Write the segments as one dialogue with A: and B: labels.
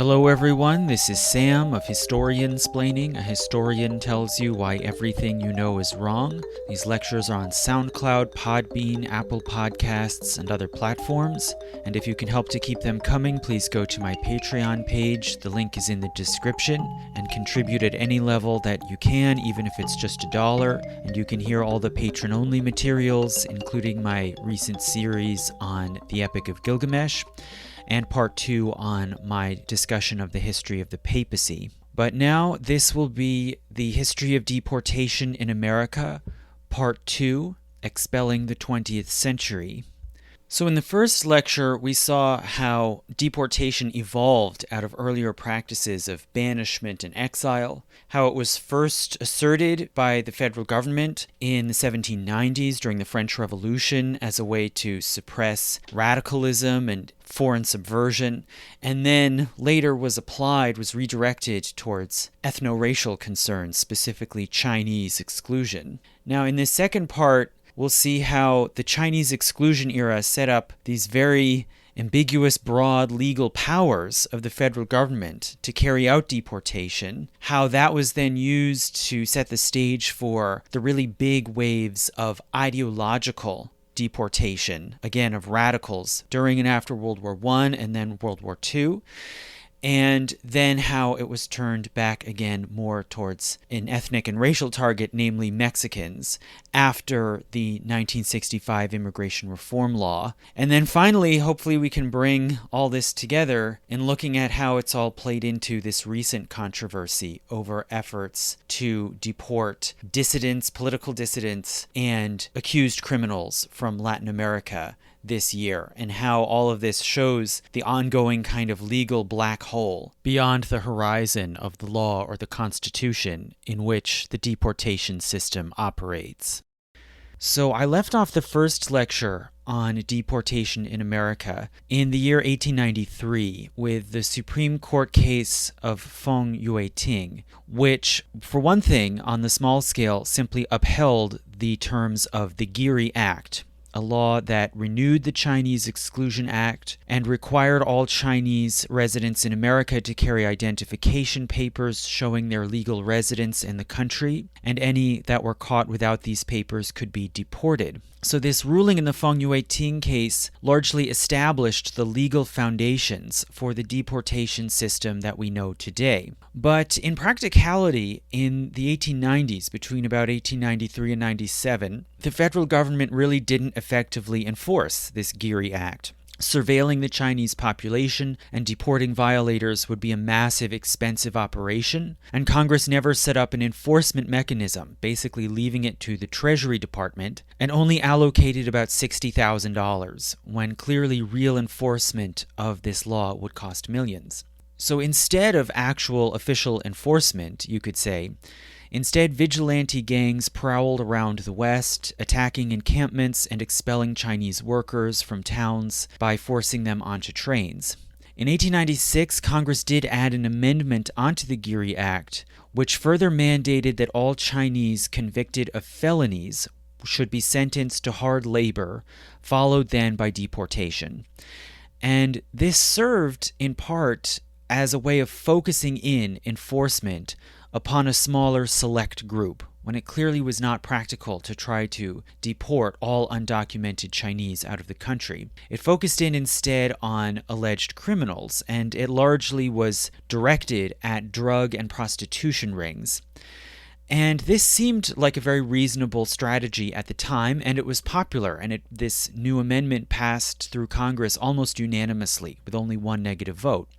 A: Hello everyone, this is Sam of Historiansplaining. A historian tells you why everything you know is wrong. These lectures are on SoundCloud, Podbean, Apple Podcasts, and other platforms. And if you can help to keep them coming, please go to my Patreon page. The link is in the description. And contribute at any level that you can, even if it's just $1. And you can hear all the patron-only materials, including my recent series on the Epic of Gilgamesh, and part 2 on my discussion of the history of the papacy. But now this will be the history of deportation in America, part 2, Expelling the 20th Century. So in the first lecture, we saw how deportation evolved out of earlier practices of banishment and exile, how it was first asserted by the federal government in the 1790s during the French Revolution as a way to suppress radicalism and foreign subversion, and then later was redirected towards ethnoracial concerns, specifically Chinese exclusion. Now in this second part, we'll see how the Chinese exclusion era set up these very ambiguous, broad legal powers of the federal government to carry out deportation, how that was then used to set the stage for the really big waves of ideological deportation, again, of radicals during and after World War I and then World War II. And then how it was turned back again more towards an ethnic and racial target, namely Mexicans, after the 1965 immigration reform law. And then finally, hopefully we can bring all this together in looking at how it's all played into this recent controversy over efforts to deport dissidents, political dissidents, and accused criminals from Latin America this year, and how all of this shows the ongoing kind of legal black hole beyond the horizon of the law or the Constitution in which the deportation system operates. So I left off the first lecture on deportation in America in the year 1893 with the Supreme Court case of Feng Yue-ting, which, for one thing, on the small scale, simply upheld the terms of the Geary Act, a law that renewed the Chinese Exclusion Act and required all Chinese residents in America to carry identification papers showing their legal residence in the country, and any that were caught without these papers could be deported. So this ruling in the Feng Yue-ting case largely established the legal foundations for the deportation system that we know today. But in practicality, in the 1890s, between about 1893 and 97, the federal government really didn't effectively enforce this Geary Act. Surveilling the Chinese population and deporting violators would be a massive, expensive operation, and Congress never set up an enforcement mechanism, basically leaving it to the Treasury Department, and only allocated about $60,000, when clearly real enforcement of this law would cost millions. So instead of actual official enforcement, you could say, instead, vigilante gangs prowled around the West, attacking encampments and expelling Chinese workers from towns by forcing them onto trains. In 1896, Congress did add an amendment onto the Geary Act, which further mandated that all Chinese convicted of felonies should be sentenced to hard labor, followed then by deportation. And this served, in part, as a way of focusing in enforcement upon a smaller select group, when it clearly was not practical to try to deport all undocumented Chinese out of the country. It focused in instead on alleged criminals, and it largely was directed at drug and prostitution rings. And this seemed like a very reasonable strategy at the time, and it was popular, and this new amendment passed through Congress almost unanimously, with only one negative vote.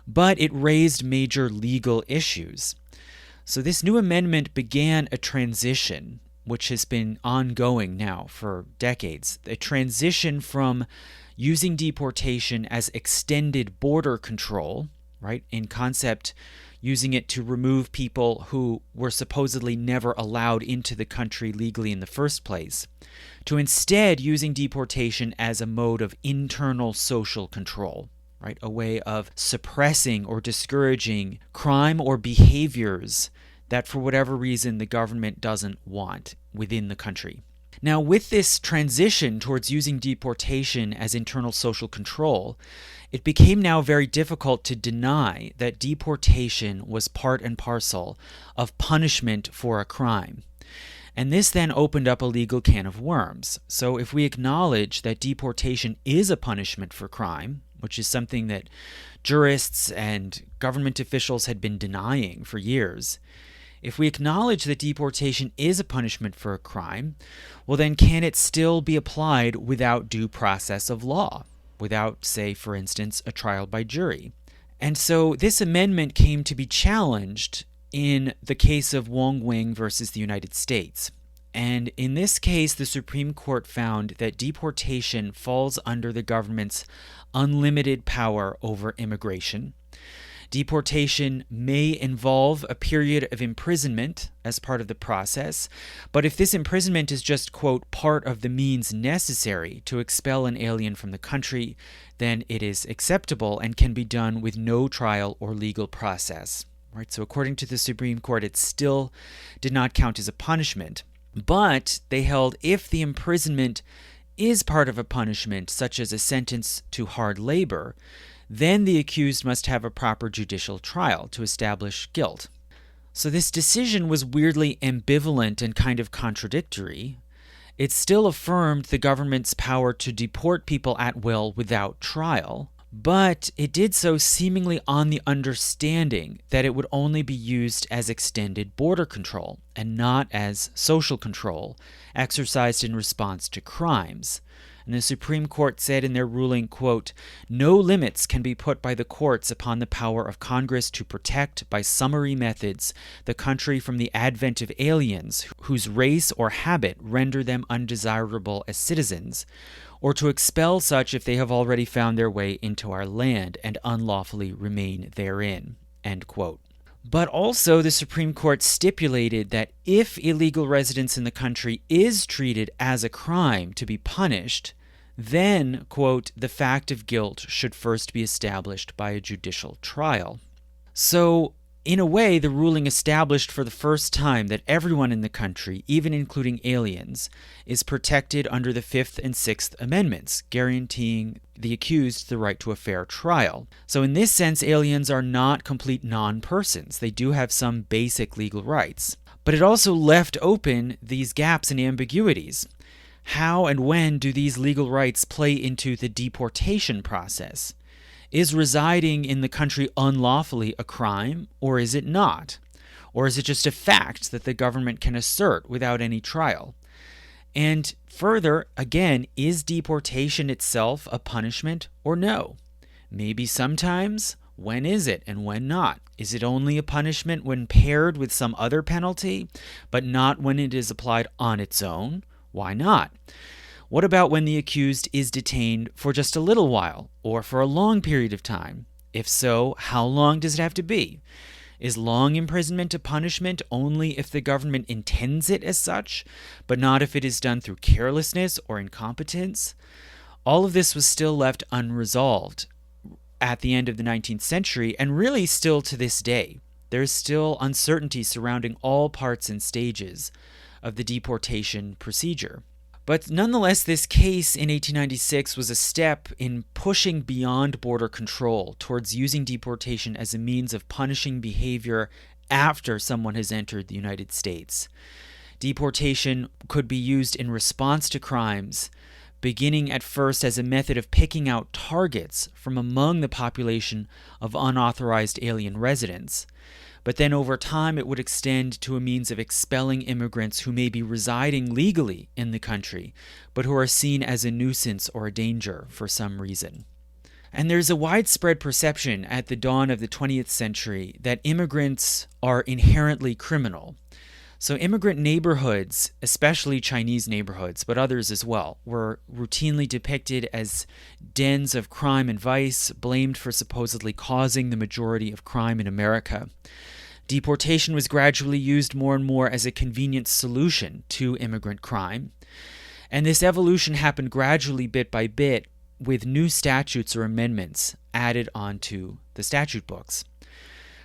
A: But it raised major legal issues. So this new amendment began a transition, which has been ongoing now for decades, a transition from using deportation as extended border control, right, in concept, using it to remove people who were supposedly never allowed into the country legally in the first place, to instead using deportation as a mode of internal social control. Right, a way of suppressing or discouraging crime or behaviors that for whatever reason the government doesn't want within the country. Now, with this transition towards using deportation as internal social control, it became now very difficult to deny that deportation was part and parcel of punishment for a crime. And this then opened up a legal can of worms. So if we acknowledge that deportation is a punishment for crime, which is something that jurists and government officials had been denying for years, if we acknowledge that deportation is a punishment for a crime, well then can it still be applied without due process of law? Without, say, for instance, a trial by jury? And so this amendment came to be challenged in the case of Wong Wing versus the United States. And in this case, the Supreme Court found that deportation falls under the government's unlimited power over immigration. Deportation may involve a period of imprisonment as part of the process, but if this imprisonment is just, quote, part of the means necessary to expel an alien from the country, then it is acceptable and can be done with no trial or legal process. Right? So according to the Supreme Court, it still did not count as a punishment, but they held if the imprisonment is part of a punishment, such as a sentence to hard labor, then the accused must have a proper judicial trial to establish guilt. So this decision was weirdly ambivalent and kind of contradictory. It still affirmed the government's power to deport people at will without trial, but it did so seemingly on the understanding that it would only be used as extended border control and not as social control exercised in response to crimes. And the Supreme Court said in their ruling, quote, "No limits can be put by the courts upon the power of Congress to protect by summary methods the country from the advent of aliens whose race or habit render them undesirable as citizens, or to expel such if they have already found their way into our land and unlawfully remain therein." End quote. But also the Supreme Court stipulated that if illegal residence in the country is treated as a crime to be punished, then, quote, "the fact of guilt should first be established by a judicial trial." So, in a way, the ruling established for the first time that everyone in the country, even including aliens, is protected under the Fifth and Sixth Amendments, guaranteeing the accused the right to a fair trial. So in this sense, aliens are not complete non-persons. They do have some basic legal rights. But it also left open these gaps and ambiguities. How and when do these legal rights play into the deportation process? Is residing in the country unlawfully a crime, or is it not? Or is it just a fact that the government can assert without any trial? And further, again, is deportation itself a punishment or no? Maybe sometimes. When is it and when not? Is it only a punishment when paired with some other penalty, but not when it is applied on its own? Why not? What about when the accused is detained for just a little while or for a long period of time? If so, how long does it have to be? Is long imprisonment a punishment only if the government intends it as such, but not if it is done through carelessness or incompetence? All of this was still left unresolved at the end of the 19th century, and really still to this day. There is still uncertainty surrounding all parts and stages of the deportation procedure. But nonetheless, this case in 1896 was a step in pushing beyond border control towards using deportation as a means of punishing behavior after someone has entered the United States. Deportation could be used in response to crimes, beginning at first as a method of picking out targets from among the population of unauthorized alien residents. But then over time, it would extend to a means of expelling immigrants who may be residing legally in the country, but who are seen as a nuisance or a danger for some reason. And there's a widespread perception at the dawn of the 20th century that immigrants are inherently criminal. So immigrant neighborhoods, especially Chinese neighborhoods, but others as well, were routinely depicted as dens of crime and vice, blamed for supposedly causing the majority of crime in America. Deportation was gradually used more and more as a convenient solution to immigrant crime. And this evolution happened gradually, bit by bit, with new statutes or amendments added onto the statute books.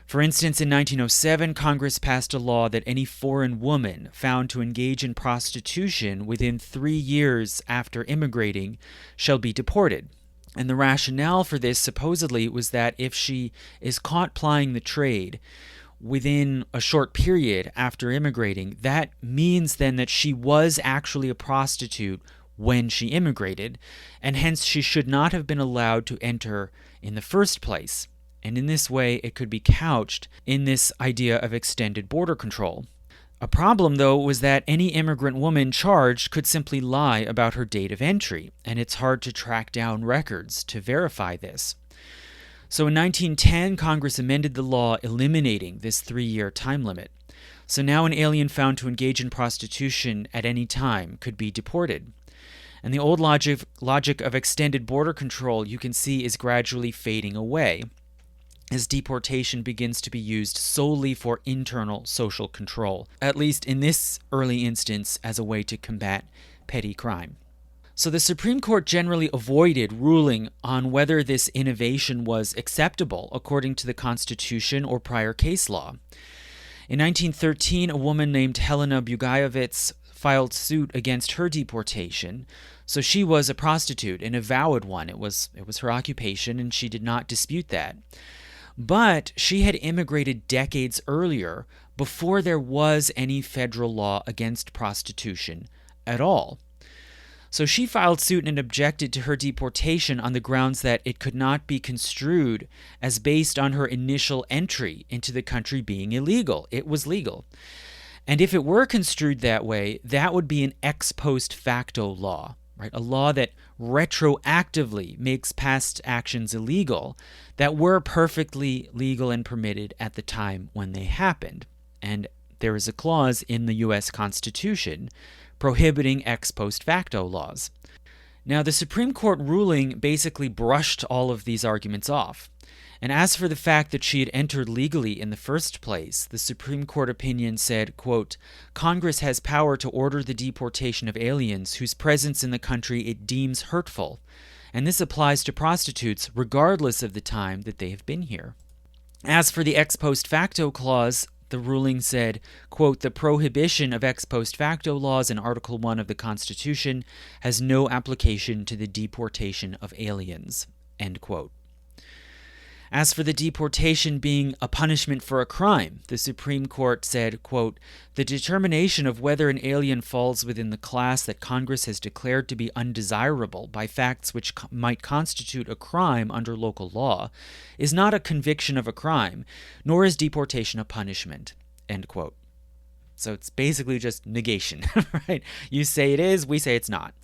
A: For instance, in 1907, Congress passed a law that any foreign woman found to engage in prostitution within 3 years after immigrating shall be deported. And the rationale for this supposedly was that if she is caught plying the trade within a short period after immigrating, that means then that she was actually a prostitute when she immigrated, and hence she should not have been allowed to enter in the first place. And in this way, it could be couched in this idea of extended border control. A problem, though, was that any immigrant woman charged could simply lie about her date of entry, and it's hard to track down records to verify this. So in 1910, Congress amended the law eliminating this 3-year time limit. So now an alien found to engage in prostitution at any time could be deported. And the old logic of extended border control, you can see, is gradually fading away as deportation begins to be used solely for internal social control, at least in this early instance as a way to combat petty crime. So the Supreme Court generally avoided ruling on whether this innovation was acceptable according to the Constitution or prior case law. In 1913, a woman named Helena Bugajewicz filed suit against her deportation. So she was a prostitute, an avowed one. It was her occupation, and she did not dispute that. But she had immigrated decades earlier, before there was any federal law against prostitution at all. So she filed suit and objected to her deportation on the grounds that it could not be construed as based on her initial entry into the country being illegal. It was legal. And if it were construed that way, that would be an ex post facto law, right? A law that retroactively makes past actions illegal that were perfectly legal and permitted at the time when they happened. And there is a clause in the U.S. Constitution prohibiting ex post facto laws. Now, the Supreme Court ruling basically brushed all of these arguments off. And as for the fact that she had entered legally in the first place, the Supreme Court opinion said, quote, Congress has power to order the deportation of aliens whose presence in the country it deems hurtful, and this applies to prostitutes regardless of the time that they have been here. As for the ex post facto clause, the ruling said, quote, the prohibition of ex post facto laws in Article 1 of the Constitution has no application to the deportation of aliens, end quote. As for the deportation being a punishment for a crime, the Supreme Court said, quote, the determination of whether an alien falls within the class that Congress has declared to be undesirable by facts which might constitute a crime under local law is not a conviction of a crime, nor is deportation a punishment, end quote. So it's basically just negation, right? You say it is, we say it's not.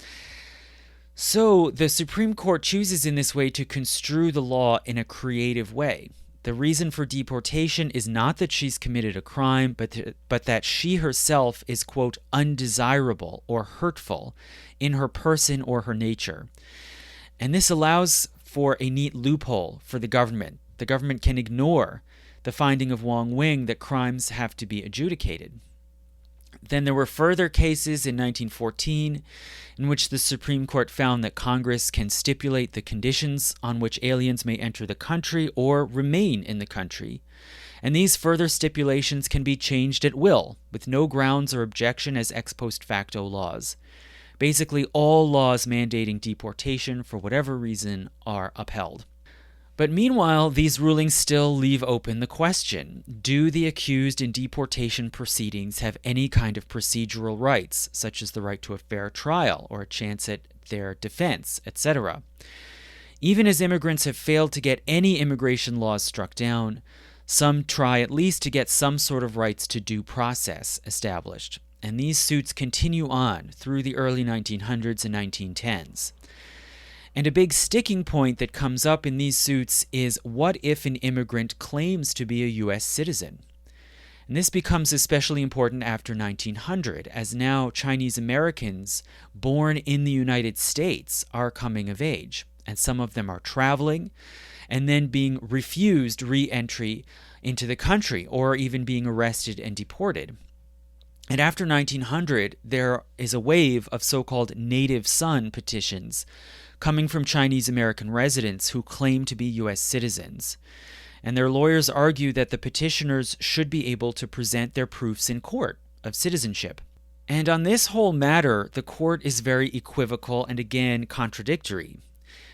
A: So the Supreme Court chooses in this way to construe the law in a creative way. The reason for deportation is not that she's committed a crime, but that she herself is, quote, undesirable or hurtful in her person or her nature. And this allows for a neat loophole for the government. The government can ignore the finding of Wong Wing that crimes have to be adjudicated. Then there were further cases in 1914 in which the Supreme Court found that Congress can stipulate the conditions on which aliens may enter the country or remain in the country. And these further stipulations can be changed at will, with no grounds or objection as ex post facto laws. Basically, all laws mandating deportation for whatever reason are upheld. But meanwhile, these rulings still leave open the question, do the accused in deportation proceedings have any kind of procedural rights, such as the right to a fair trial or a chance at their defense, etc.? Even as immigrants have failed to get any immigration laws struck down, some try at least to get some sort of rights to due process established. And these suits continue on through the early 1900s and 1910s. And a big sticking point that comes up in these suits is what if an immigrant claims to be a U.S. citizen? And this becomes especially important after 1900, as now Chinese Americans born in the United States are coming of age, and some of them are traveling and then being refused re-entry into the country or even being arrested and deported. And after 1900, there is a wave of so-called native son petitions coming from Chinese American residents who claim to be U.S. citizens. And their lawyers argue that the petitioners should be able to present their proofs in court of citizenship. And on this whole matter, the court is very equivocal and again contradictory.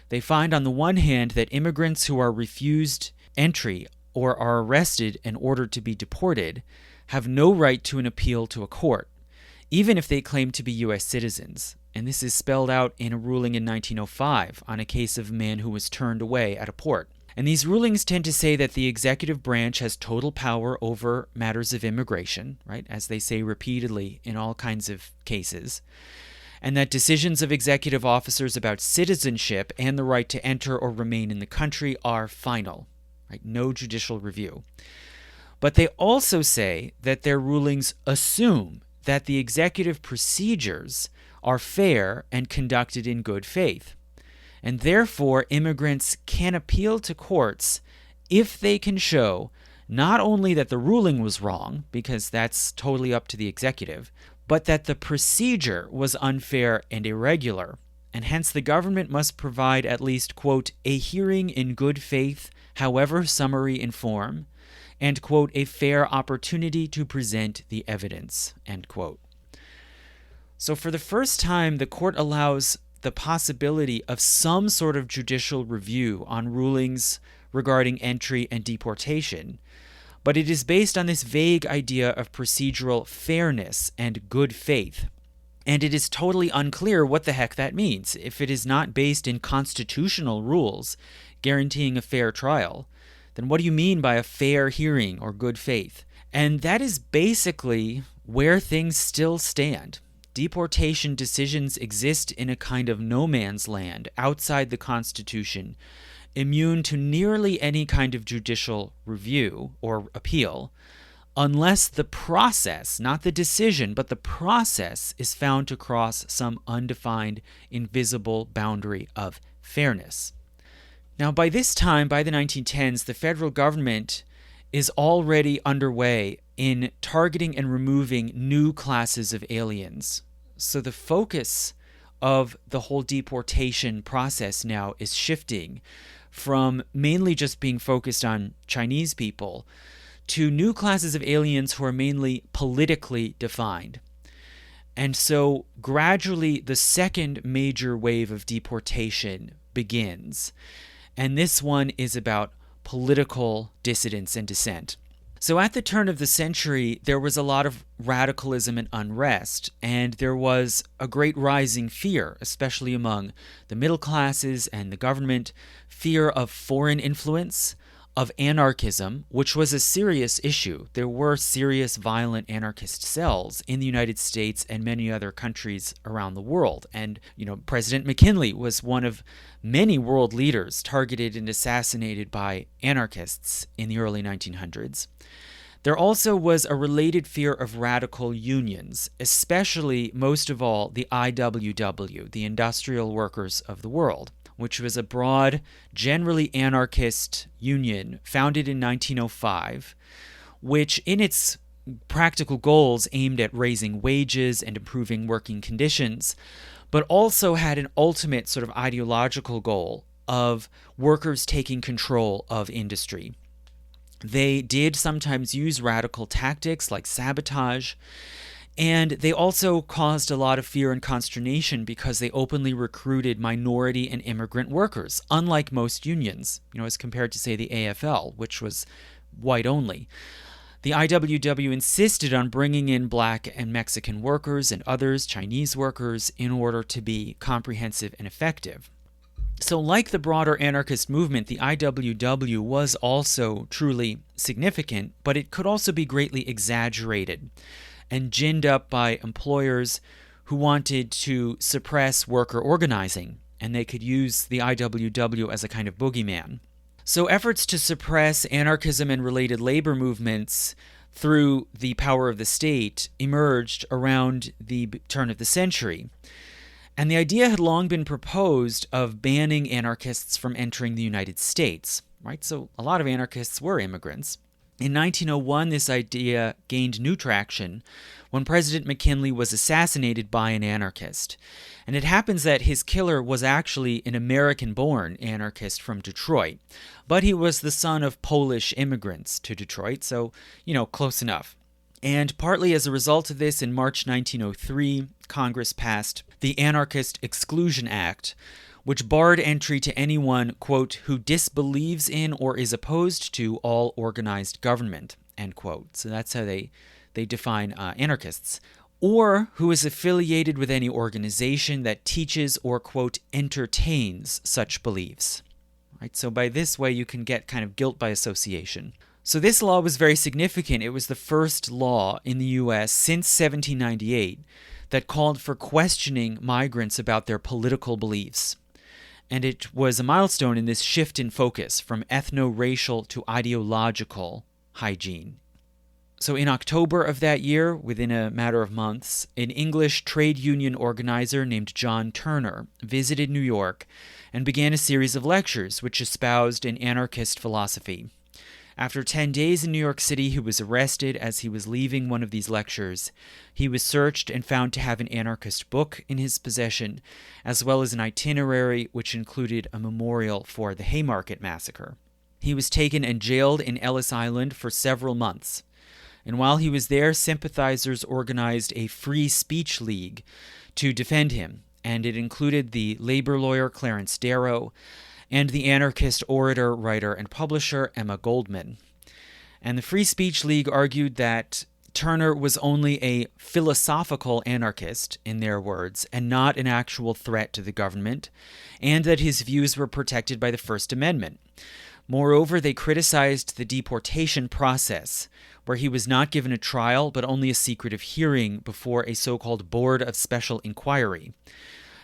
A: They find on the one hand that immigrants who are refused entry or are arrested and ordered to be deported have no right to an appeal to a court, even if they claim to be U.S. citizens. And this is spelled out in a ruling in 1905 on a case of a man who was turned away at a port. And these rulings tend to say that the executive branch has total power over matters of immigration, right, as they say repeatedly in all kinds of cases, and that decisions of executive officers about citizenship and the right to enter or remain in the country are final, right, no judicial review. But they also say that their rulings assume that the executive procedures are fair and conducted in good faith. And therefore, immigrants can appeal to courts if they can show not only that the ruling was wrong, because that's totally up to the executive, but that the procedure was unfair and irregular. And hence the government must provide at least, quote, a hearing in good faith, however summary in form, and, quote, a fair opportunity to present the evidence, end quote. So for the first time, the court allows the possibility of some sort of judicial review on rulings regarding entry and deportation, but it is based on this vague idea of procedural fairness and good faith. And it is totally unclear what the heck that means if it is not based in constitutional rules guaranteeing a fair trial. Then what do you mean by a fair hearing or good faith? And that is basically where things still stand. Deportation decisions exist in a kind of no man's land outside the Constitution, immune to nearly any kind of judicial review or appeal, unless the process, not the decision, but the process is found to cross some undefined, invisible boundary of fairness. Now, by this time, by the 1910s, the federal government is already underway in targeting and removing new classes of aliens. So the focus of the whole deportation process now is shifting from mainly just being focused on Chinese people to new classes of aliens who are mainly politically defined. And so gradually the second major wave of deportation begins. And this one is about political dissidents and dissent. So at the turn of the century, there was a lot of radicalism and unrest, and there was a great rising fear, especially among the middle classes and the government, fear of foreign influence, of anarchism, which was a serious issue. There were serious violent anarchist cells in the United States and many other countries around the world. And, President McKinley was one of many world leaders targeted and assassinated by anarchists in the early 1900s. There also was a related fear of radical unions, especially, most of all, the IWW, the Industrial Workers of the World, which was a broad, generally anarchist union founded in 1905, which in its practical goals aimed at raising wages and improving working conditions, but also had an ultimate sort of ideological goal of workers taking control of industry. They did sometimes use radical tactics like sabotage, and they also caused a lot of fear and consternation because they openly recruited minority and immigrant workers, unlike most unions, as compared to, say, the AFL, which was white only. The IWW insisted on bringing in black and Mexican workers and others, Chinese workers, in order to be comprehensive and effective. So like the broader anarchist movement, the IWW was also truly significant, but it could also be greatly exaggerated and ginned up by employers who wanted to suppress worker organizing, and they could use the IWW as a kind of boogeyman. So efforts to suppress anarchism and related labor movements through the power of the state emerged around the turn of the century. And the idea had long been proposed of banning anarchists from entering the United States, right? So a lot of anarchists were immigrants. In 1901, this idea gained new traction when President McKinley was assassinated by an anarchist. And it happens that his killer was actually an American-born anarchist from Detroit, but he was the son of Polish immigrants to Detroit, so, close enough. And partly as a result of this, in March 1903, Congress passed the Anarchist Exclusion Act, which barred entry to anyone, quote, who disbelieves in or is opposed to all organized government, end quote. So that's how they define anarchists. Or who is affiliated with any organization that teaches or, quote, entertains such beliefs. Right? So by this way, you can get kind of guilt by association. So this law was very significant. It was the first law in the U.S. since 1798 that called for questioning migrants about their political beliefs. And it was a milestone in this shift in focus from ethnoracial to ideological hygiene. So in October of that year, within a matter of months, an English trade union organizer named John Turner visited New York and began a series of lectures which espoused an anarchist philosophy. After 10 days in New York City, he was arrested as he was leaving one of these lectures. He was searched and found to have an anarchist book in his possession, as well as an itinerary which included a memorial for the Haymarket Massacre. He was taken and jailed in Ellis Island for several months. And while he was there, sympathizers organized a free speech league to defend him, and it included the labor lawyer Clarence Darrow, and the anarchist orator, writer, and publisher Emma Goldman. And the Free Speech League argued that Turner was only a philosophical anarchist, in their words, and not an actual threat to the government, and that his views were protected by the First Amendment. Moreover, they criticized the deportation process, where he was not given a trial, but only a secretive hearing before a so-called Board of Special Inquiry,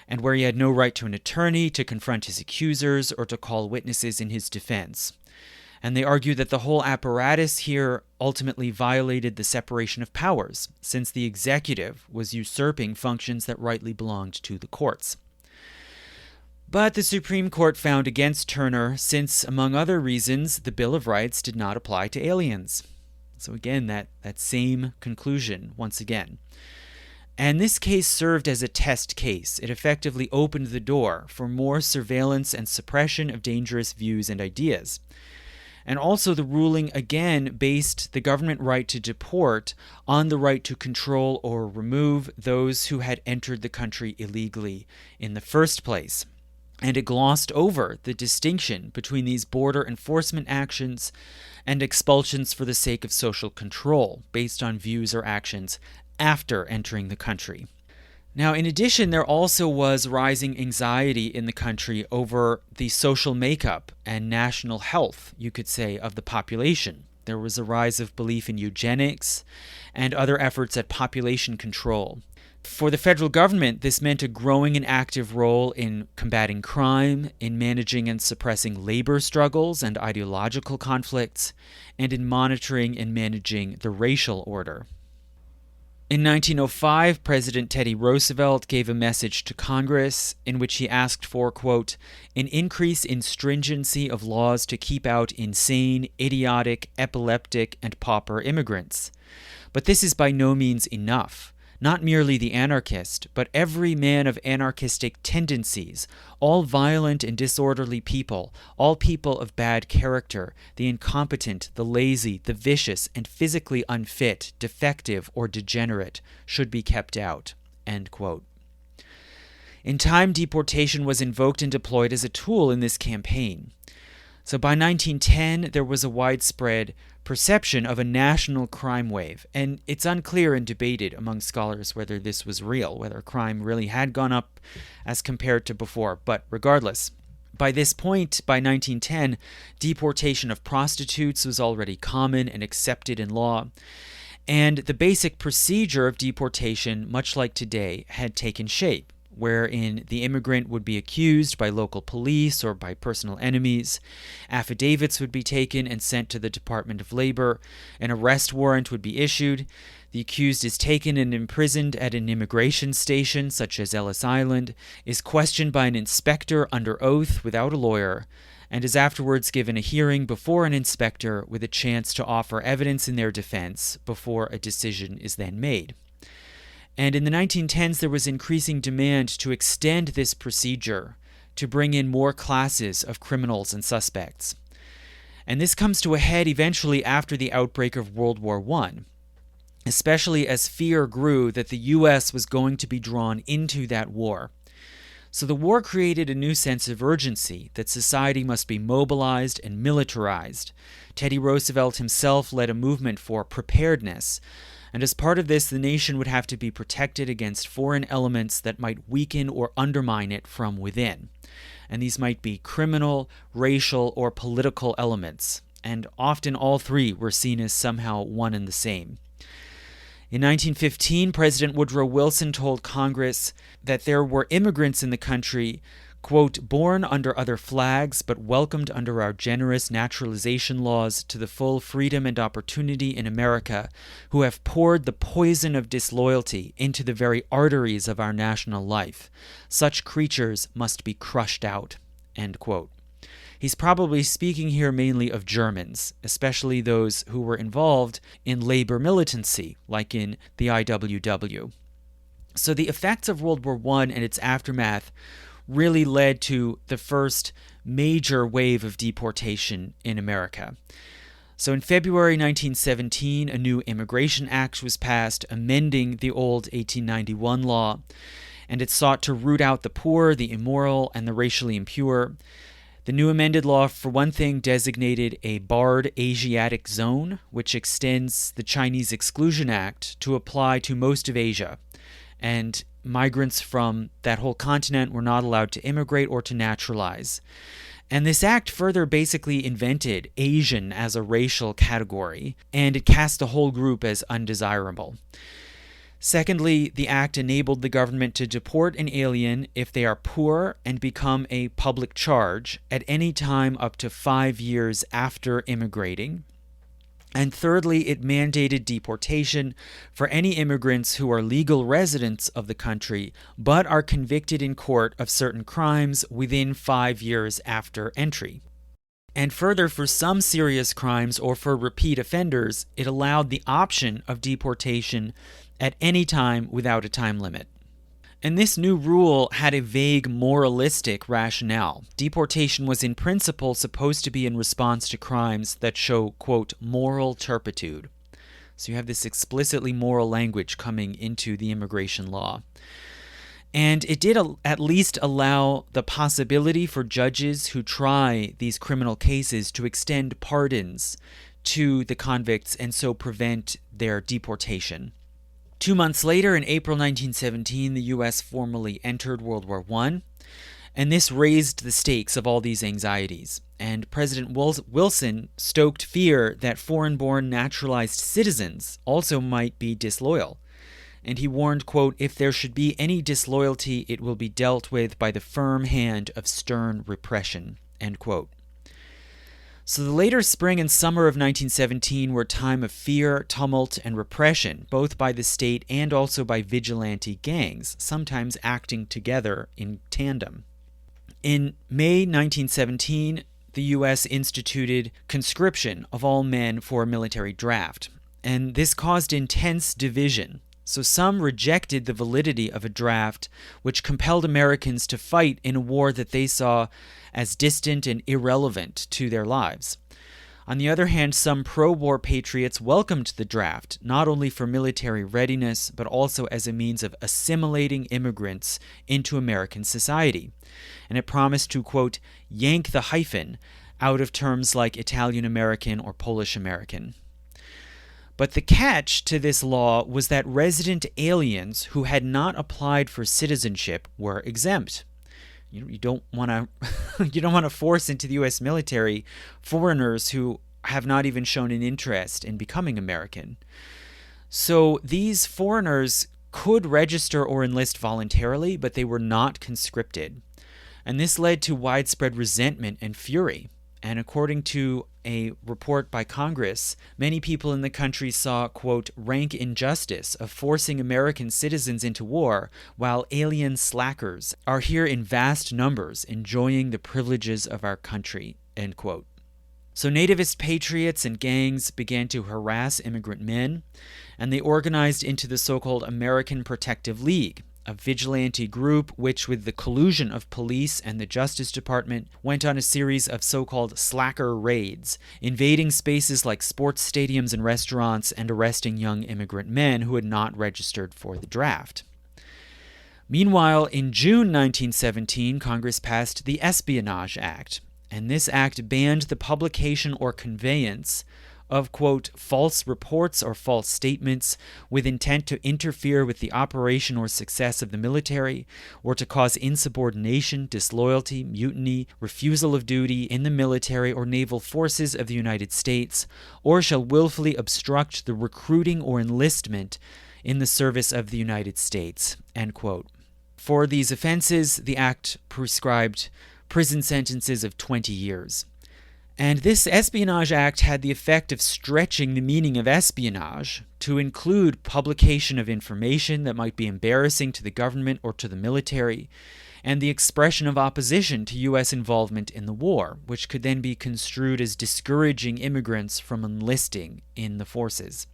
A: and where he had no right to an attorney, to confront his accusers, or to call witnesses in his defense. And they argued that the whole apparatus here ultimately violated the separation of powers, since the executive was usurping functions that rightly belonged to the courts. But the Supreme Court found against Turner, since, among other reasons, the Bill of Rights did not apply to aliens. So again, that same conclusion once again. And this case served as a test case. It effectively opened the door for more surveillance and suppression of dangerous views and ideas. And also the ruling again based the government right to deport on the right to control or remove those who had entered the country illegally in the first place. And it glossed over the distinction between these border enforcement actions and expulsions for the sake of social control based on views or actions after entering the country. Now, in addition, there also was rising anxiety in the country over the social makeup and national health, you could say, of the population. There was a rise of belief in eugenics and other efforts at population control. For the federal government, this meant a growing and active role in combating crime, in managing and suppressing labor struggles and ideological conflicts, and in monitoring and managing the racial order. In 1905, President Teddy Roosevelt gave a message to Congress in which he asked for, quote, an increase in stringency of laws to keep out insane, idiotic, epileptic, and pauper immigrants. But this is by no means enough. Not merely the anarchist, but every man of anarchistic tendencies, all violent and disorderly people, all people of bad character, the incompetent, the lazy, the vicious, and physically unfit, defective, or degenerate, should be kept out. End quote. In time, deportation was invoked and deployed as a tool in this campaign. So by 1910, there was a widespread perception of a national crime wave, and it's unclear and debated among scholars whether this was real, whether crime really had gone up as compared to before. But regardless, by this point, by 1910, deportation of prostitutes was already common and accepted in law, and the basic procedure of deportation, much like today, had taken shape, wherein the immigrant would be accused by local police or by personal enemies. Affidavits would be taken and sent to the Department of Labor. An arrest warrant would be issued. The accused is taken and imprisoned at an immigration station, such as Ellis Island, is questioned by an inspector under oath without a lawyer, and is afterwards given a hearing before an inspector with a chance to offer evidence in their defense before a decision is then made. And in the 1910s, there was increasing demand to extend this procedure to bring in more classes of criminals and suspects. And this comes to a head eventually after the outbreak of World War I, especially as fear grew that the U.S. was going to be drawn into that war. So the war created a new sense of urgency that society must be mobilized and militarized. Teddy Roosevelt himself led a movement for preparedness, and as part of this, the nation would have to be protected against foreign elements that might weaken or undermine it from within. And these might be criminal, racial, or political elements, and often all three were seen as somehow one and the same. In 1915, President Woodrow Wilson told Congress that there were immigrants in the country, quote, born under other flags but welcomed under our generous naturalization laws to the full freedom and opportunity in America, who have poured the poison of disloyalty into the very arteries of our national life. Such creatures must be crushed out, end quote. He's probably speaking here mainly of Germans, especially those who were involved in labor militancy, like in the IWW. So the effects of World War I and its aftermath really led to the first major wave of deportation in America. So in February 1917, a new Immigration Act was passed, amending the old 1891 law, and it sought to root out the poor, the immoral, and the racially impure. The new amended law, for one thing, designated a barred Asiatic zone, which extends the Chinese Exclusion Act to apply to most of Asia, and migrants from that whole continent were not allowed to immigrate or to naturalize. And this act further basically invented Asian as a racial category, and it cast the whole group as undesirable. Secondly, the act enabled the government to deport an alien if they are poor and become a public charge at any time up to 5 years after immigrating. And thirdly, it mandated deportation for any immigrants who are legal residents of the country but are convicted in court of certain crimes within 5 years after entry. And further, for some serious crimes or for repeat offenders, it allowed the option of deportation at any time without a time limit. And this new rule had a vague moralistic rationale. Deportation was in principle supposed to be in response to crimes that show, quote, moral turpitude. So you have this explicitly moral language coming into the immigration law. And it did at least allow the possibility for judges who try these criminal cases to extend pardons to the convicts and so prevent their deportation. 2 months later, in April 1917, the U.S. formally entered World War I, and this raised the stakes of all these anxieties. And President Wilson stoked fear that foreign-born naturalized citizens also might be disloyal. And he warned, quote, if there should be any disloyalty, it will be dealt with by the firm hand of stern repression, end quote. So the later spring and summer of 1917 were a time of fear, tumult, and repression, both by the state and also by vigilante gangs, sometimes acting together in tandem. In May 1917, the U.S. instituted conscription of all men for a military draft, and this caused intense division. So some rejected the validity of a draft which compelled Americans to fight in a war that they saw as distant and irrelevant to their lives. On the other hand, some pro-war patriots welcomed the draft, not only for military readiness, but also as a means of assimilating immigrants into American society. And it promised to, quote, yank the hyphen out of terms like Italian-American or Polish-American. But the catch to this law was that resident aliens who had not applied for citizenship were exempt. You don't want to force into the U.S. military foreigners who have not even shown an interest in becoming American. So these foreigners could register or enlist voluntarily, but they were not conscripted. And this led to widespread resentment and fury. And according to a report by Congress, many people in the country saw, quote, rank injustice of forcing American citizens into war while alien slackers are here in vast numbers enjoying the privileges of our country, end quote. So nativist patriots and gangs began to harass immigrant men, and they organized into the so-called American Protective League, a vigilante group which, with the collusion of police and the Justice Department, went on a series of so-called slacker raids, invading spaces like sports stadiums and restaurants and arresting young immigrant men who had not registered for the draft. Meanwhile, in June 1917, Congress passed the Espionage Act, and this act banned the publication or conveyance of, quote, false reports or false statements with intent to interfere with the operation or success of the military, or to cause insubordination, disloyalty, mutiny, refusal of duty in the military or naval forces of the United States, or shall willfully obstruct the recruiting or enlistment in the service of the United States, end quote. For these offenses, the act prescribed prison sentences of 20 years. And this Espionage Act had the effect of stretching the meaning of espionage to include publication of information that might be embarrassing to the government or to the military, and the expression of opposition to U.S. involvement in the war, which could then be construed as discouraging immigrants from enlisting in the forces.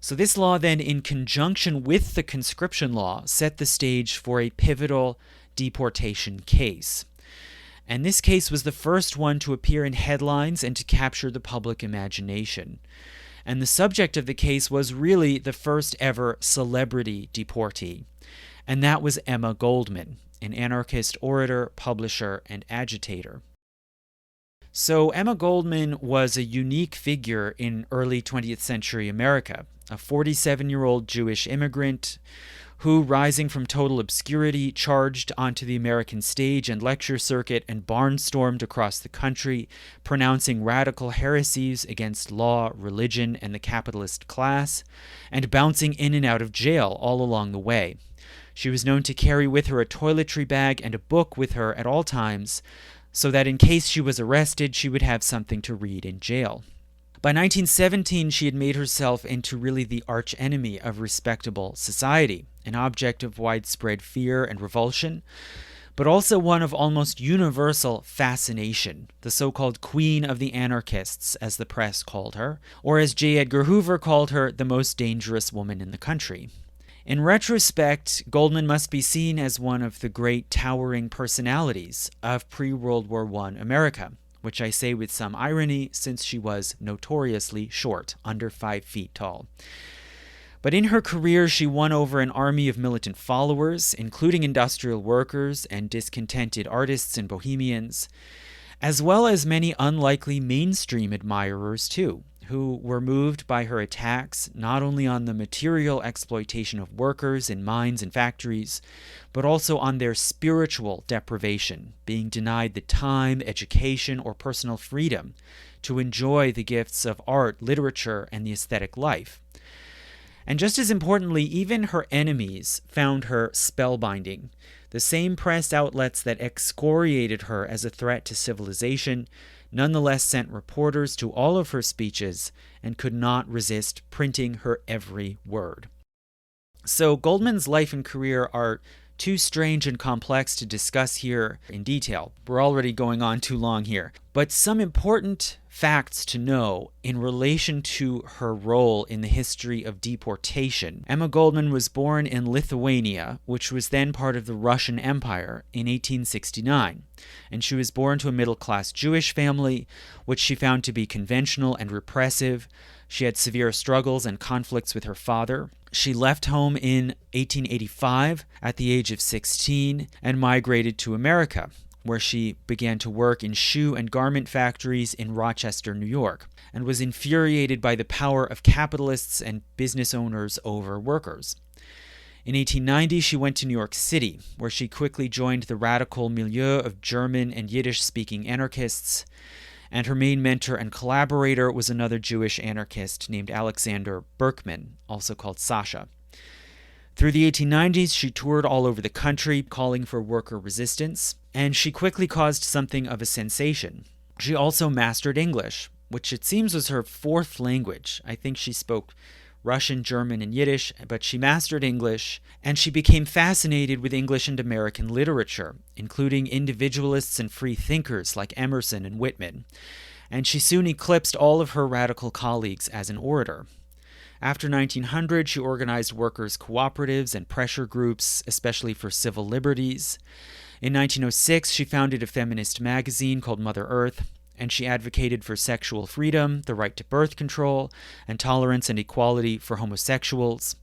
A: So this law then, in conjunction with the conscription law, set the stage for a pivotal deportation case. And this case was the first one to appear in headlines and to capture the public imagination. And the subject of the case was really the first ever celebrity deportee. And that was Emma Goldman, an anarchist orator, publisher, and agitator. So Emma Goldman was a unique figure in early 20th century America, a 47-year-old Jewish immigrant who, rising from total obscurity, charged onto the American stage and lecture circuit and barnstormed across the country, pronouncing radical heresies against law, religion, and the capitalist class, and bouncing in and out of jail all along the way. She was known to carry with her a toiletry bag and a book with her at all times, so that in case she was arrested, she would have something to read in jail. By 1917, she had made herself into really the archenemy of respectable society, an object of widespread fear and revulsion, but also one of almost universal fascination, the so-called Queen of the Anarchists, as the press called her, or as J. Edgar Hoover called her, the most dangerous woman in the country. In retrospect, Goldman must be seen as one of the great towering personalities of pre-World War I America, which I say with some irony since she was notoriously short, under 5 feet tall. But in her career, she won over an army of militant followers, including industrial workers and discontented artists and bohemians, as well as many unlikely mainstream admirers too, who were moved by her attacks not only on the material exploitation of workers in mines and factories, but also on their spiritual deprivation, being denied the time, education, or personal freedom to enjoy the gifts of art, literature, and the aesthetic life. And just as importantly, even her enemies found her spellbinding. The same press outlets that excoriated her as a threat to civilization nonetheless sent reporters to all of her speeches and could not resist printing her every word. So Goldman's life and career are too strange and complex to discuss here in detail. We're already going on too long here. But some important facts to know in relation to her role in the history of deportation. Emma Goldman was born in Lithuania, which was then part of the Russian Empire, in 1869. And she was born to a middle-class Jewish family, which she found to be conventional and repressive. She had severe struggles and conflicts with her father. She left home in 1885 at the age of 16 and migrated to America, where she began to work in shoe and garment factories in Rochester, New York, and was infuriated by the power of capitalists and business owners over workers. In 1890, she went to New York City, where she quickly joined the radical milieu of German and Yiddish-speaking anarchists, and her main mentor and collaborator was another Jewish anarchist named Alexander Berkman, also called Sasha. Through the 1890s, she toured all over the country, calling for worker resistance, and she quickly caused something of a sensation. She also mastered English, which it seems was her fourth language. I think she spoke Russian, German, and Yiddish, but she mastered English, and she became fascinated with English and American literature, including individualists and free thinkers like Emerson and Whitman, and she soon eclipsed all of her radical colleagues as an orator. After 1900, she organized workers' cooperatives and pressure groups, especially for civil liberties. In 1906, she founded a feminist magazine called Mother Earth, and she advocated for sexual freedom, the right to birth control, and tolerance and equality for homosexuals.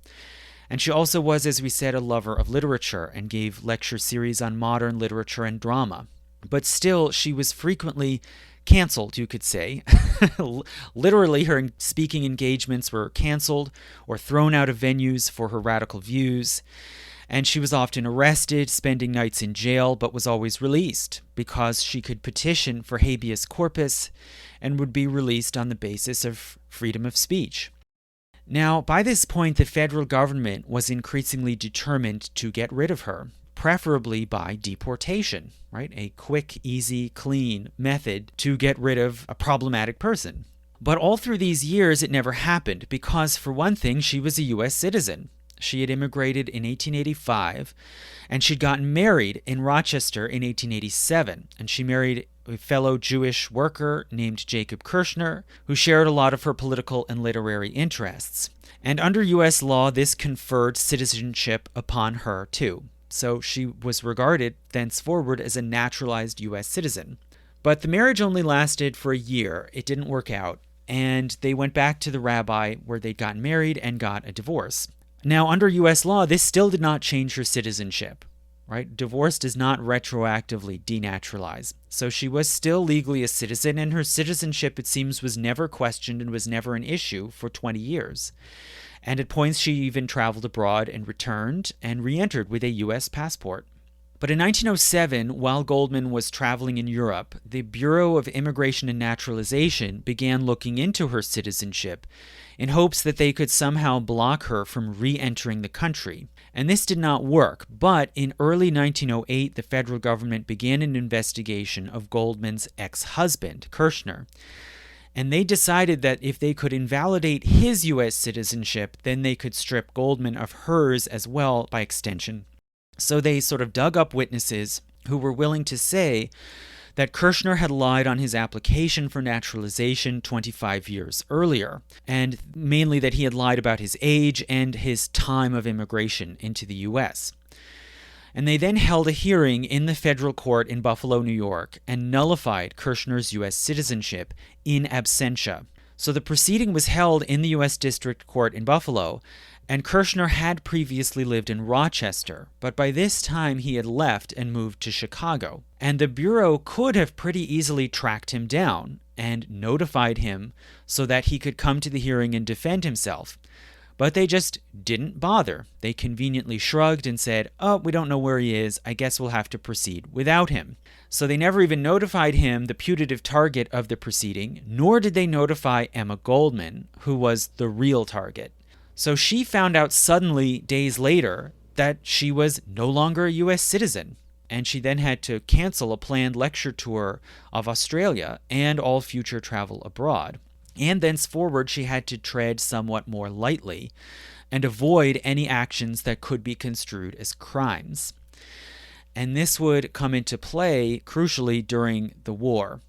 A: And she also was, as we said, a lover of literature and gave lecture series on modern literature and drama. But still, she was frequently canceled, you could say. Literally, her speaking engagements were canceled or thrown out of venues for her radical views. And she was often arrested, spending nights in jail, but was always released because she could petition for habeas corpus and would be released on the basis of freedom of speech. Now, by this point, the federal government was increasingly determined to get rid of her, preferably by deportation, right? A quick, easy, clean method to get rid of a problematic person. But all through these years, it never happened because, for one thing, she was a U.S. citizen. She had immigrated in 1885, and she'd gotten married in Rochester in 1887, and she married a fellow Jewish worker named Jacob Kirshner, who shared a lot of her political and literary interests. And under U.S. law, this conferred citizenship upon her, too. So she was regarded thenceforward as a naturalized U.S. citizen. But the marriage only lasted for a year. It didn't work out, and they went back to the rabbi where they'd gotten married and got a divorce. Now, under U.S. law, this still did not change her citizenship, right? Divorce does not retroactively denaturalize. So she was still legally a citizen, and her citizenship, it seems, was never questioned and was never an issue for 20 years. And at points, she even traveled abroad and returned and re-entered with a U.S. passport. But in 1907, while Goldman was traveling in Europe, the Bureau of Immigration and Naturalization began looking into her citizenship in hopes that they could somehow block her from re-entering the country. And this did not work, but in early 1908, the federal government began an investigation of Goldman's ex-husband, Kirshner. And they decided that if they could invalidate his U.S. citizenship, then they could strip Goldman of hers as well by extension. So they sort of dug up witnesses who were willing to say that Kirshner had lied on his application for naturalization 25 years earlier, and mainly that he had lied about his age and his time of immigration into the U.S. And they then held a hearing in the federal court in Buffalo, New York, and nullified Kirshner's U.S. citizenship in absentia. So the proceeding was held in the U.S. District Court in Buffalo, and Kirshner had previously lived in Rochester, but by this time he had left and moved to Chicago. And the Bureau could have pretty easily tracked him down and notified him so that he could come to the hearing and defend himself. But they just didn't bother. They conveniently shrugged and said, "Oh, we don't know where he is. I guess we'll have to proceed without him." So they never even notified him, the putative target of the proceeding, nor did they notify Emma Goldman, who was the real target. So she found out suddenly, days later, that she was no longer a U.S. citizen, and she then had to cancel a planned lecture tour of Australia and all future travel abroad. And thenceforward, she had to tread somewhat more lightly and avoid any actions that could be construed as crimes. And this would come into play, crucially, during the war.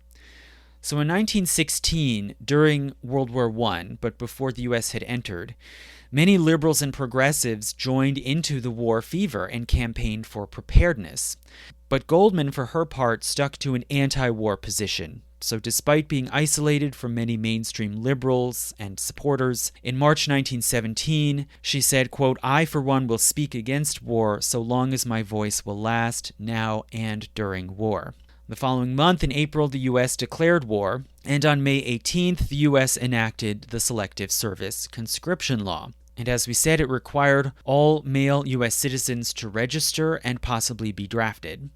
A: So in 1916, during World War I, but before the U.S. had entered, many liberals and progressives joined into the war fever and campaigned for preparedness. But Goldman, for her part, stuck to an anti-war position. So despite being isolated from many mainstream liberals and supporters, in March 1917, she said, quote, "I, for one, will speak against war so long as my voice will last, now and during war." The following month, in April, the U.S. declared war, and on May 18th, the U.S. enacted the Selective Service Conscription Law. And as we said, it required all male U.S. citizens to register and possibly be drafted.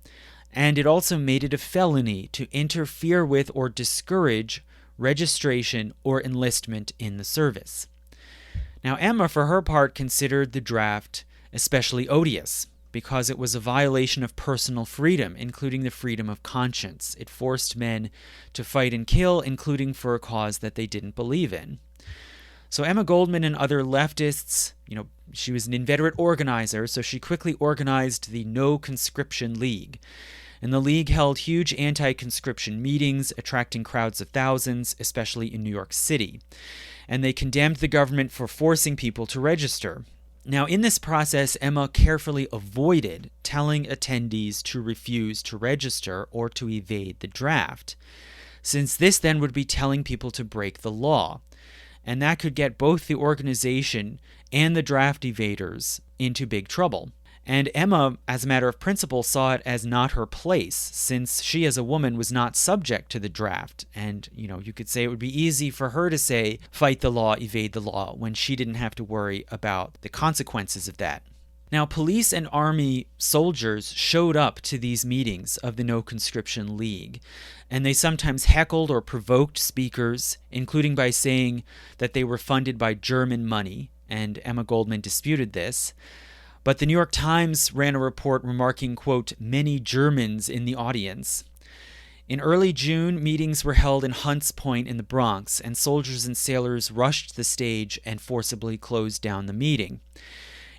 A: And it also made it a felony to interfere with or discourage registration or enlistment in the service. Now, Emma, for her part, considered the draft especially odious because it was a violation of personal freedom, including the freedom of conscience. It forced men to fight and kill, including for a cause that they didn't believe in. So Emma Goldman and other leftists, she was an inveterate organizer, so she quickly organized the No Conscription League. And the League held huge anti-conscription meetings, attracting crowds of thousands, especially in New York City. And they condemned the government for forcing people to register. Now, in this process, Emma carefully avoided telling attendees to refuse to register or to evade the draft, since this then would be telling people to break the law. And that could get both the organization and the draft evaders into big trouble. And Emma, as a matter of principle, saw it as not her place, since she as a woman was not subject to the draft. And, you could say it would be easy for her to say, fight the law, evade the law, when she didn't have to worry about the consequences of that. Now, police and army soldiers showed up to these meetings of the No Conscription League, and they sometimes heckled or provoked speakers, including by saying that they were funded by German money, and Emma Goldman disputed this. But the New York Times ran a report remarking, quote, many Germans in the audience. In early June, meetings were held in Hunts Point in the Bronx, and soldiers and sailors rushed the stage and forcibly closed down the meeting.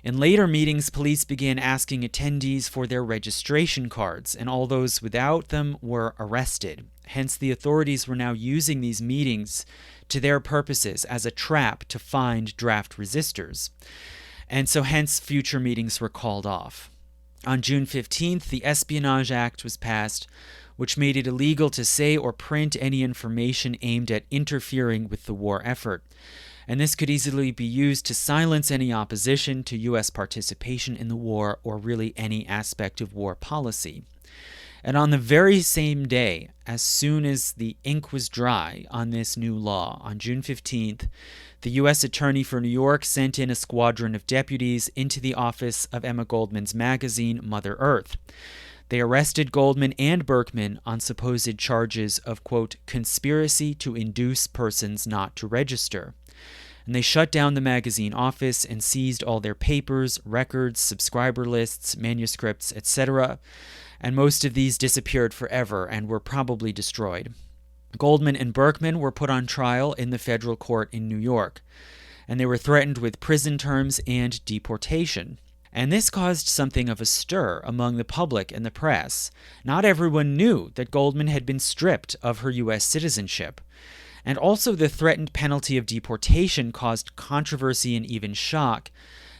A: In later meetings, police began asking attendees for their registration cards, and all those without them were arrested. Hence, the authorities were now using these meetings to their purposes as a trap to find draft resistors. And so hence future meetings were called off. On June 15th, the Espionage Act was passed, which made it illegal to say or print any information aimed at interfering with the war effort. And this could easily be used to silence any opposition to U.S. participation in the war or really any aspect of war policy. And on the very same day, as soon as the ink was dry on this new law, on June 15th, the U.S. Attorney for New York sent in a squadron of deputies into the office of Emma Goldman's magazine, Mother Earth. They arrested Goldman and Berkman on supposed charges of, quote, conspiracy to induce persons not to register. And they shut down the magazine office and seized all their papers, records, subscriber lists, manuscripts, etc., and most of these disappeared forever and were probably destroyed. Goldman and Berkman were put on trial in the federal court in New York, and they were threatened with prison terms and deportation. And this caused something of a stir among the public and the press. Not everyone knew that Goldman had been stripped of her U.S. citizenship. And also the threatened penalty of deportation caused controversy and even shock,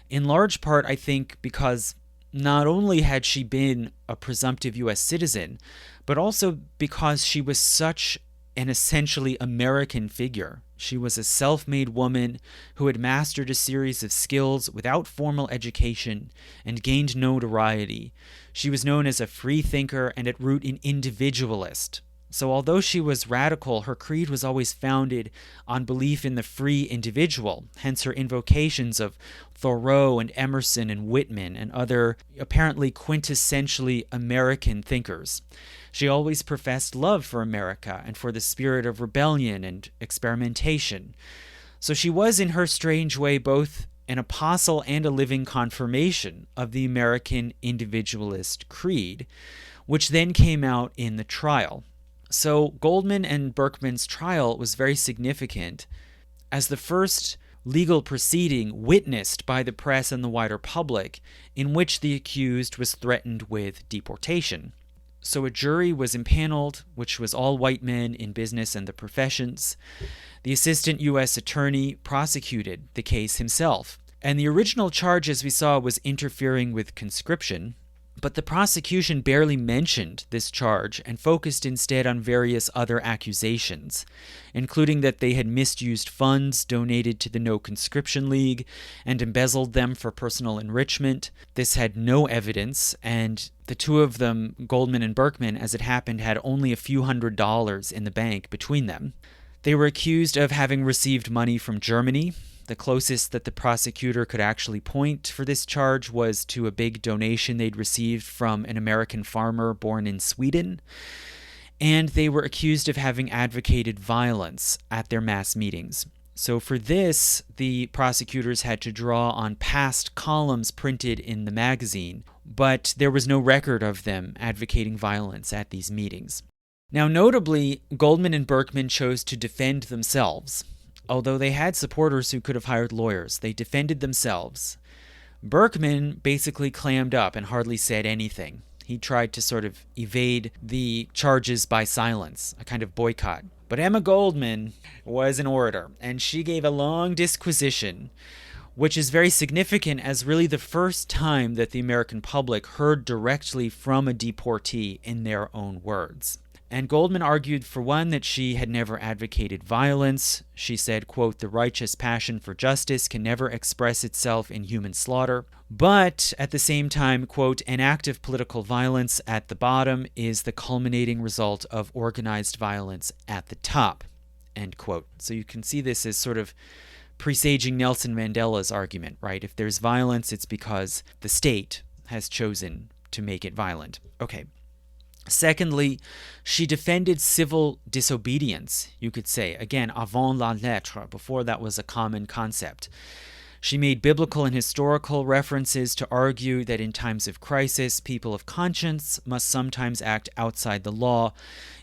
A: in large part, I think, because not only had she been a presumptive U.S. citizen, but also because she was such an essentially American figure. She was a self-made woman who had mastered a series of skills without formal education and gained notoriety. She was known as a free thinker and at root an individualist. So although she was radical, her creed was always founded on belief in the free individual, hence her invocations of Thoreau and Emerson and Whitman and other apparently quintessentially American thinkers. She always professed love for America and for the spirit of rebellion and experimentation. So she was, in her strange way, both an apostle and a living confirmation of the American individualist creed, which then came out in the trial. So Goldman and Berkman's trial was very significant as the first legal proceeding witnessed by the press and the wider public in which the accused was threatened with deportation. So a jury was impaneled, which was all white men in business and the professions. The assistant U.S. attorney prosecuted the case himself. And the original charge, as we saw, was interfering with conscription. But the prosecution barely mentioned this charge and focused instead on various other accusations, including that they had misused funds donated to the No Conscription League and embezzled them for personal enrichment. This had no evidence, and the two of them, Goldman and Berkman, as it happened, had only a few $100s in the bank between them. They were accused of having received money from Germany. The closest that the prosecutor could actually point for this charge was to a big donation they'd received from an American farmer born in Sweden. And they were accused of having advocated violence at their mass meetings. So for this, the prosecutors had to draw on past columns printed in the magazine, but there was no record of them advocating violence at these meetings. Now, notably, Goldman and Berkman chose to defend themselves. Although they had supporters who could have hired lawyers, they defended themselves. Berkman basically clammed up and hardly said anything. He tried to sort of evade the charges by silence, a kind of boycott. But Emma Goldman was an orator, and she gave a long disquisition, which is very significant as really the first time that the American public heard directly from a deportee in their own words. And Goldman argued, for one, that she had never advocated violence. She said, quote, "The righteous passion for justice can never express itself in human slaughter." But at the same time, quote, "An act of political violence at the bottom is the culminating result of organized violence at the top," end quote. So you can see this as sort of presaging Nelson Mandela's argument, right? If there's violence, it's because the state has chosen to make it violent. Okay. Secondly, she defended civil disobedience, you could say, again, avant la lettre, before that was a common concept. She made biblical and historical references to argue that in times of crisis, people of conscience must sometimes act outside the law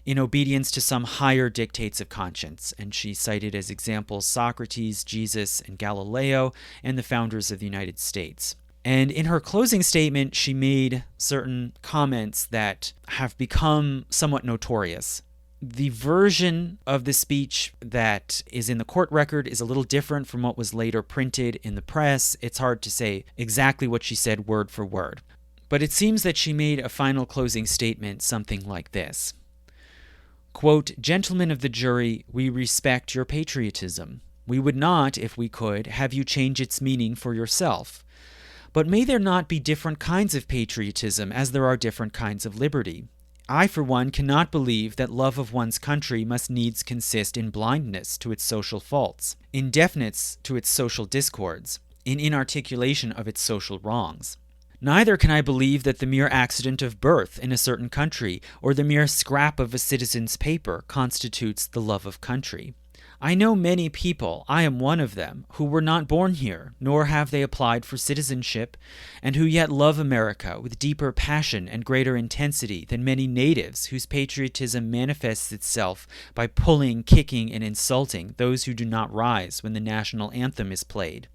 A: in obedience to some higher dictates of conscience. And she cited as examples Socrates, Jesus, and Galileo, and the founders of the United States. And in her closing statement, she made certain comments that have become somewhat notorious. The version of the speech that is in the court record is a little different from what was later printed in the press. It's hard to say exactly what she said word for word. But it seems that she made a final closing statement something like this. Quote, "Gentlemen of the jury, we respect your patriotism. We would not, if we could, have you change its meaning for yourself. But may there not be different kinds of patriotism as there are different kinds of liberty? I, for one, cannot believe that love of one's country must needs consist in blindness to its social faults, in deafness to its social discords, in inarticulation of its social wrongs. Neither can I believe that the mere accident of birth in a certain country, or the mere scrap of a citizen's paper, constitutes the love of country. I know many people, I am one of them, who were not born here, nor have they applied for citizenship, and who yet love America with deeper passion and greater intensity than many natives whose patriotism manifests itself by pulling, kicking, and insulting those who do not rise when the national anthem is played.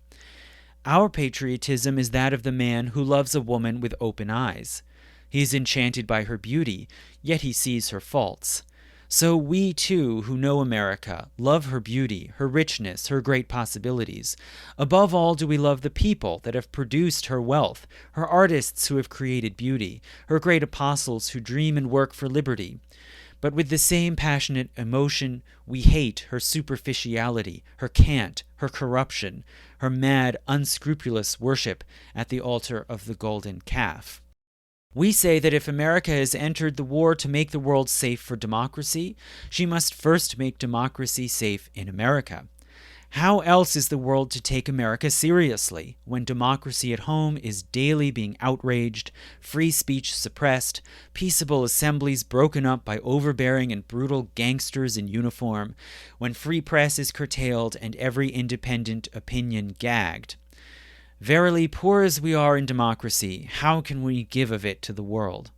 A: Our patriotism is that of the man who loves a woman with open eyes. He is enchanted by her beauty, yet he sees her faults. So we, too, who know America, love her beauty, her richness, her great possibilities. Above all do we love the people that have produced her wealth, her artists who have created beauty, her great apostles who dream and work for liberty. But with the same passionate emotion, we hate her superficiality, her cant, her corruption, her mad, unscrupulous worship at the altar of the golden calf. We say that if America has entered the war to make the world safe for democracy, she must first make democracy safe in America. How else is the world to take America seriously when democracy at home is daily being outraged, free speech suppressed, peaceable assemblies broken up by overbearing and brutal gangsters in uniform, when free press is curtailed and every independent opinion gagged? Verily, poor as we are in democracy, how can we give of it to the world?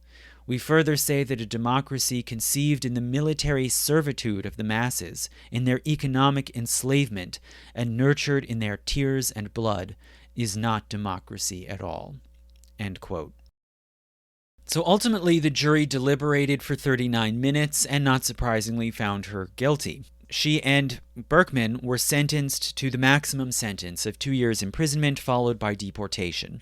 A: We further say that a democracy conceived in the military servitude of the masses, in their economic enslavement, and nurtured in their tears and blood, is not democracy at all." End quote. So ultimately, the jury deliberated for 39 minutes and, not surprisingly, found her guilty. She and Berkman were sentenced to the maximum sentence of 2 years imprisonment, followed by deportation.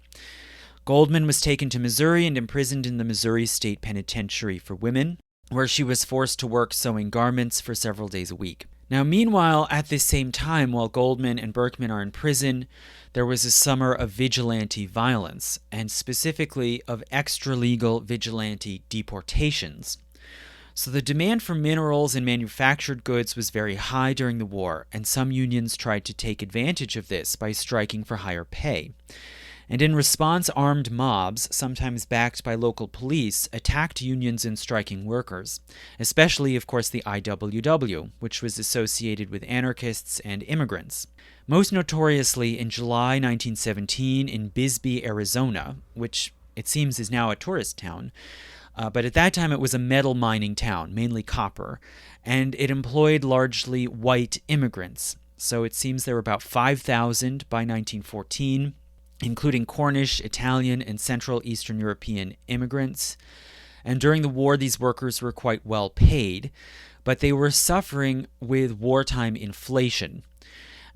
A: Goldman was taken to Missouri and imprisoned in the Missouri State Penitentiary for Women, where she was forced to work sewing garments for several days a week. Now, meanwhile, at this same time, while Goldman and Berkman are in prison, there was a summer of vigilante violence, and specifically of extra-legal vigilante deportations. So the demand for minerals and manufactured goods was very high during the war, and some unions tried to take advantage of this by striking for higher pay. And in response, armed mobs, sometimes backed by local police, attacked unions and striking workers, especially, of course, the IWW, which was associated with anarchists and immigrants. Most notoriously, in July 1917 in Bisbee, Arizona, which it seems is now a tourist town. But at that time it was a metal mining town, mainly copper, and it employed largely white immigrants. So it seems there were about 5,000 by 1914, including Cornish, Italian, and Central Eastern European immigrants. And during the war, these workers were quite well paid, but they were suffering with wartime inflation.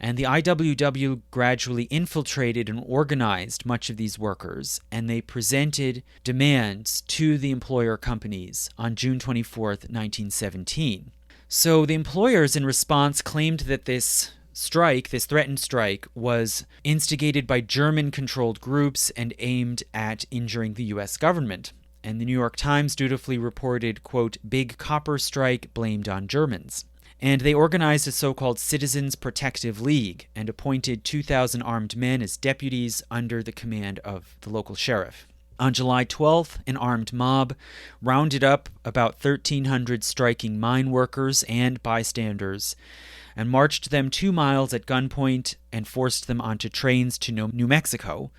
A: And the IWW gradually infiltrated and organized much of these workers, and they presented demands to the employer companies on June 24th, 1917. So the employers, in response, claimed that this threatened strike, was instigated by German-controlled groups and aimed at injuring the U.S. government. And the New York Times dutifully reported, quote, "Big Copper Strike blamed on Germans." And they organized a so-called Citizens Protective League and appointed 2,000 armed men as deputies under the command of the local sheriff. On July 12th, an armed mob rounded up about 1,300 striking mine workers and bystanders and marched them 2 miles at gunpoint and forced them onto trains to New Mexico,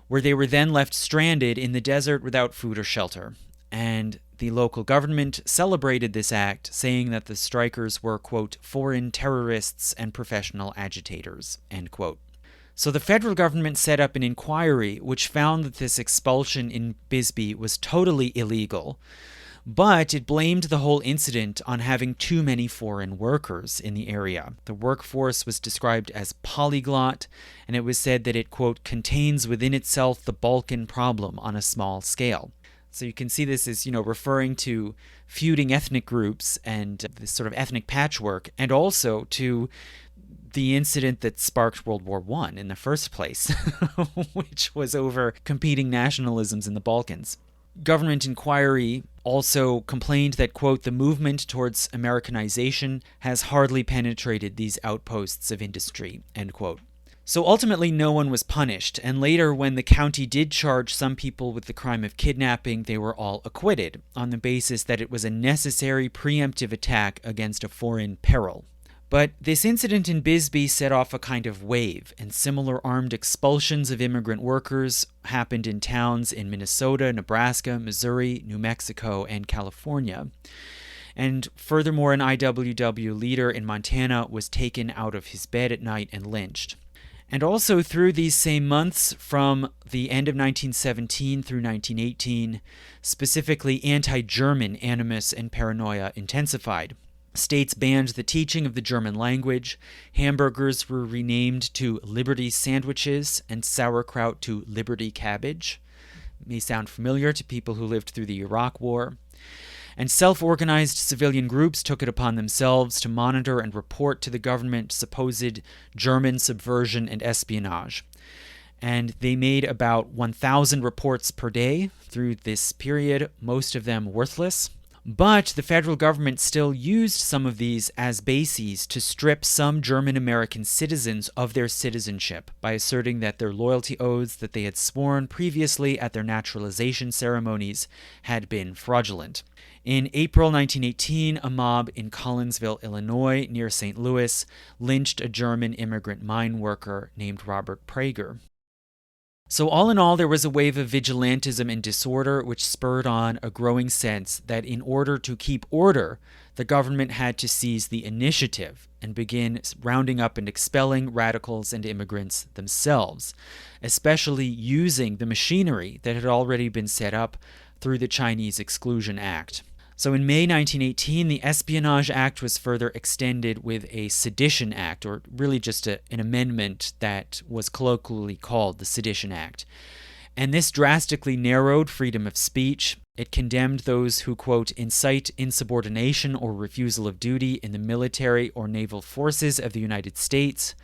A: where they were then left stranded in the desert without food or shelter. And the local government celebrated this act, saying that the strikers were, quote, "foreign terrorists and professional agitators," end quote. So the federal government set up an inquiry which found that this expulsion in Bisbee was totally illegal, but it blamed the whole incident on having too many foreign workers in the area. The workforce was described as polyglot, and it was said that it, quote, "contains within itself the Balkan problem on a small scale." So you can see this as, referring to feuding ethnic groups and this sort of ethnic patchwork, and also to the incident that sparked World War I in the first place, which was over competing nationalisms in the Balkans. Government inquiry also complained that, quote, "the movement towards Americanization has hardly penetrated these outposts of industry," end quote. So ultimately, no one was punished, and later when the county did charge some people with the crime of kidnapping, they were all acquitted on the basis that it was a necessary preemptive attack against a foreign peril. But this incident in Bisbee set off a kind of wave, and similar armed expulsions of immigrant workers happened in towns in Minnesota, Nebraska, Missouri, New Mexico, and California. And furthermore, an IWW leader in Montana was taken out of his bed at night and lynched. And also through these same months, from the end of 1917 through 1918, specifically anti-German animus and paranoia intensified. States banned the teaching of the German language, hamburgers were renamed to Liberty sandwiches, and sauerkraut to Liberty cabbage. It may sound familiar to people who lived through the Iraq War. And self-organized civilian groups took it upon themselves to monitor and report to the government supposed German subversion and espionage. And they made about 1,000 reports per day through this period, most of them worthless. But the federal government still used some of these as bases to strip some German-American citizens of their citizenship by asserting that their loyalty oaths that they had sworn previously at their naturalization ceremonies had been fraudulent. In April 1918, a mob in Collinsville, Illinois, near St. Louis, lynched a German immigrant mine worker named Robert Prager. So all in all, there was a wave of vigilantism and disorder which spurred on a growing sense that in order to keep order, the government had to seize the initiative and begin rounding up and expelling radicals and immigrants themselves, especially using the machinery that had already been set up through the Chinese Exclusion Act. So in May 1918, the Espionage Act was further extended with a Sedition Act, or really just an amendment that was colloquially called the Sedition Act. And this drastically narrowed freedom of speech. It condemned those who, quote, "incite insubordination or refusal of duty in the military or naval forces of the United States,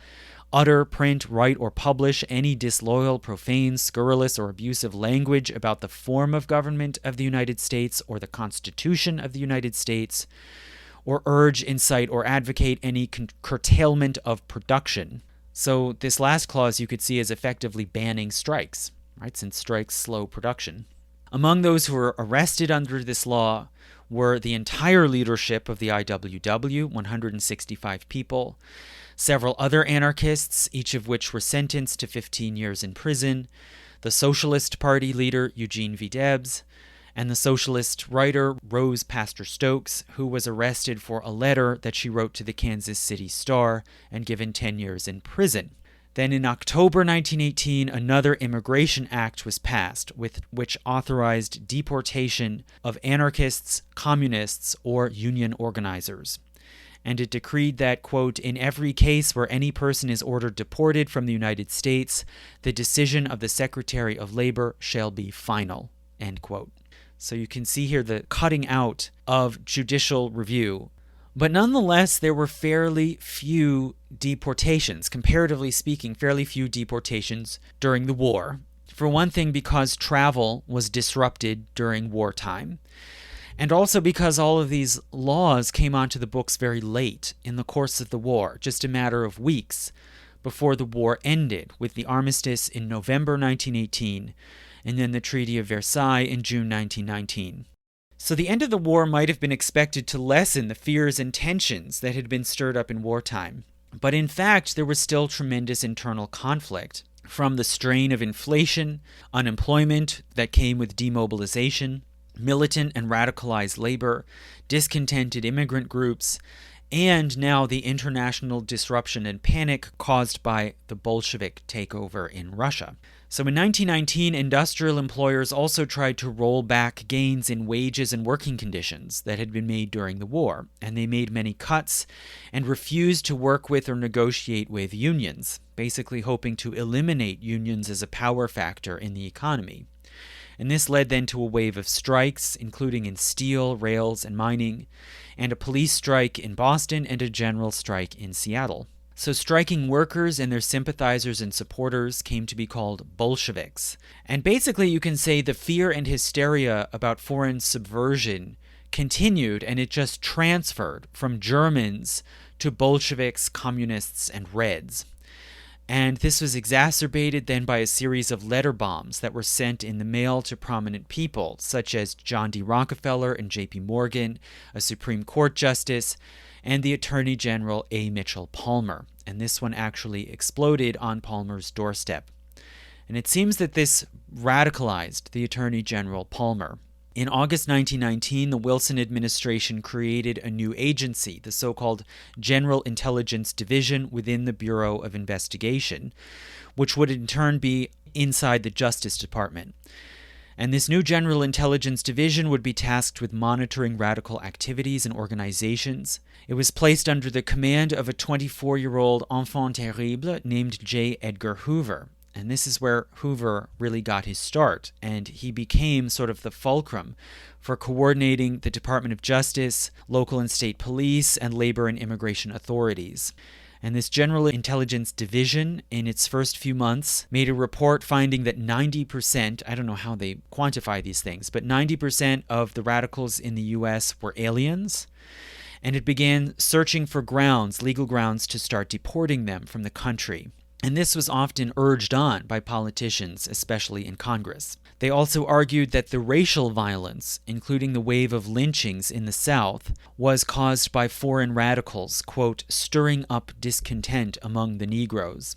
A: utter, print, write, or publish any disloyal, profane, scurrilous, or abusive language about the form of government of the United States or the Constitution of the United States, or urge, incite, or advocate any curtailment of production." So this last clause you could see as effectively banning strikes, right, since strikes slow production. Among those who were arrested under this law were the entire leadership of the IWW, 165 people, several other anarchists, each of which were sentenced to 15 years in prison, the Socialist Party leader Eugene V. Debs, and the socialist writer Rose Pastor Stokes, who was arrested for a letter that she wrote to the Kansas City Star and given 10 years in prison. Then in October 1918, another Immigration Act was passed, which authorized deportation of anarchists, communists, or union organizers. And it decreed that, quote, in every case where any person is ordered deported from the United States, the decision of the Secretary of Labor shall be final, end quote. So you can see here the cutting out of judicial review. But nonetheless, there were fairly few deportations, comparatively speaking, fairly few deportations during the war. For one thing, because travel was disrupted during wartime. And also because all of these laws came onto the books very late in the course of the war, just a matter of weeks before the war ended, with the armistice in November 1918 and then the Treaty of Versailles in June 1919. So the end of the war might have been expected to lessen the fears and tensions that had been stirred up in wartime. But in fact, there was still tremendous internal conflict, from the strain of inflation, unemployment that came with demobilization, militant and radicalized labor, discontented immigrant groups, and now the international disruption and panic caused by the Bolshevik takeover in Russia. So in 1919, industrial employers also tried to roll back gains in wages and working conditions that had been made during the war, and they made many cuts and refused to work with or negotiate with unions, basically hoping to eliminate unions as a power factor in the economy. And this led then to a wave of strikes, including in steel, rails, and mining, and a police strike in Boston and a general strike in Seattle. So striking workers and their sympathizers and supporters came to be called Bolsheviks. And basically you can say the fear and hysteria about foreign subversion continued, and it just transferred from Germans to Bolsheviks, communists, and Reds. And this was exacerbated then by a series of letter bombs that were sent in the mail to prominent people, such as John D. Rockefeller and J.P. Morgan, a Supreme Court justice, and the Attorney General A. Mitchell Palmer. And this one actually exploded on Palmer's doorstep. And it seems that this radicalized the Attorney General Palmer. In August 1919, the Wilson administration created a new agency, the so-called General Intelligence Division within the Bureau of Investigation, which would in turn be inside the Justice Department. And this new General Intelligence Division would be tasked with monitoring radical activities and organizations. It was placed under the command of a 24-year-old enfant terrible named J. Edgar Hoover. And this is where Hoover really got his start, and he became sort of the fulcrum for coordinating the Department of Justice, local and state police, and labor and immigration authorities. And this General Intelligence Division, in its first few months, made a report finding that 90%, I don't know how they quantify these things, but 90% of the radicals in the U.S. were aliens. And it began searching for grounds, legal grounds, to start deporting them from the country. And this was often urged on by politicians, especially in Congress. They also argued that the racial violence, including the wave of lynchings in the South, was caused by foreign radicals, quote, stirring up discontent among the Negroes.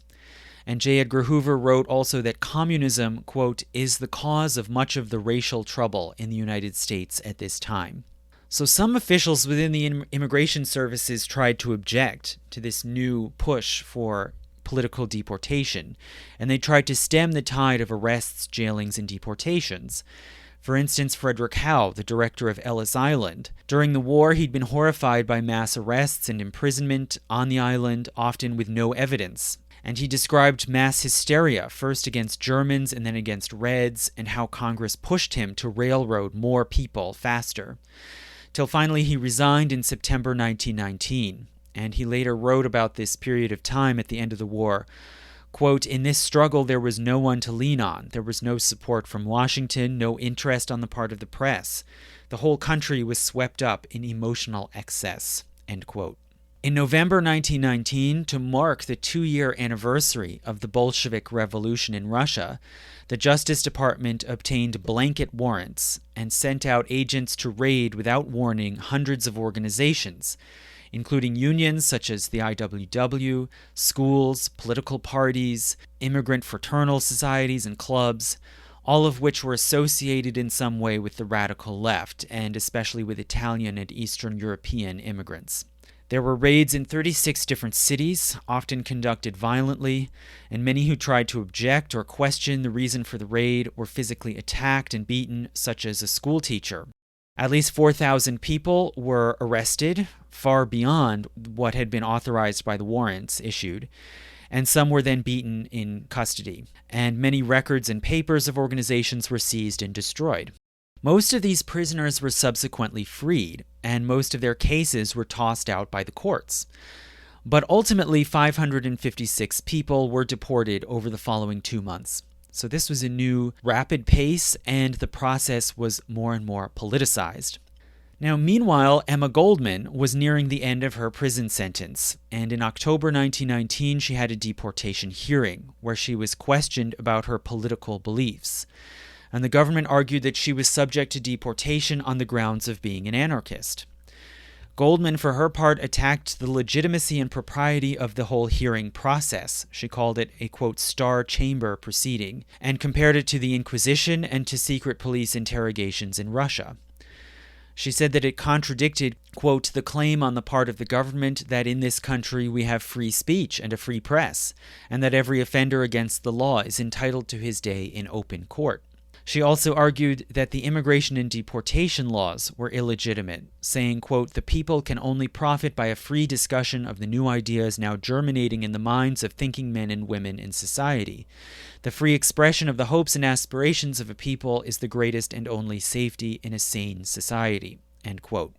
A: And J. Edgar Hoover wrote also that communism, quote, is the cause of much of the racial trouble in the United States at this time. So some officials within the immigration services tried to object to this new push for political deportation, and they tried to stem the tide of arrests, jailings, and deportations. For instance, Frederick Howe, the director of Ellis Island. During the war, he'd been horrified by mass arrests and imprisonment on the island, often with no evidence. And he described mass hysteria, first against Germans and then against Reds, and how Congress pushed him to railroad more people faster. Till finally he resigned in September 1919. And he later wrote about this period of time at the end of the war, quote, in this struggle there was no one to lean on. There was no support from Washington, no interest on the part of the press. The whole country was swept up in emotional excess, end quote. In November 1919, to mark the 2-year anniversary of the Bolshevik Revolution in Russia, the Justice Department obtained blanket warrants and sent out agents to raid without warning hundreds of organizations, including unions such as the IWW, schools, political parties, immigrant fraternal societies and clubs, all of which were associated in some way with the radical left, and especially with Italian and Eastern European immigrants. There were raids in 36 different cities, often conducted violently, and many who tried to object or question the reason for the raid were physically attacked and beaten, such as a schoolteacher. At least 4,000 people were arrested, far beyond what had been authorized by the warrants issued, and some were then beaten in custody, and many records and papers of organizations were seized and destroyed. Most of these prisoners were subsequently freed, and most of their cases were tossed out by the courts. But ultimately, 556 people were deported over the following 2 months. So this was a new, rapid pace, and the process was more and more politicized. Now, meanwhile, Emma Goldman was nearing the end of her prison sentence, and in October 1919, she had a deportation hearing where she was questioned about her political beliefs. And the government argued that she was subject to deportation on the grounds of being an anarchist. Goldman, for her part, attacked the legitimacy and propriety of the whole hearing process. She called it a, quote, star chamber proceeding, and compared it to the Inquisition and to secret police interrogations in Russia. She said that it contradicted, quote, the claim on the part of the government that in this country we have free speech and a free press, and that every offender against the law is entitled to his day in open court. She also argued that the immigration and deportation laws were illegitimate, saying, quote, the people can only profit by a free discussion of the new ideas now germinating in the minds of thinking men and women in society. The free expression of the hopes and aspirations of a people is the greatest and only safety in a sane society, end quote.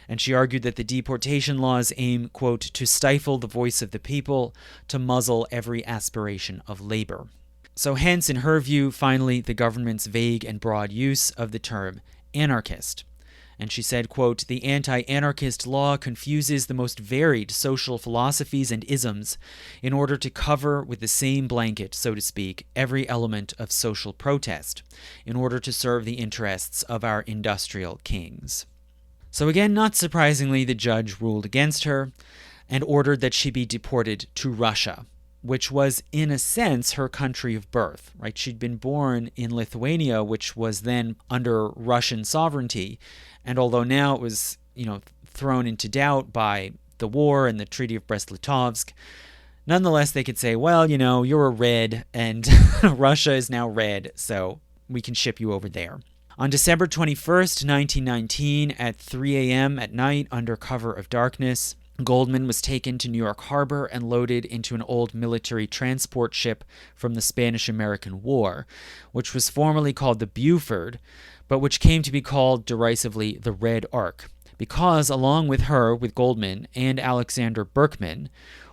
A: And she argued that the deportation laws aim, quote, to stifle the voice of the people, to muzzle every aspiration of labor. So hence, in her view, finally, the government's vague and broad use of the term anarchist. And she said, quote, the anti-anarchist law confuses the most varied social philosophies and isms in order to cover with the same blanket, so to speak, every element of social protest, in order to serve the interests of our industrial kings. So again, not surprisingly, the judge ruled against her and ordered that she be deported to Russia, which was, in a sense, her country of birth, right? She'd been born in Lithuania, which was then under Russian sovereignty. And although now it was, thrown into doubt by the war and the Treaty of Brest-Litovsk, nonetheless, they could say, well, you're a red and Russia is now red, so we can ship you over there. On December 21st, 1919, at 3 a.m. at night, under cover of darkness, Goldman was taken to New York Harbor and loaded into an old military transport ship from the Spanish-American War, which was formerly called the Buford, but which came to be called derisively the Red Ark, because along with her, with Goldman and Alexander Berkman,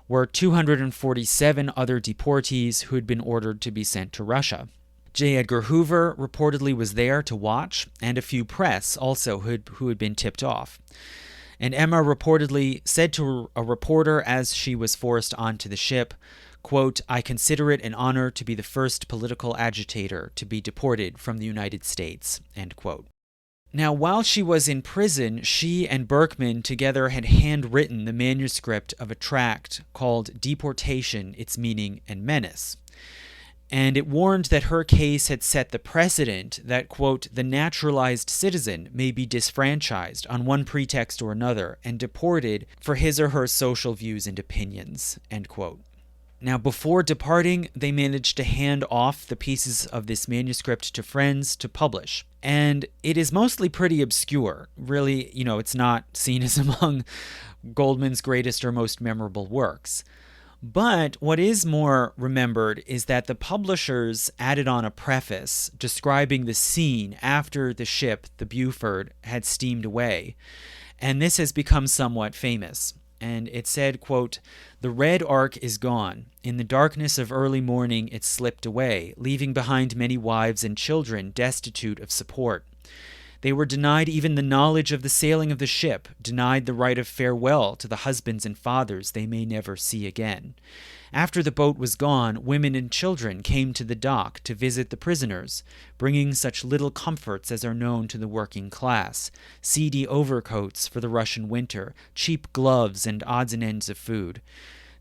A: were 247 other deportees who had been ordered to be sent to Russia. J. Edgar Hoover reportedly was there to watch, and a few press also who had been tipped off. And Emma reportedly said to a reporter as she was forced onto the ship, quote, I consider it an honor to be the first political agitator to be deported from the United States, end quote. Now, while she was in prison, she and Berkman together had handwritten the manuscript of a tract called Deportation, Its Meaning and Menace. And it warned that her case had set the precedent that, quote, the naturalized citizen may be disfranchised on one pretext or another and deported for his or her social views and opinions, end quote. Now, before departing, they managed to hand off the pieces of this manuscript to friends to publish. And it is mostly pretty obscure. Really, it's not seen as among Goldman's greatest or most memorable works. But what is more remembered is that the publishers added on a preface describing the scene after the ship, the Buford, had steamed away. And this has become somewhat famous. And it said, quote, the Red Ark is gone. In the darkness of early morning it slipped away, leaving behind many wives and children destitute of support. They were denied even the knowledge of the sailing of the ship, denied the right of farewell to the husbands and fathers they may never see again. After the boat was gone, women and children came to the dock to visit the prisoners, bringing such little comforts as are known to the working class: seedy overcoats for the Russian winter, cheap gloves, and odds and ends of food.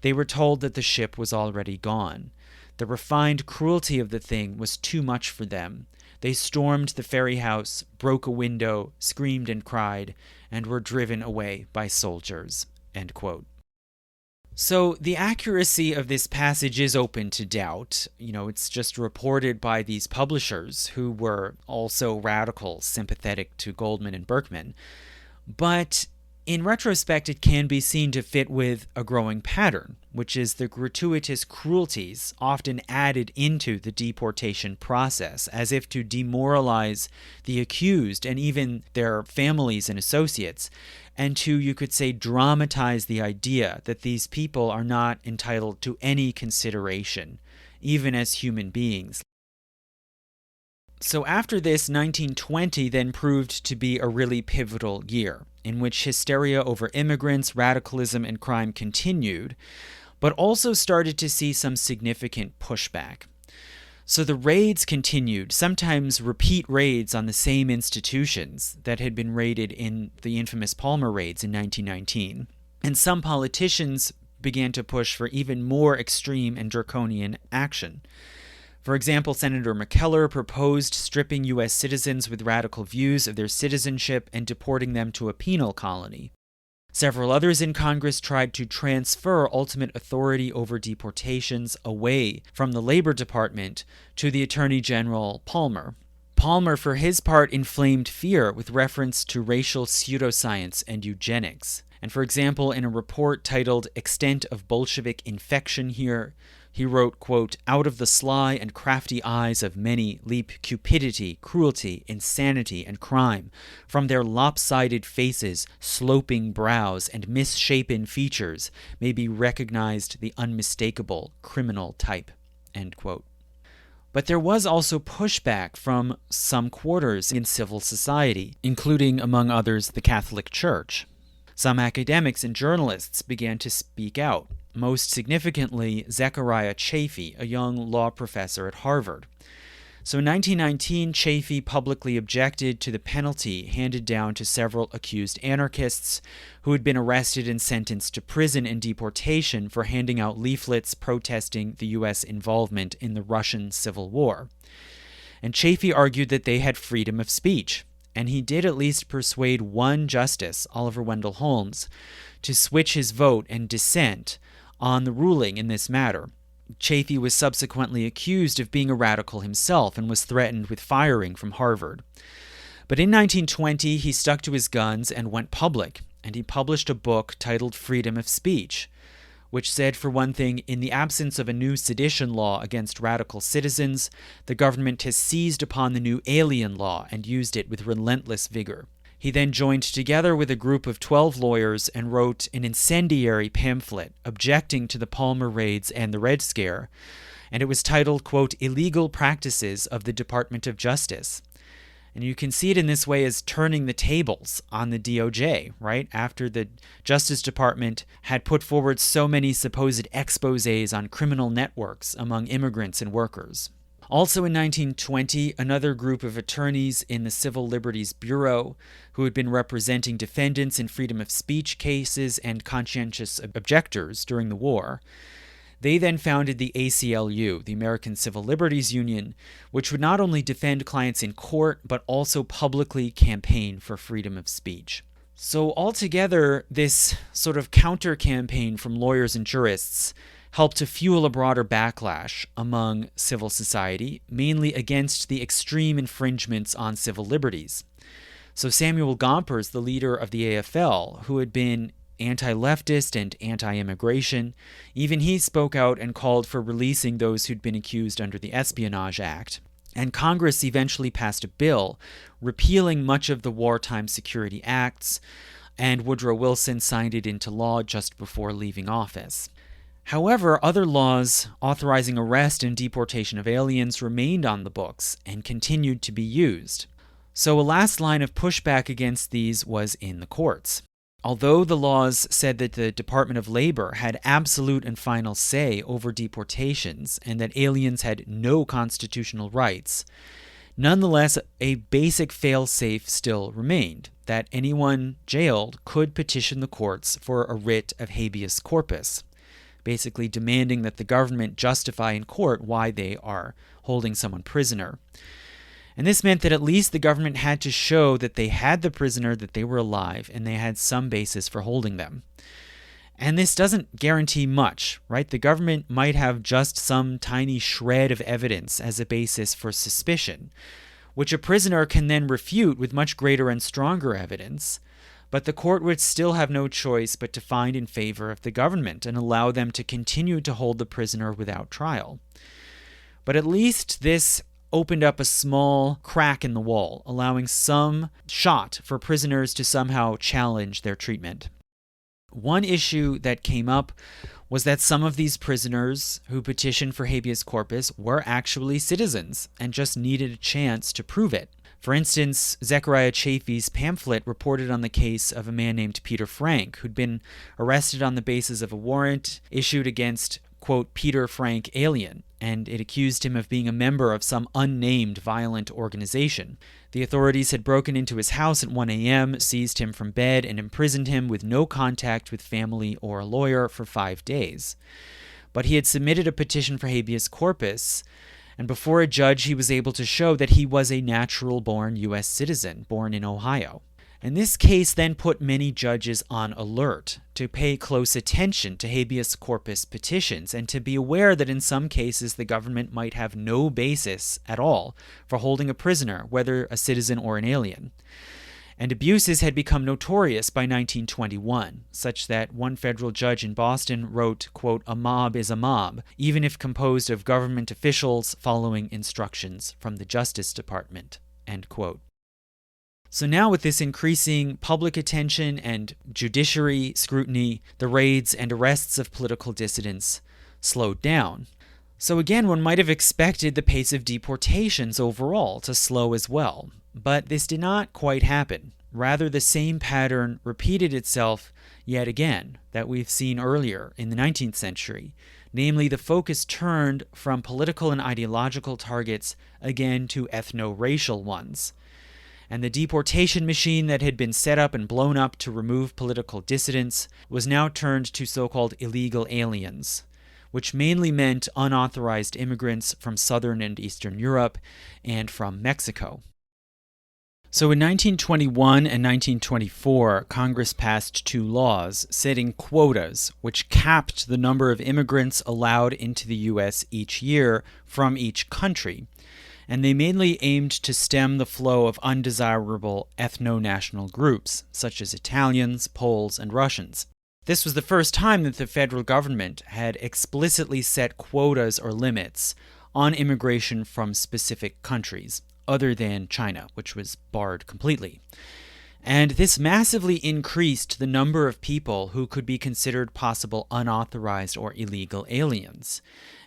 A: They were told that the ship was already gone. The refined cruelty of the thing was too much for them. They stormed the ferry house, broke a window, screamed and cried, and were driven away by soldiers." End quote. So the accuracy of this passage is open to doubt. It's just reported by these publishers who were also radicals sympathetic to Goldman and Berkman. But in retrospect, it can be seen to fit with a growing pattern, which is the gratuitous cruelties often added into the deportation process, as if to demoralize the accused and even their families and associates, and to, you could say, dramatize the idea that these people are not entitled to any consideration, even as human beings. So after this, 1920 then proved to be a really pivotal year, in which hysteria over immigrants, radicalism, and crime continued, but also started to see some significant pushback. So the raids continued, sometimes repeat raids on the same institutions that had been raided in the infamous Palmer raids in 1919. And some politicians began to push for even more extreme and draconian action. For example, Senator McKellar proposed stripping U.S. citizens with radical views of their citizenship and deporting them to a penal colony. Several others in Congress tried to transfer ultimate authority over deportations away from the Labor Department to the Attorney General Palmer. Palmer, for his part, inflamed fear with reference to racial pseudoscience and eugenics. And for example, in a report titled "Extent of Bolshevik Infection Here," he wrote, quote, "Out of the sly and crafty eyes of many leap cupidity, cruelty, insanity, and crime. From their lopsided faces, sloping brows, and misshapen features may be recognized the unmistakable criminal type." End quote. But there was also pushback from some quarters in civil society, including, among others, the Catholic Church. Some academics and journalists began to speak out. Most significantly, Zechariah Chafee, a young law professor at Harvard. So in 1919, Chafee publicly objected to the penalty handed down to several accused anarchists who had been arrested and sentenced to prison and deportation for handing out leaflets protesting the U.S. involvement in the Russian Civil War. And Chafee argued that they had freedom of speech, and he did at least persuade one justice, Oliver Wendell Holmes, to switch his vote and dissent on the ruling in this matter. Chafee was subsequently accused of being a radical himself and was threatened with firing from Harvard. But in 1920, he stuck to his guns and went public, and he published a book titled Freedom of Speech, which said, for one thing, in the absence of a new sedition law against radical citizens, the government has seized upon the new alien law and used it with relentless vigor. He then joined together with a group of 12 lawyers and wrote an incendiary pamphlet objecting to the Palmer raids and the Red Scare, and it was titled, quote, "Illegal Practices of the Department of Justice." And you can see it in this way as turning the tables on the DOJ, right? After the Justice Department had put forward so many supposed exposés on criminal networks among immigrants and workers. Also in 1920, another group of attorneys in the Civil Liberties Bureau, who had been representing defendants in freedom of speech cases and conscientious objectors during the war, they then founded the ACLU, the American Civil Liberties Union, which would not only defend clients in court, but also publicly campaign for freedom of speech. So altogether, this sort of counter-campaign from lawyers and jurists helped to fuel a broader backlash among civil society, mainly against the extreme infringements on civil liberties. So Samuel Gompers, the leader of the AFL, who had been anti-leftist and anti-immigration, even he spoke out and called for releasing those who'd been accused under the Espionage Act. And Congress eventually passed a bill repealing much of the Wartime Security Acts, and Woodrow Wilson signed it into law just before leaving office. However, other laws authorizing arrest and deportation of aliens remained on the books and continued to be used. So a last line of pushback against these was in the courts. Although the laws said that the Department of Labor had absolute and final say over deportations and that aliens had no constitutional rights, nonetheless, a basic fail-safe still remained, that anyone jailed could petition the courts for a writ of habeas corpus, basically demanding that the government justify in court why they are holding someone prisoner. And this meant that at least the government had to show that they had the prisoner, that they were alive, and they had some basis for holding them. And this doesn't guarantee much, right? The government might have just some tiny shred of evidence as a basis for suspicion, which a prisoner can then refute with much greater and stronger evidence, but the court would still have no choice but to find in favor of the government and allow them to continue to hold the prisoner without trial. But at least this opened up a small crack in the wall, allowing some shot for prisoners to somehow challenge their treatment. One issue that came up was that some of these prisoners who petitioned for habeas corpus were actually citizens and just needed a chance to prove it. For instance, Zechariah Chafee's pamphlet reported on the case of a man named Peter Frank, who'd been arrested on the basis of a warrant issued against, quote, Peter Frank Alien, and it accused him of being a member of some unnamed violent organization. The authorities had broken into his house at 1 a.m., seized him from bed, and imprisoned him with no contact with family or a lawyer for 5 days. But he had submitted a petition for habeas corpus, and before a judge he was able to show that he was a natural-born U.S. citizen, born in Ohio. And this case then put many judges on alert to pay close attention to habeas corpus petitions and to be aware that in some cases the government might have no basis at all for holding a prisoner, whether a citizen or an alien. And abuses had become notorious by 1921, such that one federal judge in Boston wrote, quote, "A mob is a mob, even if composed of government officials following instructions from the Justice Department," end quote. So now with this increasing public attention and judiciary scrutiny, the raids and arrests of political dissidents slowed down. So again, one might have expected the pace of deportations overall to slow as well. But this did not quite happen. Rather, the same pattern repeated itself yet again that we've seen earlier in the 19th century. Namely, the focus turned from political and ideological targets again to ethnoracial ones. And the deportation machine that had been set up and blown up to remove political dissidents was now turned to so-called illegal aliens, which mainly meant unauthorized immigrants from Southern and Eastern Europe and from Mexico. So in 1921 and 1924, Congress passed 2 laws setting quotas, which capped the number of immigrants allowed into the U.S. each year from each country. And they mainly aimed to stem the flow of undesirable ethno-national groups, such as Italians, Poles, and Russians. This was the first time that the federal government had explicitly set quotas or limits on immigration from specific countries, other than China, which was barred completely. And this massively increased the number of people who could be considered possible unauthorized or illegal aliens.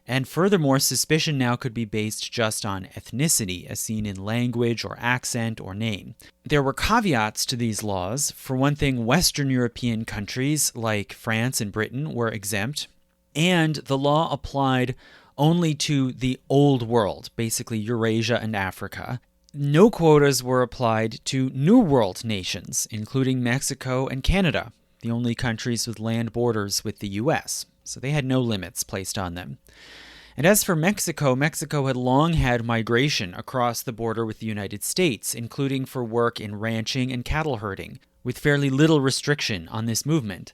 A: And furthermore, suspicion now could be based just on ethnicity, as seen in language or accent or name. There were caveats to these laws. For one thing, Western European countries like France and Britain were exempt, and the law applied only to the Old World, basically Eurasia and Africa. No quotas were applied to New World nations, including Mexico and Canada, the only countries with land borders with the U.S., so they had no limits placed on them. And as for Mexico, Mexico had long had migration across the border with the United States, including for work in ranching and cattle herding, with fairly little restriction on this movement.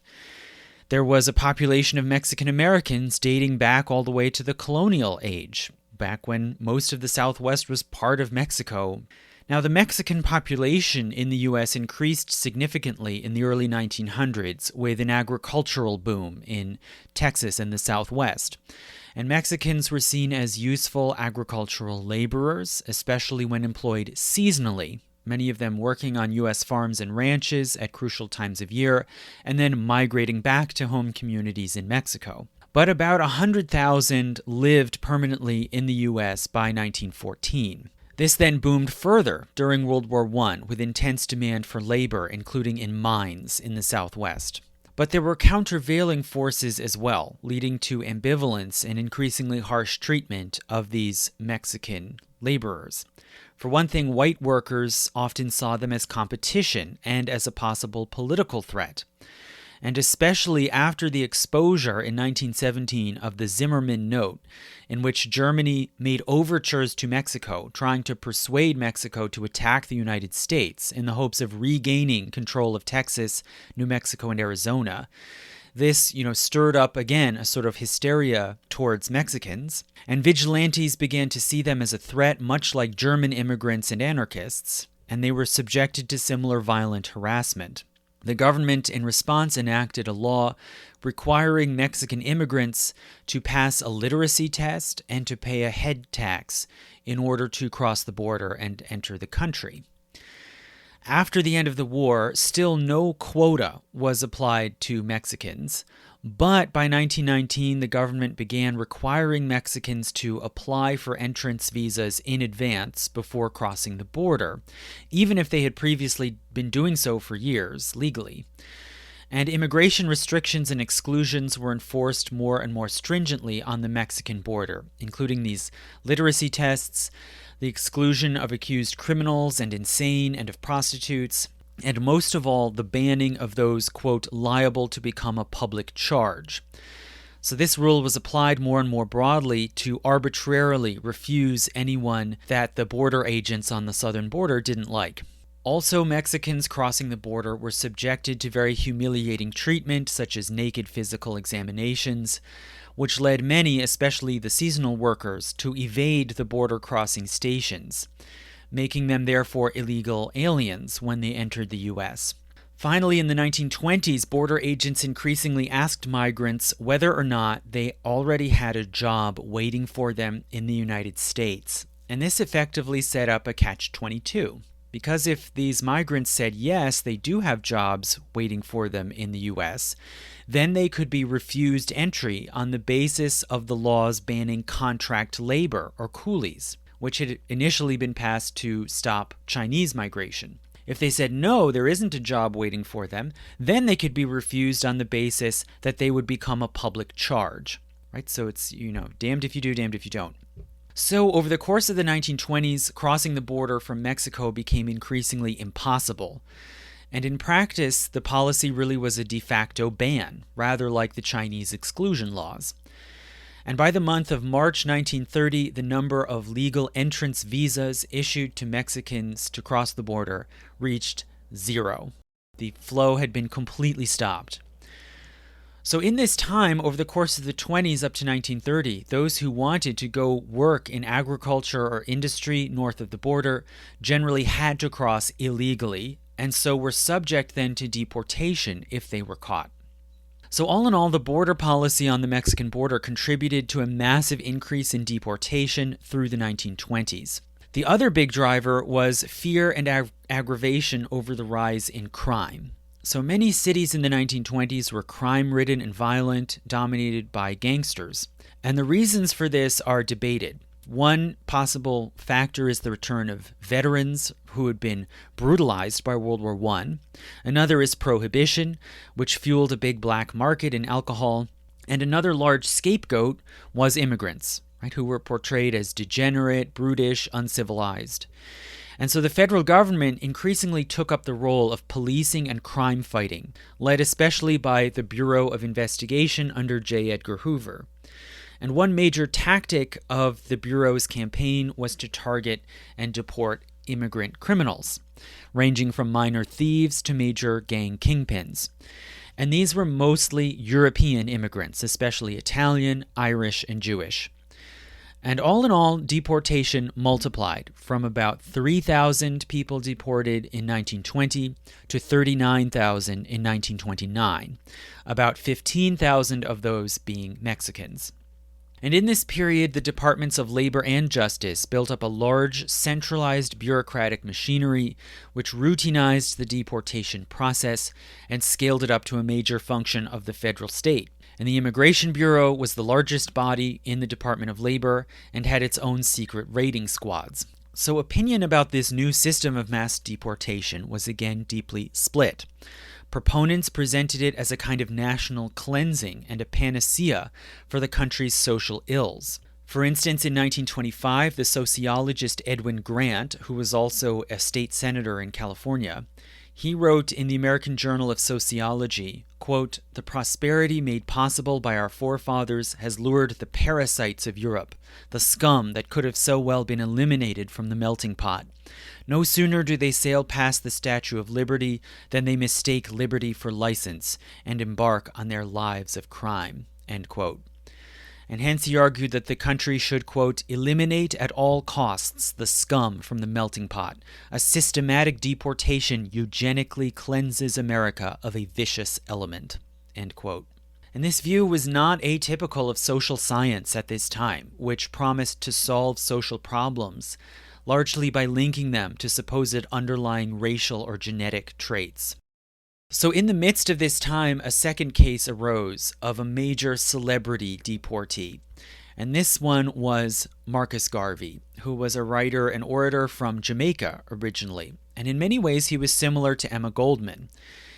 A: There was a population of Mexican Americans dating back all the way to the colonial age, back when most of the Southwest was part of Mexico. Now, the Mexican population in the U.S. increased significantly in the early 1900s with an agricultural boom in Texas and the Southwest. And Mexicans were seen as useful agricultural laborers, especially when employed seasonally, many of them working on U.S. farms and ranches at crucial times of year, and then migrating back to home communities in Mexico. But about 100,000 lived permanently in the U.S. by 1914. This then boomed further during World War I with intense demand for labor, including in mines in the Southwest. But there were countervailing forces as well, leading to ambivalence and increasingly harsh treatment of these Mexican laborers. For one thing, white workers often saw them as competition and as a possible political threat. And especially after the exposure in 1917 of the Zimmermann Note, in which Germany made overtures to Mexico, trying to persuade Mexico to attack the United States in the hopes of regaining control of Texas, New Mexico, and Arizona. This, stirred up again a sort of hysteria towards Mexicans, and vigilantes began to see them as a threat, much like German immigrants and anarchists, and they were subjected to similar violent harassment. The government, in response, enacted a law requiring Mexican immigrants to pass a literacy test and to pay a head tax in order to cross the border and enter the country. After the end of the war, still no quota was applied to Mexicans, but by 1919, the government began requiring Mexicans to apply for entrance visas in advance before crossing the border, even if they had previously been doing so for years legally. And immigration restrictions and exclusions were enforced more and more stringently on the Mexican border, including these literacy tests, the exclusion of accused criminals and insane and of prostitutes, and most of all, the banning of those, quote, liable to become a public charge. So this rule was applied more and more broadly to arbitrarily refuse anyone that the border agents on the southern border didn't like. Also, Mexicans crossing the border were subjected to very humiliating treatment, such as naked physical examinations, which led many, especially the seasonal workers, to evade the border crossing stations, making them therefore illegal aliens when they entered the U.S. Finally, in the 1920s, border agents increasingly asked migrants whether or not they already had a job waiting for them in the United States. And this effectively set up a catch-22. Because if these migrants said yes, they do have jobs waiting for them in the U.S., then they could be refused entry on the basis of the laws banning contract labor or coolies, which had initially been passed to stop Chinese migration. If they said no, there isn't a job waiting for them, then they could be refused on the basis that they would become a public charge. Right? So it's, damned if you do, damned if you don't. So over the course of the 1920s, crossing the border from Mexico became increasingly impossible. And in practice, the policy really was a de facto ban, rather like the Chinese exclusion laws. And by the month of March 1930, the number of legal entrance visas issued to Mexicans to cross the border reached 0. The flow had been completely stopped. So in this time, over the course of the 20s up to 1930, those who wanted to go work in agriculture or industry north of the border generally had to cross illegally, and so were subject then to deportation if they were caught. So all in all, the border policy on the Mexican border contributed to a massive increase in deportation through the 1920s. The other big driver was fear and aggravation over the rise in crime. So many cities in the 1920s were crime-ridden and violent, dominated by gangsters. And the reasons for this are debated. One possible factor is the return of veterans who had been brutalized by World War I. Another is prohibition, which fueled a big black market in alcohol. And another large scapegoat was immigrants, right, who were portrayed as degenerate, brutish, uncivilized. And so the federal government increasingly took up the role of policing and crime fighting, led especially by the Bureau of Investigation under J. Edgar Hoover. And one major tactic of the Bureau's campaign was to target and deport immigrant criminals, ranging from minor thieves to major gang kingpins. And these were mostly European immigrants, especially Italian, Irish, and Jewish. And all in all, deportation multiplied from about 3,000 people deported in 1920 to 39,000 in 1929, about 15,000 of those being Mexicans. And in this period, the Departments of Labor and Justice built up a large, centralized bureaucratic machinery which routinized the deportation process and scaled it up to a major function of the federal state. And the Immigration Bureau was the largest body in the Department of Labor and had its own secret raiding squads. So opinion about this new system of mass deportation was again deeply split. Proponents presented it as a kind of national cleansing and a panacea for the country's social ills. For instance, in 1925, the sociologist Edwin Grant, who was also a state senator in California, he wrote in the American Journal of Sociology, quote, "The prosperity made possible by our forefathers has lured the parasites of Europe, the scum that could have so well been eliminated from the melting pot. No sooner do they sail past the Statue of Liberty than they mistake liberty for license and embark on their lives of crime," end quote. And hence he argued that the country should, quote, "eliminate at all costs the scum from the melting pot. A systematic deportation eugenically cleanses America of a vicious element," end quote. And this view was not atypical of social science at this time, which promised to solve social problems, largely by linking them to supposed underlying racial or genetic traits. So in the midst of this time, a second case arose of a major celebrity deportee. And this one was Marcus Garvey, who was a writer and orator from Jamaica originally. And in many ways, he was similar to Emma Goldman.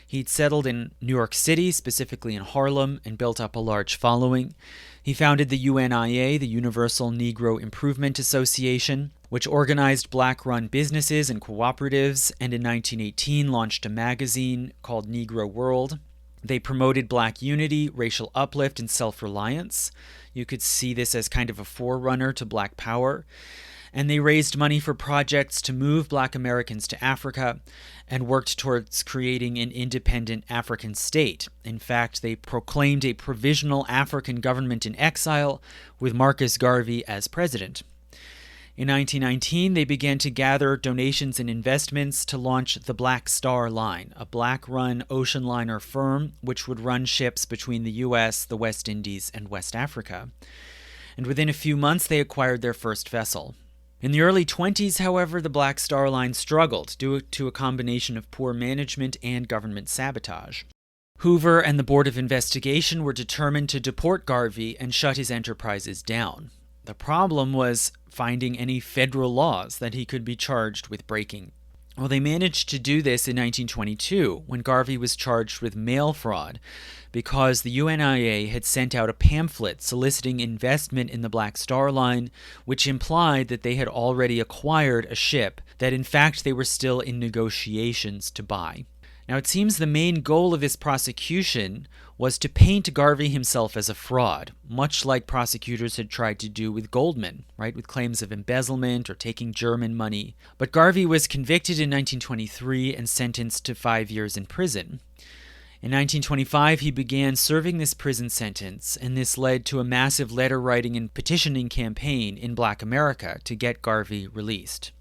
A: He'd settled in New York City, specifically in Harlem, and built up a large following. He founded the UNIA, the Universal Negro Improvement Association, which organized black-run businesses and cooperatives, and in 1918 launched a magazine called Negro World. They promoted black unity, racial uplift, and self-reliance. You could see this as kind of a forerunner to black power. And they raised money for projects to move black Americans to Africa and worked towards creating an independent African state. In fact, they proclaimed a provisional African government in exile with Marcus Garvey as president. In 1919, they began to gather donations and investments to launch the Black Star Line, a black-run ocean liner firm which would run ships between the U.S., the West Indies, and West Africa. And within a few months, they acquired their first vessel. In the early 20s, however, the Black Star Line struggled due to a combination of poor management and government sabotage. Hoover and the Board of Investigation were determined to deport Garvey and shut his enterprises down. The problem was finding any federal laws that he could be charged with breaking. Well, they managed to do this in 1922 when Garvey was charged with mail fraud because the UNIA had sent out a pamphlet soliciting investment in the Black Star Line, which implied that they had already acquired a ship that in fact they were still in negotiations to buy. Now, it seems the main goal of this prosecution was to paint Garvey himself as a fraud, much like prosecutors had tried to do with Goldman, right, with claims of embezzlement or taking German money. But Garvey was convicted in 1923 and sentenced to 5 years in prison. In 1925, he began serving this prison sentence, and this led to a massive letter-writing and petitioning campaign in Black America to get Garvey released.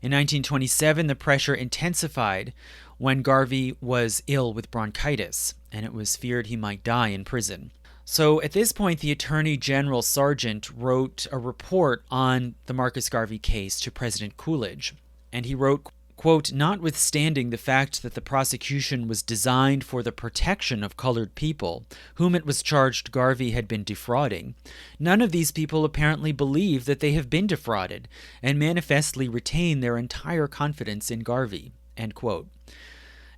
A: In 1927, the pressure intensified when Garvey was ill with bronchitis, and it was feared he might die in prison. So at this point, the Attorney General Sargent wrote a report on the Marcus Garvey case to President Coolidge, and he wrote, quote, "Notwithstanding the fact that the prosecution was designed for the protection of colored people, whom it was charged Garvey had been defrauding, none of these people apparently believe that they have been defrauded and manifestly retain their entire confidence in Garvey," end quote.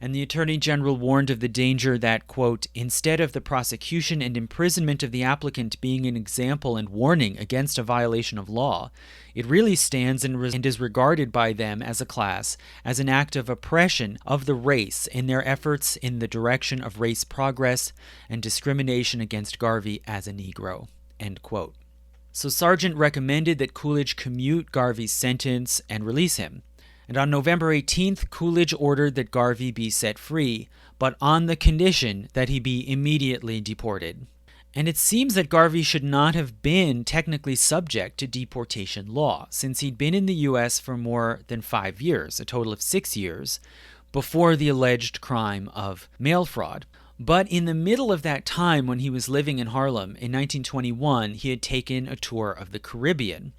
A: And the Attorney General warned of the danger that, quote, "instead of the prosecution and imprisonment of the applicant being an example and warning against a violation of law, it really stands and is regarded by them as a class as an act of oppression of the race in their efforts in the direction of race progress and discrimination against Garvey as a Negro," end quote. So Sargent recommended that Coolidge commute Garvey's sentence and release him. And on November 18th, Coolidge ordered that Garvey be set free, but on the condition that he be immediately deported. And it seems that Garvey should not have been technically subject to deportation law, since he'd been in the U.S. for more than 5 years, a total of 6 years, before the alleged crime of mail fraud. But in the middle of that time, when he was living in Harlem, in 1921, he had taken a tour of the Caribbean.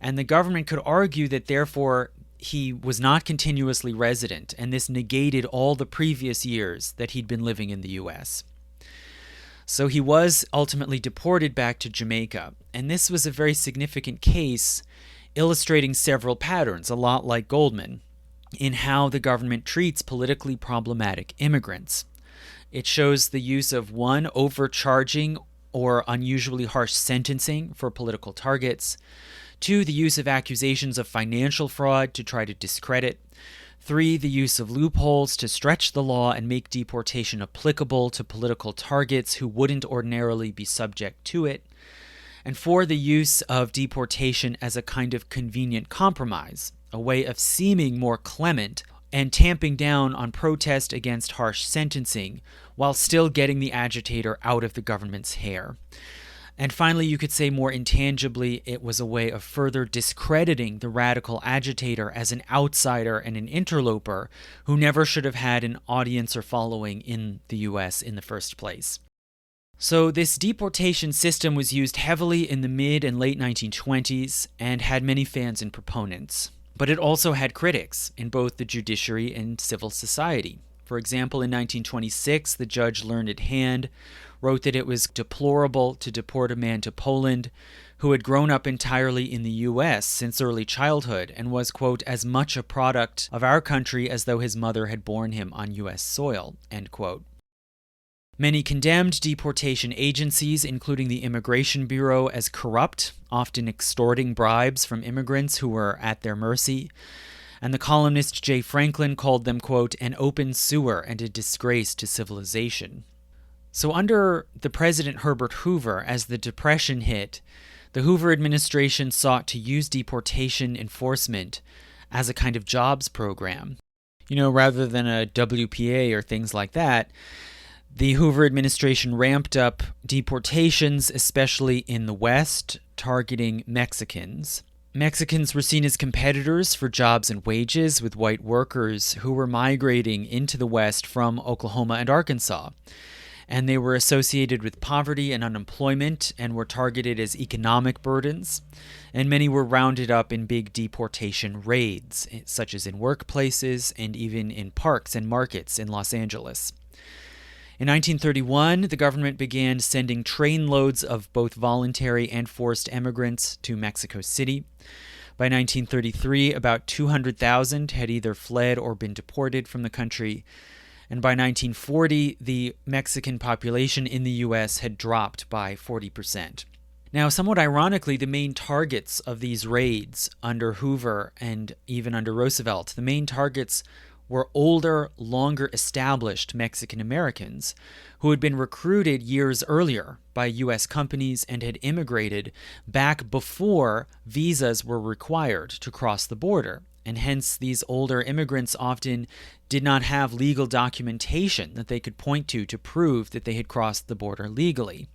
A: And the government could argue that, therefore, he was not continuously resident, and this negated all the previous years that he'd been living in the U.S. So he was ultimately deported back to Jamaica, and this was a very significant case illustrating several patterns, a lot like Goldman, in how the government treats politically problematic immigrants. It shows the use of, one, overcharging or unusually harsh sentencing for political targets; two, the use of accusations of financial fraud to try to discredit; three, the use of loopholes to stretch the law and make deportation applicable to political targets who wouldn't ordinarily be subject to it; and four, the use of deportation as a kind of convenient compromise, a way of seeming more clement and tamping down on protest against harsh sentencing while still getting the agitator out of the government's hair. And finally, you could say more intangibly, it was a way of further discrediting the radical agitator as an outsider and an interloper who never should have had an audience or following in the US in the first place. So this deportation system was used heavily in the mid and late 1920s and had many fans and proponents. But it also had critics in both the judiciary and civil society. For example, in 1926, the judge Learned Hand wrote that it was deplorable to deport a man to Poland who had grown up entirely in the U.S. since early childhood and was, quote, as much a product of our country as though his mother had borne him on U.S. soil, end quote. Many condemned deportation agencies, including the Immigration Bureau, as corrupt, often extorting bribes from immigrants who were at their mercy. And the columnist Jay Franklin called them, quote, an open sewer and a disgrace to civilization. So under the President Herbert Hoover, as the Depression hit, the Hoover administration sought to use deportation enforcement as a kind of jobs program. Rather than a WPA or things like that, the Hoover administration ramped up deportations, especially in the West, targeting Mexicans. Mexicans were seen as competitors for jobs and wages with white workers who were migrating into the West from Oklahoma and Arkansas. And they were associated with poverty and unemployment and were targeted as economic burdens. And many were rounded up in big deportation raids, such as in workplaces and even in parks and markets in Los Angeles. In 1931, the government began sending trainloads of both voluntary and forced immigrants to Mexico City. By 1933, about 200,000 had either fled or been deported from the country. And by 1940, the Mexican population in the U.S. had dropped by 40%. Now, somewhat ironically, the main targets of these raids under Hoover and even under Roosevelt, the main targets were older, longer established Mexican Americans who had been recruited years earlier by U.S. companies and had immigrated back before visas were required to cross the border. And hence, these older immigrants often did not have legal documentation that they could point to prove that they had crossed the border legally.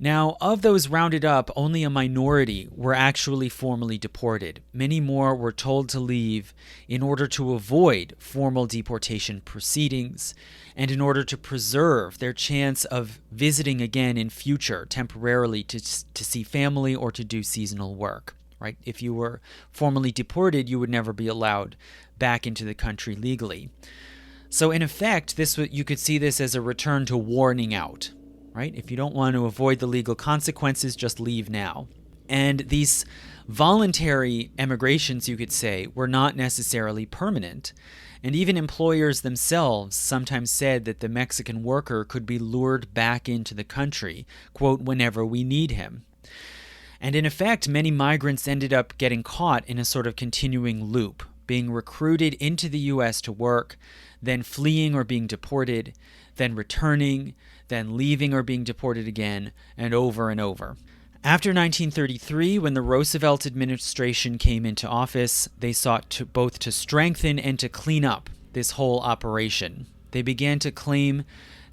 A: Now, of those rounded up, only a minority were actually formally deported. Many more were told to leave in order to avoid formal deportation proceedings and in order to preserve their chance of visiting again in future temporarily to see family or to do seasonal work. Right? If you were formally deported, you would never be allowed back into the country legally. So in effect, you could see this as a return to warning out. Right? If you don't want to avoid the legal consequences, just leave now. And these voluntary emigrations, you could say, were not necessarily permanent. And even employers themselves sometimes said that the Mexican worker could be lured back into the country, quote, whenever we need him. And in effect, many migrants ended up getting caught in a sort of continuing loop, being recruited into the U.S. to work, then fleeing or being deported, then returning, then leaving or being deported again, and over and over. After 1933, when the Roosevelt administration came into office, they sought both to strengthen and to clean up this whole operation. They began to claim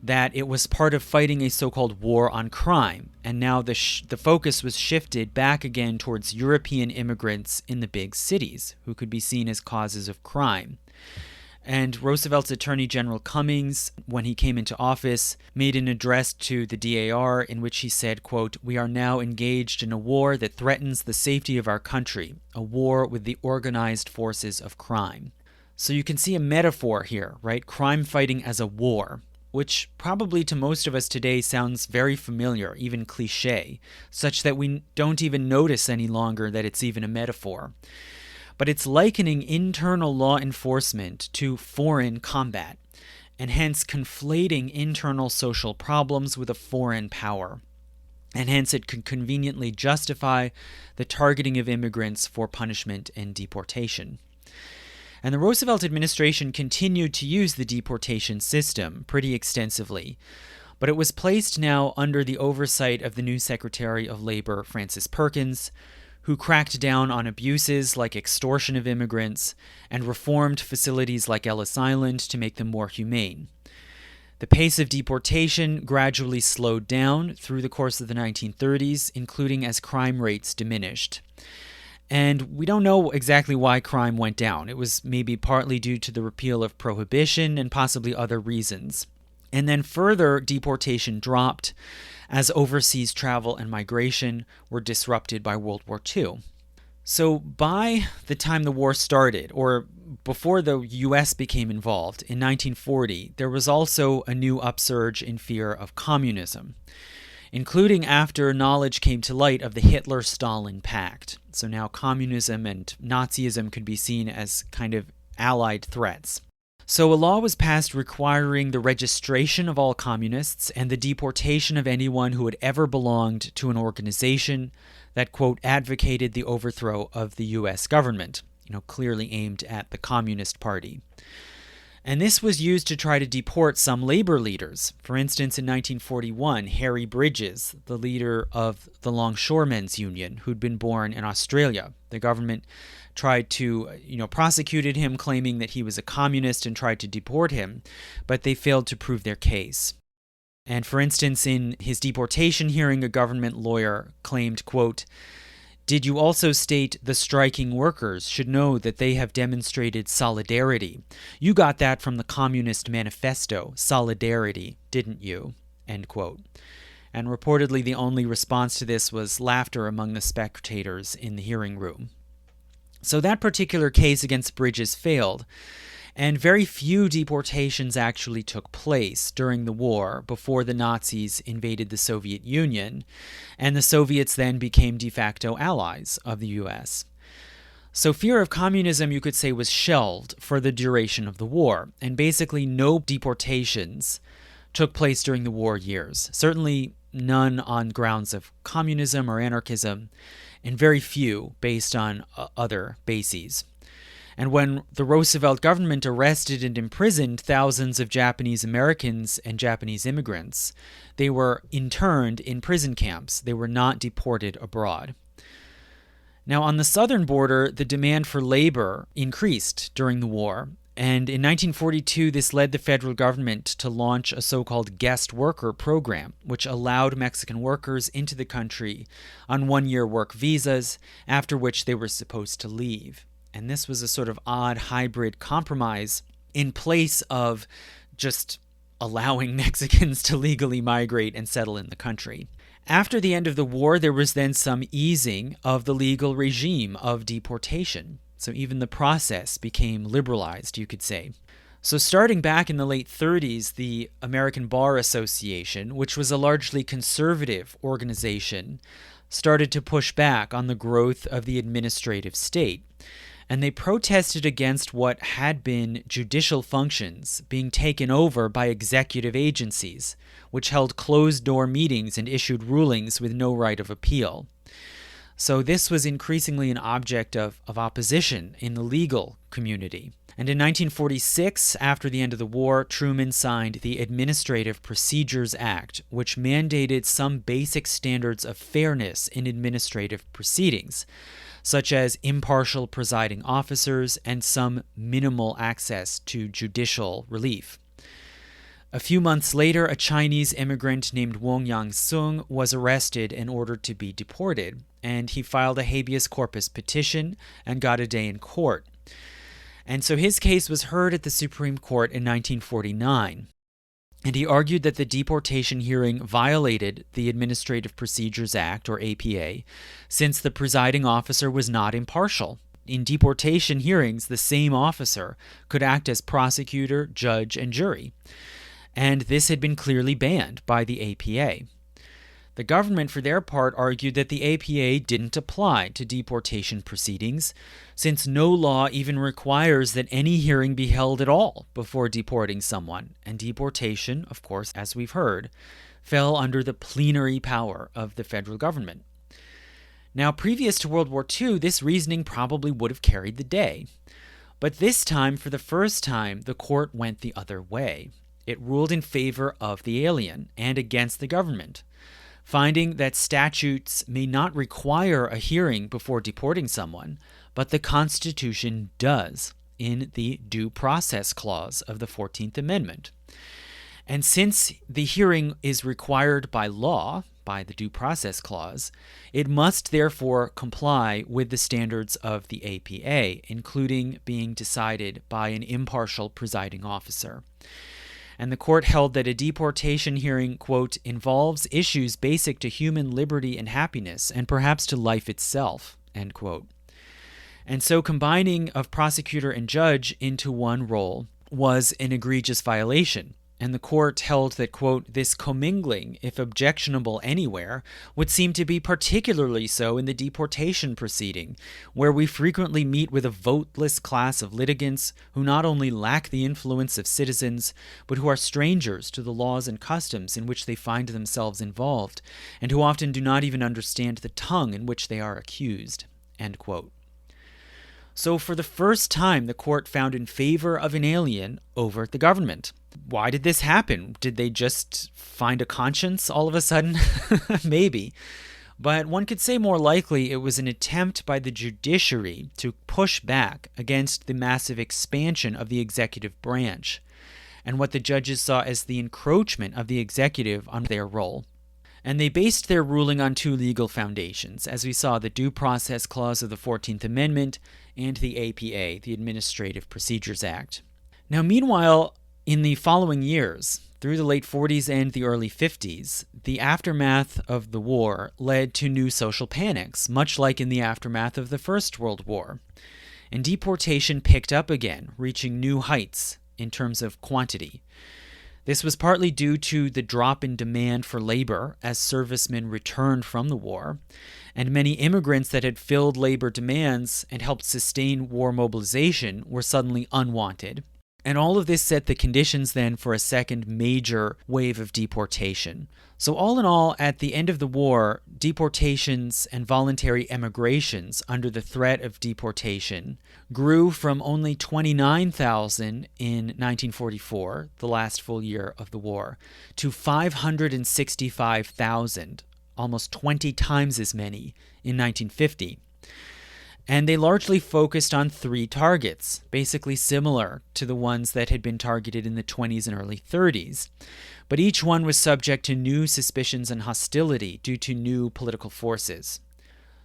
A: that it was part of fighting a so-called war on crime, and now the focus was shifted back again towards European immigrants in the big cities, who could be seen as causes of crime. And Roosevelt's Attorney General Cummings, when he came into office, made an address to the DAR in which he said, quote, "We are now engaged in a war that threatens the safety of our country, a war with the organized forces of crime." So you can see a metaphor here, right? Crime fighting as a war, which probably to most of us today sounds very familiar, even cliche, such that we don't even notice any longer that it's even a metaphor. But it's likening internal law enforcement to foreign combat, and hence conflating internal social problems with a foreign power. And hence it can conveniently justify the targeting of immigrants for punishment and deportation. And the Roosevelt administration continued to use the deportation system pretty extensively, but it was placed now under the oversight of the new Secretary of Labor, Francis Perkins, who cracked down on abuses like extortion of immigrants and reformed facilities like Ellis Island to make them more humane. The pace of deportation gradually slowed down through the course of the 1930s, including as crime rates diminished. And we don't know exactly why crime went down. It was maybe partly due to the repeal of prohibition and possibly other reasons. And then further deportation dropped as overseas travel and migration were disrupted by World War II. So by the time the war started, or before the U.S. became involved in 1940, there was also a new upsurge in fear of communism, including after knowledge came to light of the Hitler-Stalin Pact. So now communism and Nazism could be seen as kind of allied threats. So a law was passed requiring the registration of all communists and the deportation of anyone who had ever belonged to an organization that, quote, advocated the overthrow of the U.S. government, clearly aimed at the Communist Party. And this was used to try to deport some labor leaders. For instance, in 1941, Harry Bridges, the leader of the Longshoremen's Union, who'd been born in Australia. The government tried to, prosecuted him, claiming that he was a communist, and tried to deport him, but they failed to prove their case. And for instance, in his deportation hearing, a government lawyer claimed, quote, "Did you also state the striking workers should know that they have demonstrated solidarity? You got that from the Communist Manifesto, solidarity, didn't you?" End quote. And reportedly the only response to this was laughter among the spectators in the hearing room. So that particular case against Bridges failed, and very few deportations actually took place during the war before the Nazis invaded the Soviet Union, and the Soviets then became de facto allies of the US. So fear of communism, you could say, was shelved for the duration of the war, and basically no deportations took place during the war years. Certainly none on grounds of communism or anarchism, and very few based on other bases. And when the Roosevelt government arrested and imprisoned thousands of Japanese Americans and Japanese immigrants, they were interned in prison camps. They were not deported abroad. Now, on the southern border, the demand for labor increased during the war, and in 1942, this led the federal government to launch a so-called guest worker program, which allowed Mexican workers into the country on one-year work visas, after which they were supposed to leave. And this was a sort of odd hybrid compromise in place of just allowing Mexicans to legally migrate and settle in the country. After the end of the war, there was then some easing of the legal regime of deportation. So even the process became liberalized, you could say. So starting back in the late 30s, the American Bar Association, which was a largely conservative organization, started to push back on the growth of the administrative state. And they protested against what had been judicial functions being taken over by executive agencies, which held closed-door meetings and issued rulings with no right of appeal. So this was increasingly an object of opposition in the legal community. And in 1946, after the end of the war, Truman signed the Administrative Procedures Act, which mandated some basic standards of fairness in administrative proceedings, such as impartial presiding officers and some minimal access to judicial relief. A few months later, a Chinese immigrant named Wong Yang-sung was arrested and ordered to be deported, and he filed a habeas corpus petition and got a day in court. And so his case was heard at the Supreme Court in 1949. And he argued that the deportation hearing violated the Administrative Procedures Act, or APA, since the presiding officer was not impartial. In deportation hearings, the same officer could act as prosecutor, judge, and jury. and this had been clearly banned by the APA. The government, for their part, argued that the APA didn't apply to deportation proceedings, since no law even requires that any hearing be held at all before deporting someone, and deportation, of course, as we've heard, fell under the plenary power of the federal government. Now, previous to World War II, this reasoning probably would have carried the day. But this time, for the first time, the court went the other way. It ruled in favor of the alien and against the government, finding that statutes may not require a hearing before deporting someone, but the Constitution does in the Due Process Clause of the 14th Amendment. And since the hearing is required by law, by the Due Process Clause, it must therefore comply with the standards of the APA, including being decided by an impartial presiding officer. And the court held that a deportation hearing, quote, involves issues basic to human liberty and happiness, and perhaps to life itself, end quote. And so combining of prosecutor and judge into one role was an egregious violation. And the court held that, quote, this commingling, if objectionable anywhere, would seem to be particularly so in the deportation proceeding, where we frequently meet with a voteless class of litigants who not only lack the influence of citizens, but who are strangers to the laws and customs in which they find themselves involved, and who often do not even understand the tongue in which they are accused, end quote. So for the first time, the court found in favor of an alien over the government. Why did this happen? Did they just find a conscience all of a sudden? Maybe. But one could say more likely it was an attempt by the judiciary to push back against the massive expansion of the executive branch, and what the judges saw as the encroachment of the executive on their role. And they based their ruling on two legal foundations, as we saw, the Due Process Clause of the 14th Amendment and the APA, the Administrative Procedures Act. Now, meanwhile, in the following years, through the late 40s and the early 50s, the aftermath of the war led to new social panics, much like in the aftermath of the First World War. And deportation picked up again, reaching new heights in terms of quantity. This was partly due to the drop in demand for labor as servicemen returned from the war, and many immigrants that had filled labor demands and helped sustain war mobilization were suddenly unwanted. And all of this set the conditions then for a second major wave of deportation. So all in all, at the end of the war, deportations and voluntary emigrations under the threat of deportation grew from only 29,000 in 1944, the last full year of the war, to 565,000, almost 20 times as many, in 1950. And they largely focused on three targets, basically similar to the ones that had been targeted in the 20s and early 30s. But each one was subject to new suspicions and hostility due to new political forces.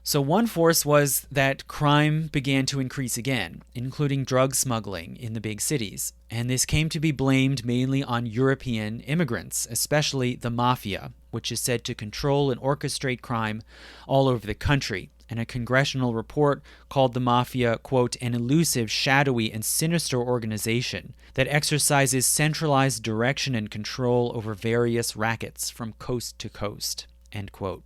A: So one force was that crime began to increase again, including drug smuggling in the big cities. And this came to be blamed mainly on European immigrants, especially the mafia, which is said to control and orchestrate crime all over the country. And a congressional report called the mafia, quote, an elusive, shadowy, and sinister organization that exercises centralized direction and control over various rackets from coast to coast, end quote.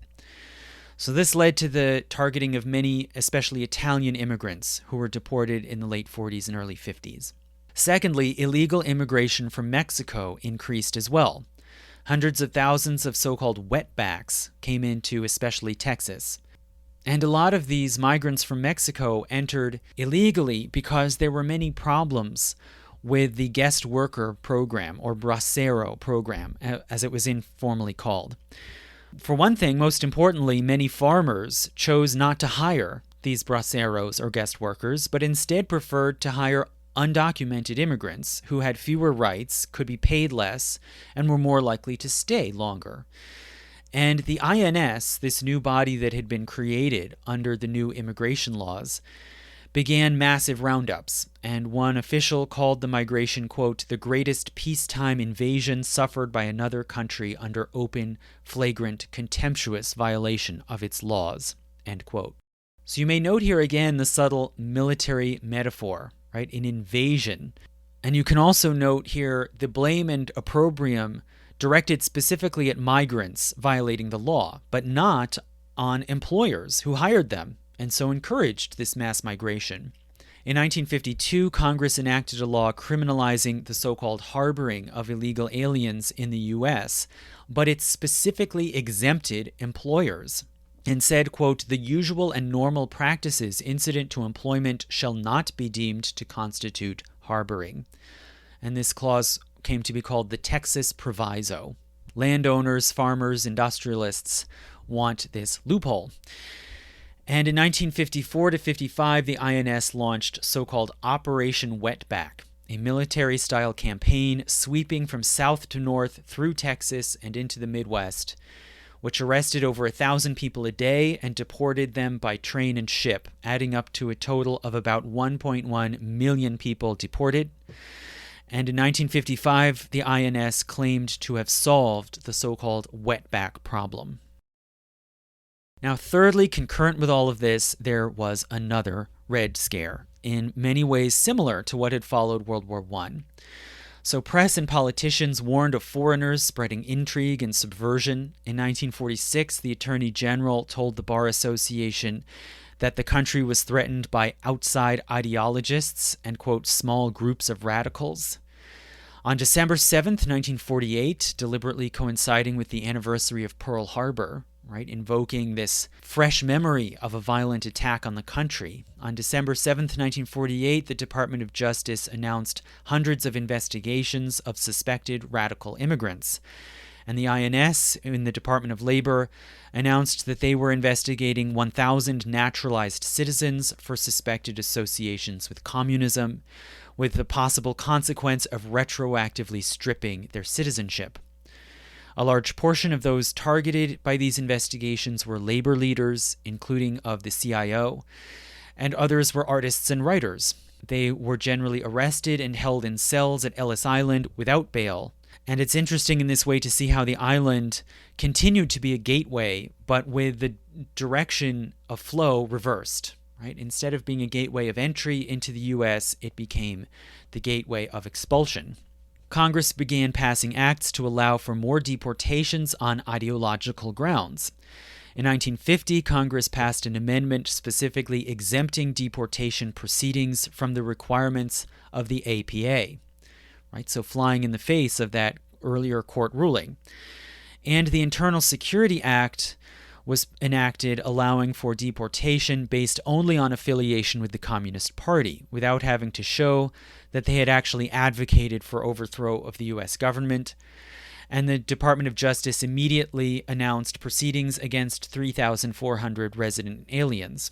A: So this led to the targeting of many, especially Italian immigrants who were deported in the late 40s and early 50s. Secondly, illegal immigration from Mexico increased as well. Hundreds of thousands of so-called wetbacks came into especially Texas. And a lot of these migrants from Mexico entered illegally because there were many problems with the guest worker program, or bracero program, as it was informally called. For one thing, most importantly, many farmers chose not to hire these braceros or guest workers, but instead preferred to hire undocumented immigrants who had fewer rights, could be paid less, and were more likely to stay longer. And the INS, this new body that had been created under the new immigration laws, began massive roundups, and one official called the migration, quote, the greatest peacetime invasion suffered by another country under open, flagrant, contemptuous violation of its laws, end quote. So you may note here again the subtle military metaphor, right? An invasion. And you can also note here the blame and opprobrium directed specifically at migrants violating the law, but not on employers who hired them and so encouraged this mass migration. In 1952, Congress enacted a law criminalizing the so-called harboring of illegal aliens in the U.S., but it specifically exempted employers and said, quote, "The usual and normal practices incident to employment shall not be deemed to constitute harboring." And this clause came to be called the Texas Proviso. Landowners, farmers, industrialists want this loophole. And in 1954 to 55, the INS launched so-called Operation Wetback, a military-style campaign sweeping from south to north through Texas and into the Midwest, which arrested over 1,000 people a day and deported them by train and ship, adding up to a total of about 1.1 million people deported. And in 1955, the INS claimed to have solved the so-called wetback problem. Now, thirdly, concurrent with all of this, there was another Red Scare, in many ways similar to what had followed World War I. So press and politicians warned of foreigners spreading intrigue and subversion. In 1946, the Attorney General told the Bar Association that the country was threatened by outside ideologists and, quote, "small groups of radicals." On December 7th, 1948, deliberately coinciding with the anniversary of Pearl Harbor, right, invoking this fresh memory of a violent attack on the country. On December 7th, 1948, the Department of Justice announced hundreds of investigations of suspected radical immigrants. And the INS, in the Department of Labor, announced that they were investigating 1,000 naturalized citizens for suspected associations with communism, with the possible consequence of retroactively stripping their citizenship. A large portion of those targeted by these investigations were labor leaders, including of the CIO, and others were artists and writers. They were generally arrested and held in cells at Ellis Island without bail. And it's interesting in this way to see how the island continued to be a gateway, but with the direction of flow reversed. Right? Instead of being a gateway of entry into the U.S., it became the gateway of expulsion. Congress began passing acts to allow for more deportations on ideological grounds. In 1950, Congress passed an amendment specifically exempting deportation proceedings from the requirements of the APA, right? So flying in the face of that earlier court ruling. And the Internal Security Act was enacted, allowing for deportation based only on affiliation with the Communist Party, without having to show that they had actually advocated for overthrow of the U.S. government. And the Department of Justice immediately announced proceedings against 3,400 resident aliens.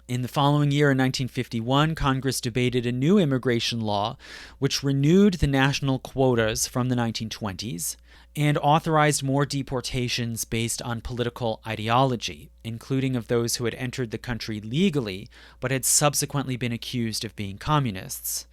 A: In the following year, in 1951, Congress debated a new immigration law which renewed the national quotas from the 1920s and authorized more deportations based on political ideology, including of those who had entered the country legally but had subsequently been accused of being communists.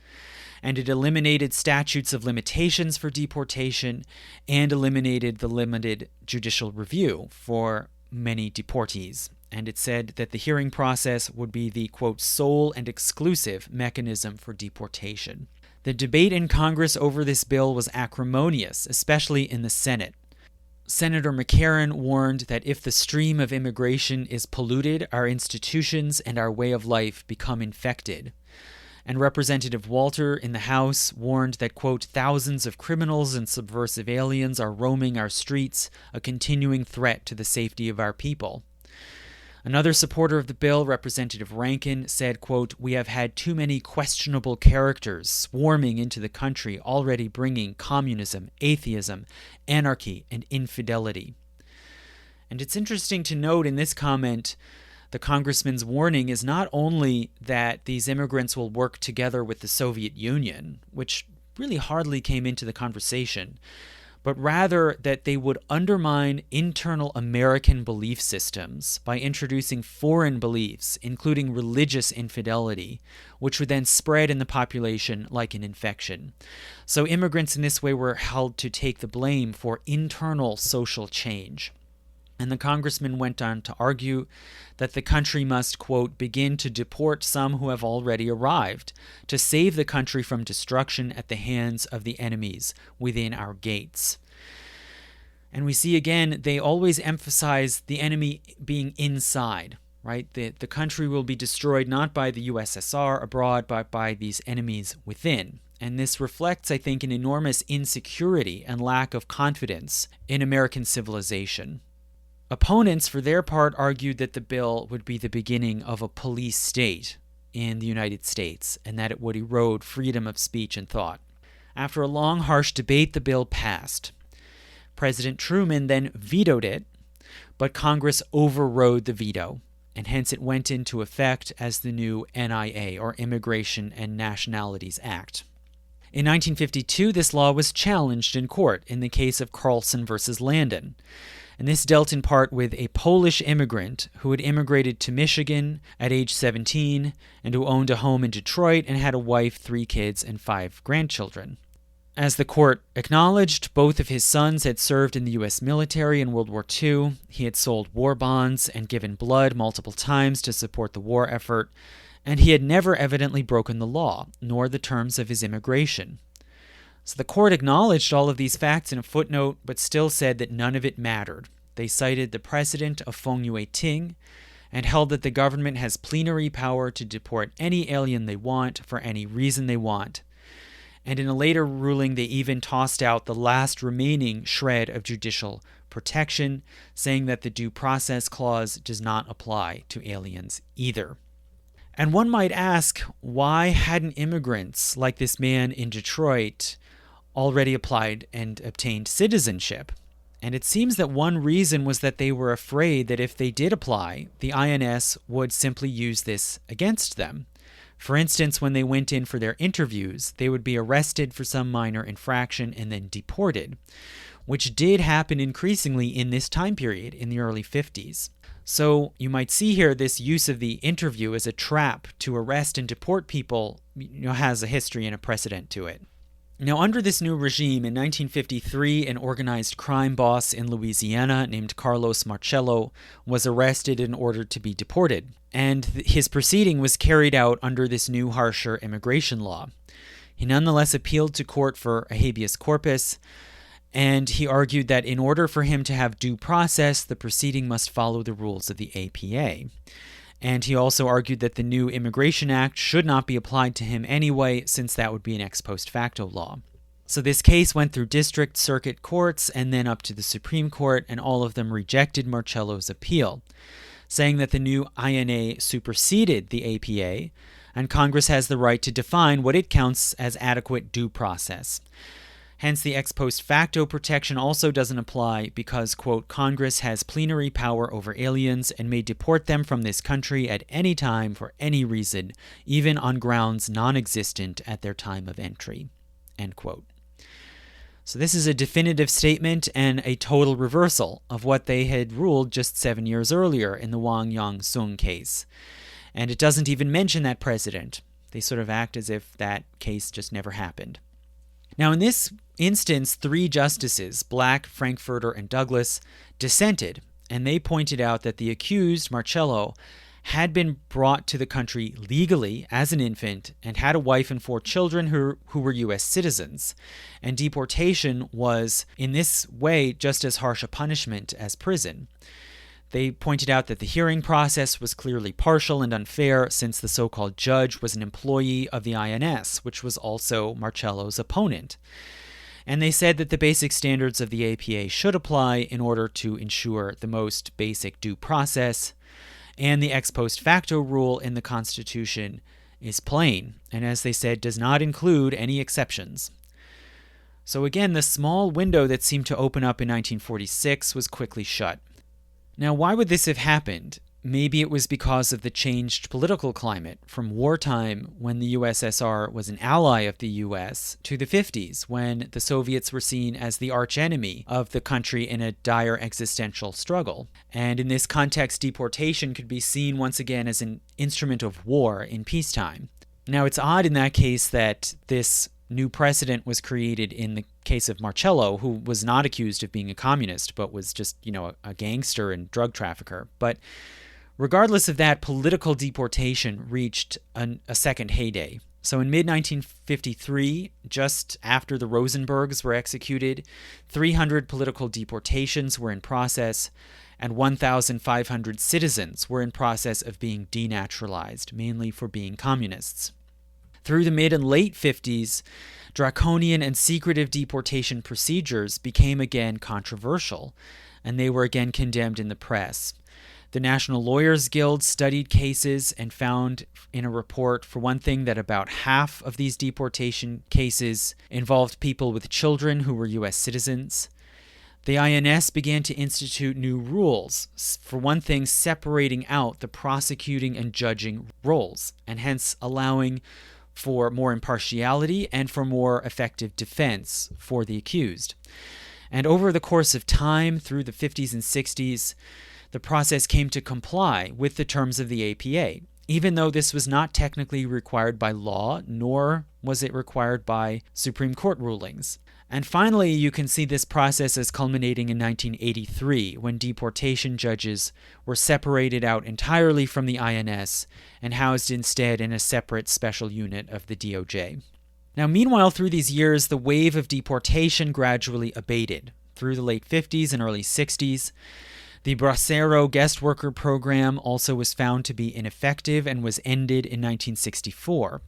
A: And it eliminated statutes of limitations for deportation and eliminated the limited judicial review for many deportees. And it said that the hearing process would be the, quote, sole and exclusive mechanism for deportation. The debate in Congress over this bill was acrimonious, especially in the Senate. Senator McCarran warned that if the stream of immigration is polluted, our institutions and our way of life become infected. And Representative Walter in the House warned that, quote, thousands of criminals and subversive aliens are roaming our streets, a continuing threat to the safety of our people. Another supporter of the bill, Representative Rankin, said, quote, we have had too many questionable characters swarming into the country, already bringing communism, atheism, anarchy, and infidelity. And it's interesting to note in this comment, the congressman's warning is not only that these immigrants will work together with the Soviet Union, which really hardly came into the conversation, but rather that they would undermine internal American belief systems by introducing foreign beliefs, including religious infidelity, which would then spread in the population like an infection. So immigrants in this way were held to take the blame for internal social change. And the congressman went on to argue that the country must, quote, begin to deport some who have already arrived, to save the country from destruction at the hands of the enemies within our gates. And we see again, they always emphasize the enemy being inside, right? The country will be destroyed not by the USSR abroad, but by these enemies within. And this reflects, I think, an enormous insecurity and lack of confidence in American civilization. Opponents, for their part, argued that the bill would be the beginning of a police state in the United States and that it would erode freedom of speech and thought. After a long, harsh debate, the bill passed. President Truman then vetoed it, but Congress overrode the veto, and hence it went into effect as the new NIA, or Immigration and Nationalities Act. In 1952, this law was challenged in court in the case of Carlson versus Landon. And this dealt in part with a Polish immigrant who had immigrated to Michigan at age 17 and who owned a home in Detroit and had a wife, 3 kids, and 5 grandchildren. As the court acknowledged, both of his sons had served in the U.S. military in World War II. He had sold war bonds and given blood multiple times to support the war effort, and he had never evidently broken the law, nor the terms of his immigration. So the court acknowledged all of these facts in a footnote, but still said that none of it mattered. They cited the precedent of Fong Yue Ting and held that the government has plenary power to deport any alien they want for any reason they want. And in a later ruling, they even tossed out the last remaining shred of judicial protection, saying that the Due Process Clause does not apply to aliens either. And one might ask, why hadn't immigrants like this man in Detroit already applied and obtained citizenship? And it seems that one reason was that they were afraid that if they did apply, the INS would simply use this against them. For instance, when they went in for their interviews, they would be arrested for some minor infraction and then deported, which did happen increasingly in this time period in the early 50s. So you might see here this use of the interview as a trap to arrest and deport people, has a history and a precedent to it. Now, under this new regime, in 1953, an organized crime boss in Louisiana named Carlos Marcello was arrested and ordered to be deported, and his proceeding was carried out under this new, harsher immigration law. He nonetheless appealed to court for a habeas corpus, and he argued that in order for him to have due process, the proceeding must follow the rules of the APA. And he also argued that the new Immigration Act should not be applied to him anyway, since that would be an ex post facto law. So this case went through district circuit courts and then up to the Supreme Court, and all of them rejected Marcello's appeal, saying that the new INA superseded the APA, and Congress has the right to define what it counts as adequate due process. Hence, the ex post facto protection also doesn't apply because, quote, Congress has plenary power over aliens and may deport them from this country at any time for any reason, even on grounds non-existent at their time of entry, end quote. So this is a definitive statement and a total reversal of what they had ruled just 7 years earlier in the Wang Yang-sung case. And it doesn't even mention that precedent. They sort of act as if that case just never happened. Now, in this instance, 3 justices, Black, Frankfurter, and Douglas, dissented, and they pointed out that the accused, Marcello, had been brought to the country legally as an infant and had a wife and 4 children who were U.S. citizens, and deportation was, in this way, just as harsh a punishment as prison. They pointed out that the hearing process was clearly partial and unfair since the so-called judge was an employee of the INS, which was also Marcello's opponent. And they said that the basic standards of the APA should apply in order to ensure the most basic due process, and the ex post facto rule in the Constitution is plain, and as they said, does not include any exceptions. So again, the small window that seemed to open up in 1946 was quickly shut. Now, why would this have happened? Maybe it was because of the changed political climate from wartime, when the USSR was an ally of the US, to the 50s, when the Soviets were seen as the archenemy of the country in a dire existential struggle. And in this context, deportation could be seen once again as an instrument of war in peacetime. Now, it's odd in that case that this new precedent was created in the case of Marcello, who was not accused of being a communist, but was just, a gangster and drug trafficker. But regardless of that, political deportation reached a second heyday. So in mid-1953, just after the Rosenbergs were executed, 300 political deportations were in process, and 1,500 citizens were in process of being denaturalized, mainly for being communists. Through the mid and late 50s, draconian and secretive deportation procedures became again controversial, and they were again condemned in the press. The National Lawyers Guild studied cases and found in a report, for one thing, that about half of these deportation cases involved people with children who were U.S. citizens. The INS began to institute new rules, for one thing, separating out the prosecuting and judging roles, and hence allowing for more impartiality and for more effective defense for the accused. And over the course of time, through the 50s and 60s, the process came to comply with the terms of the APA, even though this was not technically required by law, nor was it required by Supreme Court rulings. And finally, you can see this process as culminating in 1983, when deportation judges were separated out entirely from the INS and housed instead in a separate special unit of the DOJ. Now, meanwhile, through these years, the wave of deportation gradually abated. Through the late 50s and early 60s, the Bracero guest worker program also was found to be ineffective and was ended in 1964.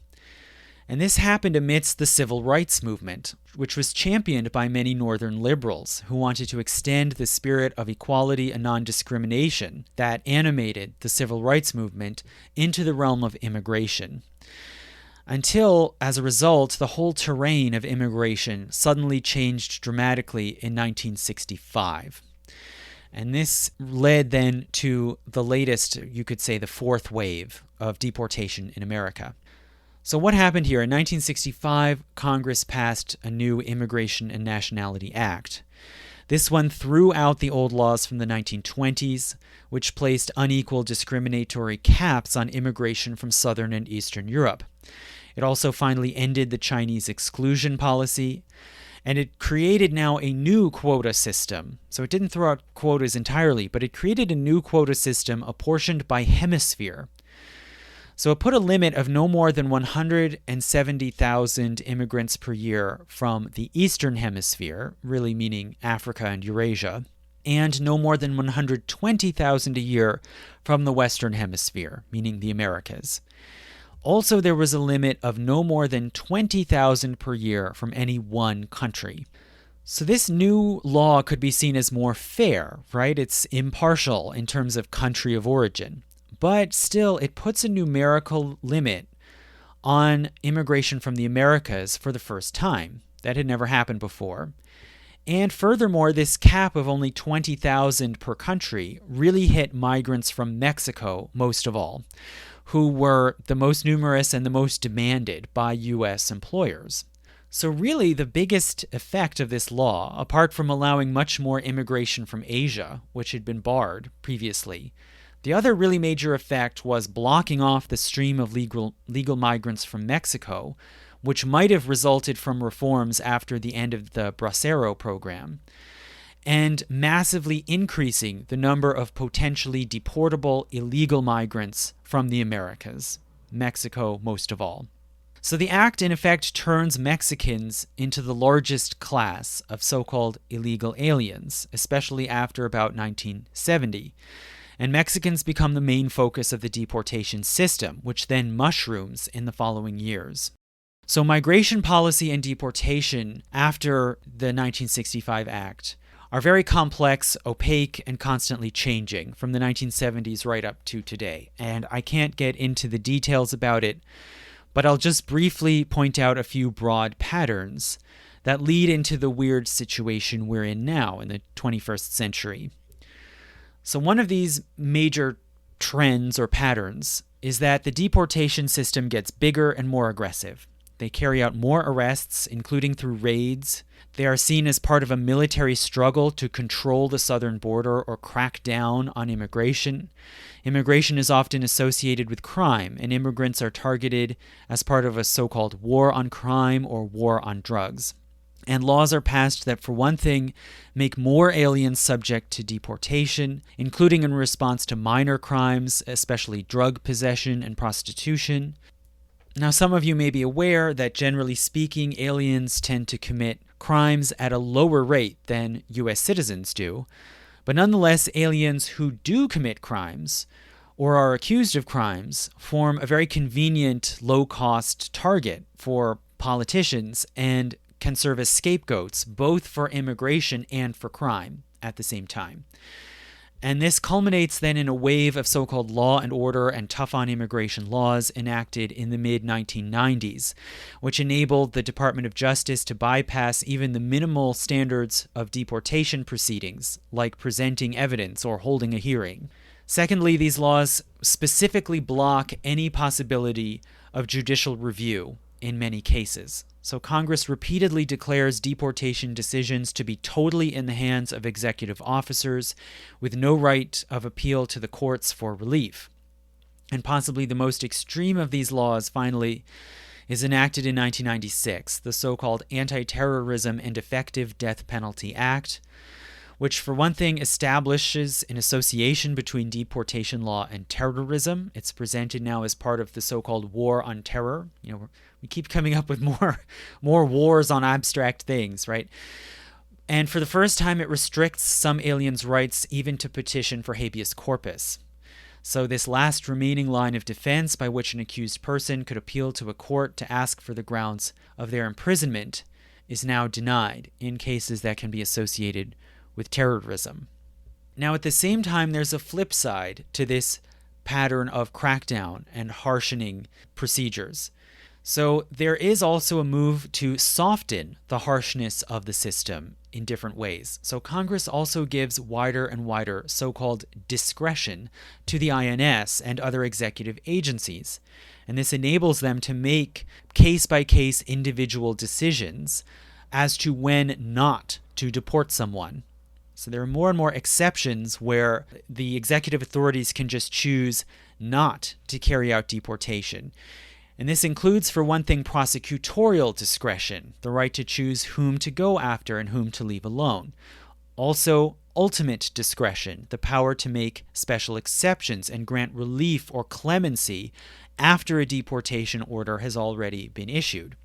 A: And this happened amidst the civil rights movement, which was championed by many Northern liberals who wanted to extend the spirit of equality and non-discrimination that animated the civil rights movement into the realm of immigration. Until, as a result, the whole terrain of immigration suddenly changed dramatically in 1965. And this led then to the latest, you could say, the fourth wave of deportation in America. So what happened here? In 1965, Congress passed a new Immigration and Nationality Act. This one threw out the old laws from the 1920s, which placed unequal discriminatory caps on immigration from Southern and Eastern Europe. It also finally ended the Chinese exclusion policy, and it created now a new quota system. So it didn't throw out quotas entirely, but it created a new quota system apportioned by hemisphere. So it put a limit of no more than 170,000 immigrants per year from the Eastern Hemisphere, really meaning Africa and Eurasia, and no more than 120,000 a year from the Western Hemisphere, meaning the Americas. Also, there was a limit of no more than 20,000 per year from any one country. So this new law could be seen as more fair, right? It's impartial in terms of country of origin. But still, it puts a numerical limit on immigration from the Americas for the first time. That had never happened before. And furthermore, this cap of only 20,000 per country really hit migrants from Mexico most of all, who were the most numerous and the most demanded by U.S. employers. So really, the biggest effect of this law, apart from allowing much more immigration from Asia, which had been barred previously, the other really major effect was blocking off the stream of legal migrants from Mexico, which might have resulted from reforms after the end of the Bracero program, and massively increasing the number of potentially deportable illegal migrants from the Americas, Mexico most of all. So the act, in effect, turns Mexicans into the largest class of so-called illegal aliens, especially after about 1970. And Mexicans become the main focus of the deportation system, which then mushrooms in the following years. So migration policy and deportation after the 1965 Act are very complex, opaque, and constantly changing from the 1970s right up to today. And I can't get into the details about it, but I'll just briefly point out a few broad patterns that lead into the weird situation we're in now in the 21st century. So one of these major trends or patterns is that the deportation system gets bigger and more aggressive. They carry out more arrests, including through raids. They are seen as part of a military struggle to control the southern border or crack down on immigration. Immigration is often associated with crime, and immigrants are targeted as part of a so-called war on crime or war on drugs. And laws are passed that, for one thing, make more aliens subject to deportation, including in response to minor crimes, especially drug possession and prostitution. Now, some of you may be aware that, generally speaking, aliens tend to commit crimes at a lower rate than U.S. citizens do. But nonetheless, aliens who do commit crimes or are accused of crimes form a very convenient, low-cost target for politicians and can serve as scapegoats both for immigration and for crime at the same time. And this culminates then in a wave of so-called law and order and tough-on-immigration laws enacted in the mid-1990s, which enabled the Department of Justice to bypass even the minimal standards of deportation proceedings, like presenting evidence or holding a hearing. Secondly, these laws specifically block any possibility of judicial review in many cases. So Congress repeatedly declares deportation decisions to be totally in the hands of executive officers with no right of appeal to the courts for relief. And possibly the most extreme of these laws, finally, is enacted in 1996, the so-called Anti-Terrorism and Effective Death Penalty Act, which for one thing establishes an association between deportation law and terrorism. It's presented now as part of the so-called war on terror. We keep coming up with more wars on abstract things, right? And for the first time, it restricts some aliens' rights even to petition for habeas corpus. So this last remaining line of defense by which an accused person could appeal to a court to ask for the grounds of their imprisonment is now denied in cases that can be associated with terrorism. Now, at the same time, there's a flip side to this pattern of crackdown and harshening procedures. So there is also a move to soften the harshness of the system in different ways. So Congress also gives wider and wider so-called discretion to the INS and other executive agencies. And this enables them to make case-by-case individual decisions as to when not to deport someone. So there are more and more exceptions where the executive authorities can just choose not to carry out deportation. And this includes, for one thing, prosecutorial discretion, the right to choose whom to go after and whom to leave alone. Also, ultimate discretion, the power to make special exceptions and grant relief or clemency after a deportation order has already been issued.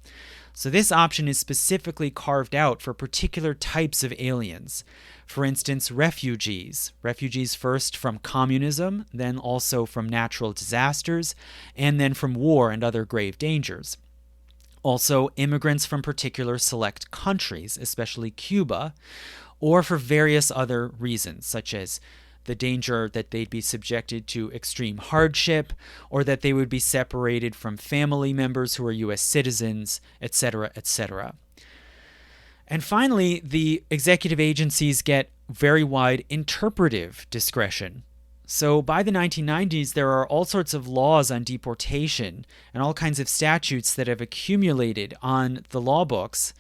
A: So this option is specifically carved out for particular types of aliens. For instance, refugees first from communism, then also from natural disasters, and then from war and other grave dangers. Also, immigrants from particular select countries, especially Cuba, or for various other reasons, such as the danger that they'd be subjected to extreme hardship, or that they would be separated from family members who are U.S. citizens, etc., etc. And finally, the executive agencies get very wide interpretive discretion. So by the 1990s, there are all sorts of laws on deportation and all kinds of statutes that have accumulated on the law books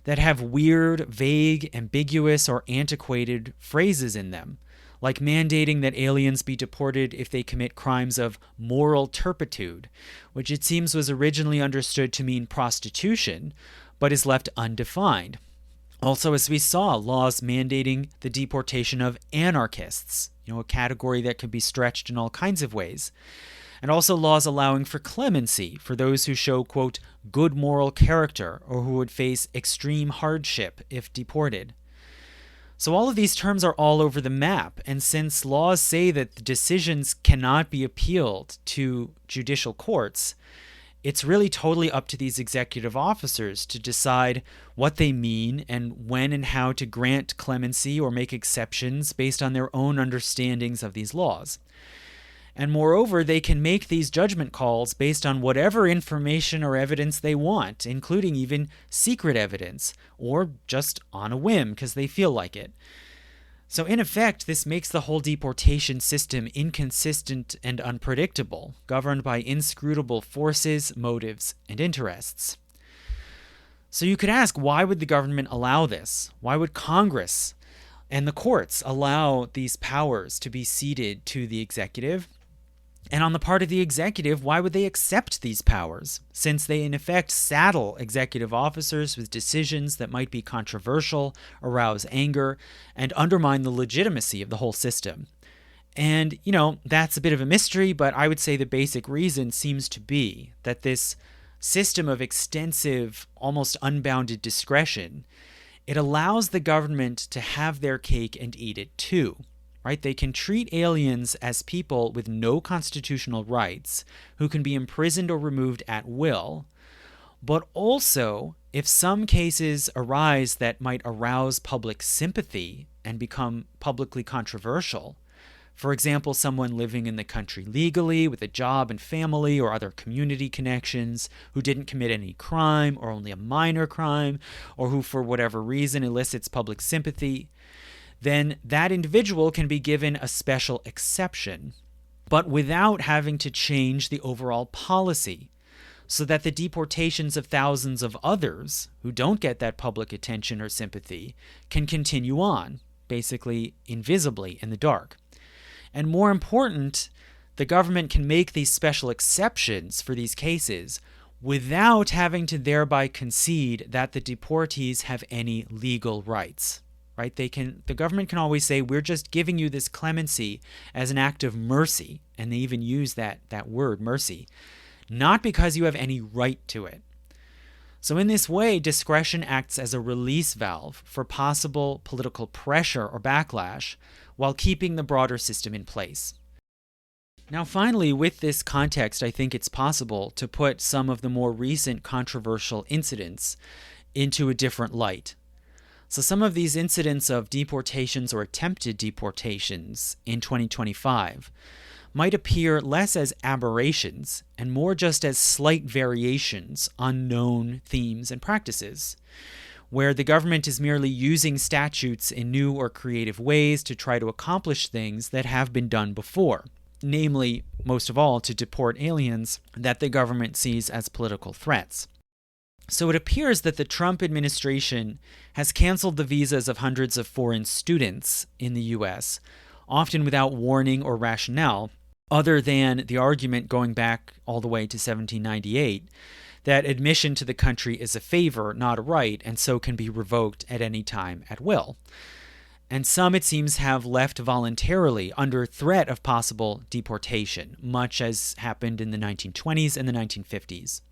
A: that have weird, vague, ambiguous, or antiquated phrases in them, like mandating that aliens be deported if they commit crimes of moral turpitude, which it seems was originally understood to mean prostitution, but is left undefined. Also, as we saw, laws mandating the deportation of anarchists, a category that could be stretched in all kinds of ways. And also laws allowing for clemency for those who show, quote, good moral character or who would face extreme hardship if deported. So all of these terms are all over the map, and since laws say that the decisions cannot be appealed to judicial courts, it's really totally up to these executive officers to decide what they mean and when and how to grant clemency or make exceptions based on their own understandings of these laws. And moreover, they can make these judgment calls based on whatever information or evidence they want, including even secret evidence, or just on a whim because they feel like it. So in effect, this makes the whole deportation system inconsistent and unpredictable, governed by inscrutable forces, motives, and interests. So you could ask, why would the government allow this? Why would Congress and the courts allow these powers to be ceded to the executive? And on the part of the executive, why would they accept these powers, since they in effect saddle executive officers with decisions that might be controversial, arouse anger, and undermine the legitimacy of the whole system? And, that's a bit of a mystery, but I would say the basic reason seems to be that this system of extensive, almost unbounded discretion, it allows the government to have their cake and eat it too, right? They can treat aliens as people with no constitutional rights who can be imprisoned or removed at will, but also, if some cases arise that might arouse public sympathy and become publicly controversial, for example, someone living in the country legally with a job and family or other community connections who didn't commit any crime or only a minor crime, or who for whatever reason elicits public sympathy, then that individual can be given a special exception, but without having to change the overall policy, so that the deportations of thousands of others who don't get that public attention or sympathy can continue on, basically invisibly in the dark. And more important, the government can make these special exceptions for these cases without having to thereby concede that the deportees have any legal rights, right? The government can always say, we're just giving you this clemency as an act of mercy, and they even use that word, mercy, not because you have any right to it. So in this way, discretion acts as a release valve for possible political pressure or backlash, while keeping the broader system in place. Now finally, with this context, I think it's possible to put some of the more recent controversial incidents into a different light. So some of these incidents of deportations or attempted deportations in 2025 might appear less as aberrations and more just as slight variations on known themes and practices, where the government is merely using statutes in new or creative ways to try to accomplish things that have been done before, namely, most of all, to deport aliens that the government sees as political threats. So it appears that the Trump administration has canceled the visas of hundreds of foreign students in the U.S., often without warning or rationale, other than the argument going back all the way to 1798, that admission to the country is a favor, not a right, and so can be revoked at any time at will. And some, it seems, have left voluntarily under threat of possible deportation, much as happened in the 1920s and the 1950s.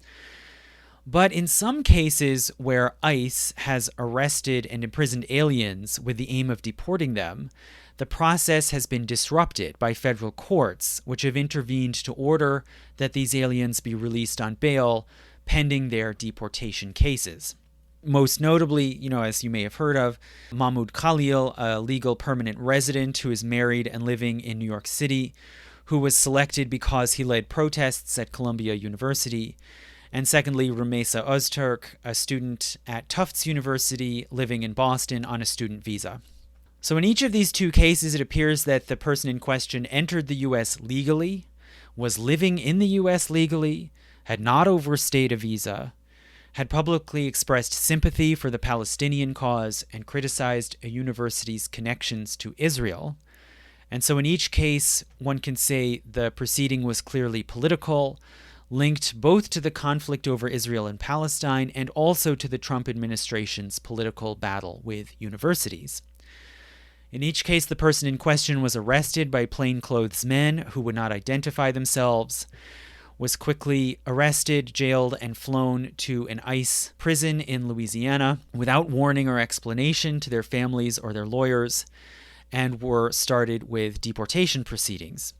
A: But in some cases where ICE has arrested and imprisoned aliens with the aim of deporting them, the process has been disrupted by federal courts, which have intervened to order that these aliens be released on bail pending their deportation cases. Most notably, as you may have heard of, Mahmoud Khalil, a legal permanent resident who is married and living in New York City, who was selected because he led protests at Columbia University. And secondly, Rumeysa Öztürk, a student at Tufts University living in Boston on a student visa. So in each of these two cases, it appears that the person in question entered the U.S. legally, was living in the U.S. legally, had not overstayed a visa, had publicly expressed sympathy for the Palestinian cause, and criticized a university's connections to Israel. And so in each case, one can say the proceeding was clearly political, linked both to the conflict over Israel and Palestine and also to the Trump administration's political battle with universities. In each case, the person in question was arrested by plainclothes men who would not identify themselves, was quickly arrested, jailed, and flown to an ICE prison in Louisiana without warning or explanation to their families or their lawyers, and were started with deportation proceedings.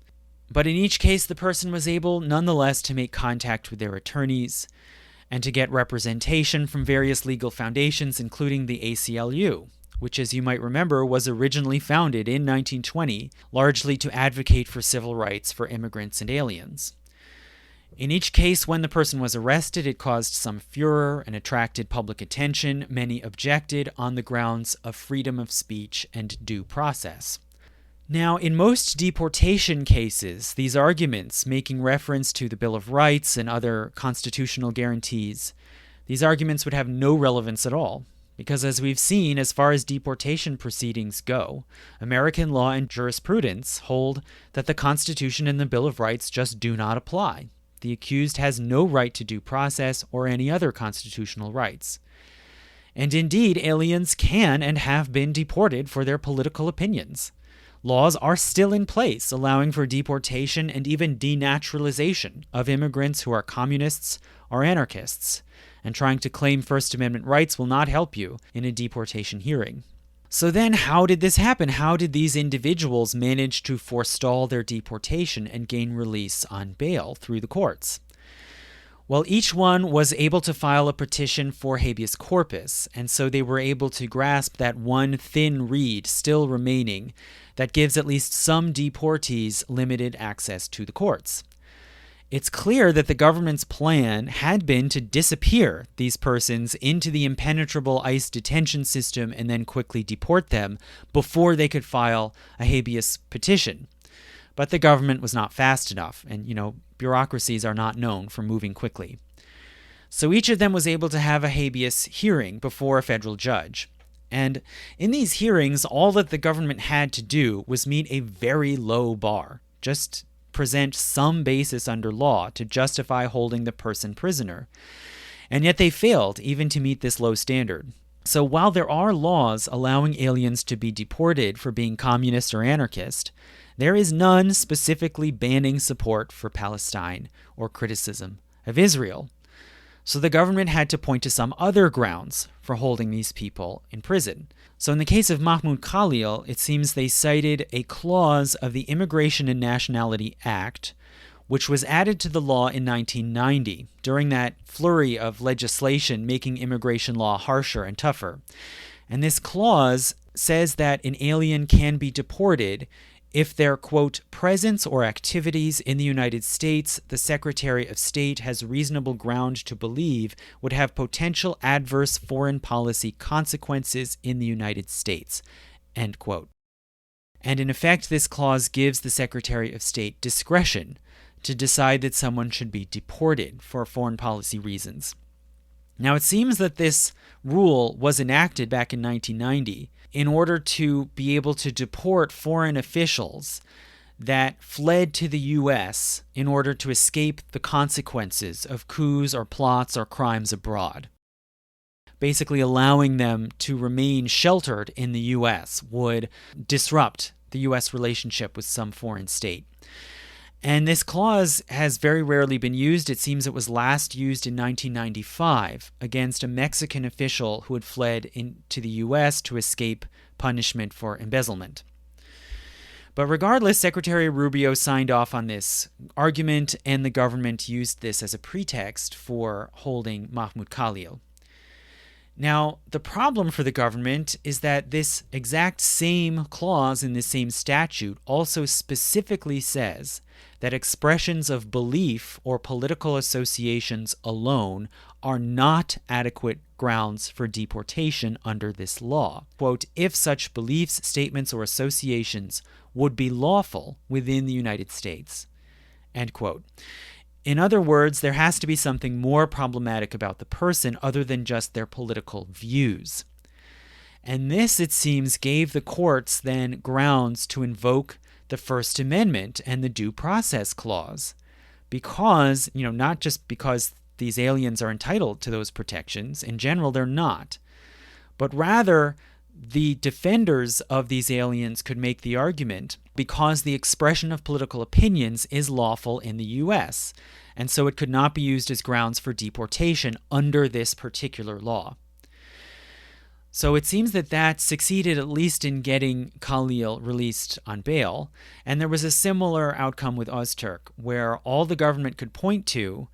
A: But in each case, the person was able, nonetheless, to make contact with their attorneys and to get representation from various legal foundations, including the ACLU, which, as you might remember, was originally founded in 1920, largely to advocate for civil rights for immigrants and aliens. In each case, when the person was arrested, it caused some furor and attracted public attention. Many objected on the grounds of freedom of speech and due process. Now, in most deportation cases, these arguments, making reference to the Bill of Rights and other constitutional guarantees, these arguments would have no relevance at all, because as we've seen, as far as deportation proceedings go, American law and jurisprudence hold that the Constitution and the Bill of Rights just do not apply. The accused has no right to due process or any other constitutional rights. And indeed, aliens can and have been deported for their political opinions. Laws are still in place allowing for deportation and even denaturalization of immigrants who are communists or anarchists, and trying to claim First Amendment rights will not help you in a deportation hearing. So then how did this happen? How did these individuals manage to forestall their deportation and gain release on bail through the courts? Well, each one was able to file a petition for habeas corpus, and so they were able to grasp that one thin reed still remaining that gives at least some deportees limited access to the courts. It's clear that the government's plan had been to disappear these persons into the impenetrable ICE detention system and then quickly deport them before they could file a habeas petition. But the government was not fast enough, and, bureaucracies are not known for moving quickly. So each of them was able to have a habeas hearing before a federal judge. And in these hearings, all that the government had to do was meet a very low bar, just present some basis under law to justify holding the person prisoner. And yet they failed even to meet this low standard. So while there are laws allowing aliens to be deported for being communist or anarchist, there is none specifically banning support for Palestine or criticism of Israel. So the government had to point to some other grounds for holding these people in prison. So in the case of Mahmoud Khalil, it seems they cited a clause of the Immigration and Nationality Act, which was added to the law in 1990 during that flurry of legislation making immigration law harsher and tougher. And this clause says that an alien can be deported if their, quote, presence or activities in the United States, the Secretary of State has reasonable ground to believe would have potential adverse foreign policy consequences in the United States, end quote. And in effect, this clause gives the Secretary of State discretion to decide that someone should be deported for foreign policy reasons. Now, it seems that this rule was enacted back in 1990 in order to be able to deport foreign officials that fled to the U.S. in order to escape the consequences of coups or plots or crimes abroad. Basically, allowing them to remain sheltered in the U.S. would disrupt the U.S. relationship with some foreign state. And this clause has very rarely been used. It seems it was last used in 1995 against a Mexican official who had fled into the U.S. to escape punishment for embezzlement. But regardless, Secretary Rubio signed off on this argument, and the government used this as a pretext for holding Mahmoud Khalil. Now, the problem for the government is that this exact same clause in the same statute also specifically says that expressions of belief or political associations alone are not adequate grounds for deportation under this law. Quote, if such beliefs, statements, or associations would be lawful within the United States, end quote. In other words, there has to be something more problematic about the person other than just their political views. And this, it seems, gave the courts then grounds to invoke the First Amendment and the Due Process Clause. Because, not just because these aliens are entitled to those protections. In general, they're not. But rather, the defenders of these aliens could make the argument because the expression of political opinions is lawful in the U.S., and so it could not be used as grounds for deportation under this particular law. So it seems that succeeded at least in getting Khalil released on bail, and there was a similar outcome with Öztürk, where all the government could point to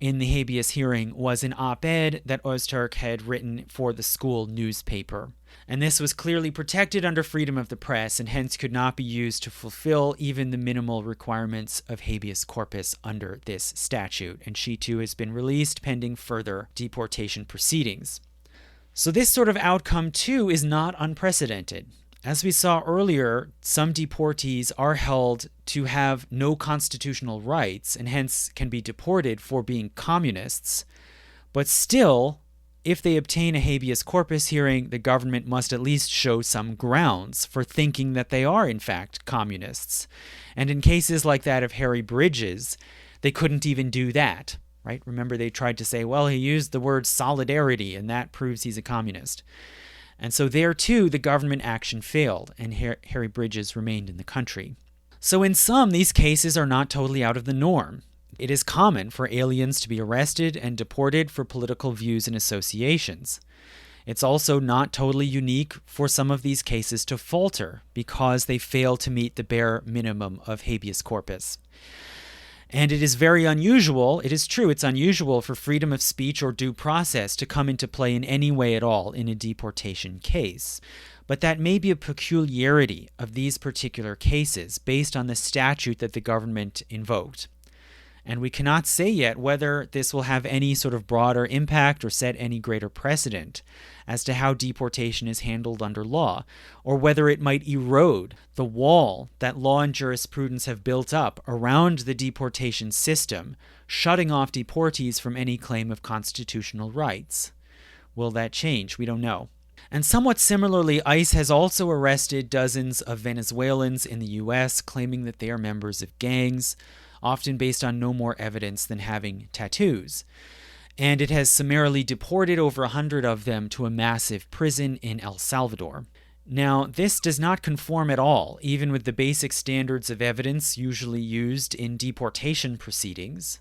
A: in the habeas hearing was an op-ed that Öztürk had written for the school newspaper. And this was clearly protected under freedom of the press and hence could not be used to fulfill even the minimal requirements of habeas corpus under this statute. And she too has been released pending further deportation proceedings. So this sort of outcome too is not unprecedented. As we saw earlier, some deportees are held to have no constitutional rights and hence can be deported for being communists. But still, if they obtain a habeas corpus hearing, the government must at least show some grounds for thinking that they are, in fact, communists. And in cases like that of Harry Bridges, they couldn't even do that, right? Remember, they tried to say, well, he used the word solidarity, and that proves he's a communist. And so there, too, the government action failed, and Harry Bridges remained in the country. So in sum, these cases are not totally out of the norm. It is common for aliens to be arrested and deported for political views and associations. It's also not totally unique for some of these cases to falter because they fail to meet the bare minimum of habeas corpus. And it is very unusual, it is true, it's unusual for freedom of speech or due process to come into play in any way at all in a deportation case. But that may be a peculiarity of these particular cases based on the statute that the government invoked. And we cannot say yet whether this will have any sort of broader impact or set any greater precedent as to how deportation is handled under law, or whether it might erode the wall that law and jurisprudence have built up around the deportation system, shutting off deportees from any claim of constitutional rights. Will that change? We don't know. And somewhat similarly, ICE has also arrested dozens of Venezuelans in the U.S., claiming that they are members of gangs, often based on no more evidence than having tattoos. And it has summarily deported over 100 of them to a massive prison in El Salvador. Now, this does not conform at all, even with the basic standards of evidence usually used in deportation proceedings.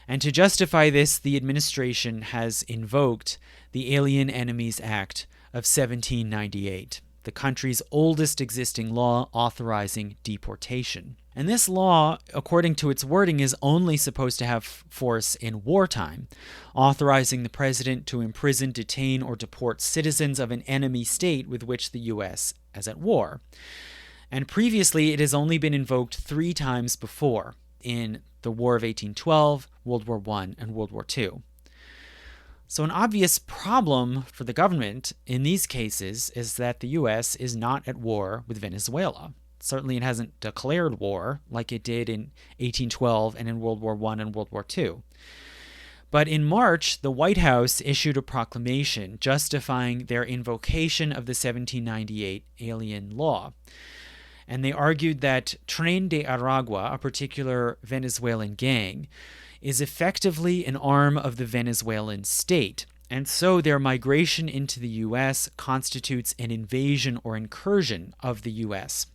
A: And to justify this, the administration has invoked the Alien Enemies Act of 1798, the country's oldest existing law authorizing deportation. And this law, according to its wording, is only supposed to have force in wartime, authorizing the president to imprison, detain, or deport citizens of an enemy state with which the U.S. is at war. And previously, it has only been invoked 3 times before, in the War of 1812, World War I, and World War II. So an obvious problem for the government in these cases is that the U.S. is not at war with Venezuela. Certainly it hasn't declared war like it did in 1812 and in World War I and World War II. But in March, the White House issued a proclamation justifying their invocation of the 1798 alien law. And they argued that Tren de Aragua, a particular Venezuelan gang, is effectively an arm of the Venezuelan state, and so their migration into the U.S. constitutes an invasion or incursion of the U.S.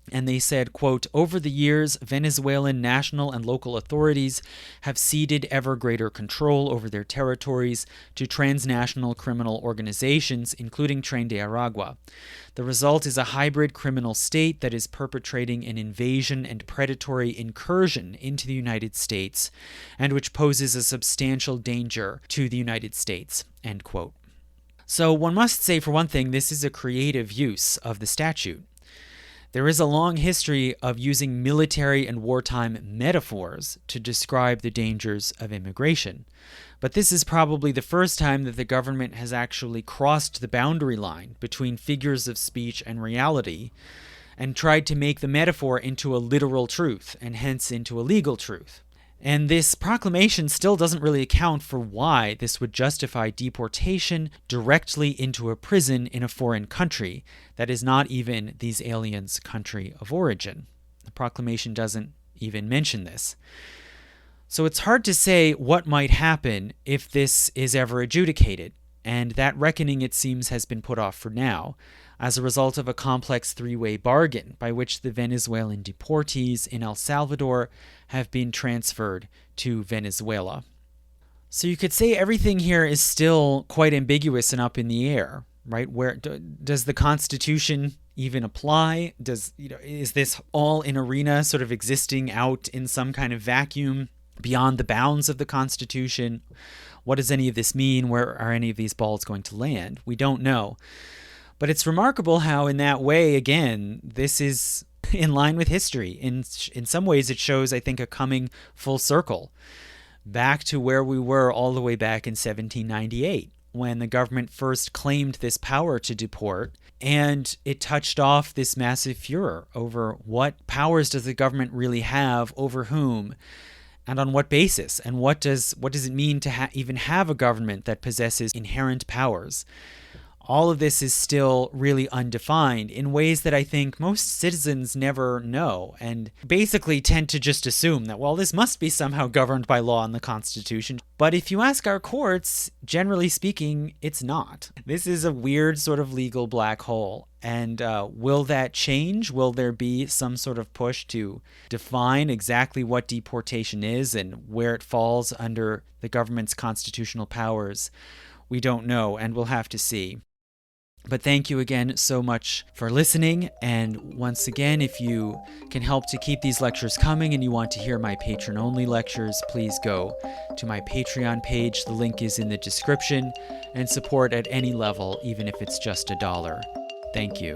A: And they said, quote, "Over the years, Venezuelan national and local authorities have ceded ever greater control over their territories to transnational criminal organizations, including Tren de Aragua. The result is a hybrid criminal state that is perpetrating an invasion and predatory incursion into the United States, and which poses a substantial danger to the United States," end quote. So one must say, for one thing, this is a creative use of the statute. There is a long history of using military and wartime metaphors to describe the dangers of immigration. But this is probably the first time that the government has actually crossed the boundary line between figures of speech and reality and tried to make the metaphor into a literal truth and hence into a legal truth. And this proclamation still doesn't really account for why this would justify deportation directly into a prison in a foreign country that is not even these aliens' country of origin. The proclamation doesn't even mention this. So it's hard to say what might happen if this is ever adjudicated, and that reckoning, it seems, has been put off for now, as a result of a complex 3-way bargain by which the Venezuelan deportees in El Salvador have been transferred to Venezuela. So you could say everything here is still quite ambiguous and up in the air, right? Where does the Constitution even apply? Is this all an arena sort of existing out in some kind of vacuum beyond the bounds of the Constitution? What does any of this mean? Where are any of these balls going to land? We don't know. But it's remarkable how in that way, again, this is in line with history. In some ways, it shows, I think, a coming full circle back to where we were all the way back in 1798, when the government first claimed this power to deport, and it touched off this massive furor over what powers does the government really have over whom, And on what basis? And what does it mean to even have a government that possesses inherent powers? All of this is still really undefined in ways that I think most citizens never know, and basically tend to just assume that, well, this must be somehow governed by law and the Constitution. But if you ask our courts, generally speaking, it's not. This is a weird sort of legal black hole. And will that change? Will there be some sort of push to define exactly what deportation is and where it falls under the government's constitutional powers? We don't know, and we'll have to see. But thank you again so much for listening. And once again, if you can help to keep these lectures coming and you want to hear my patron-only lectures, please go to my Patreon page. The link is in the description, and support at any level, even if it's just $1. Thank you.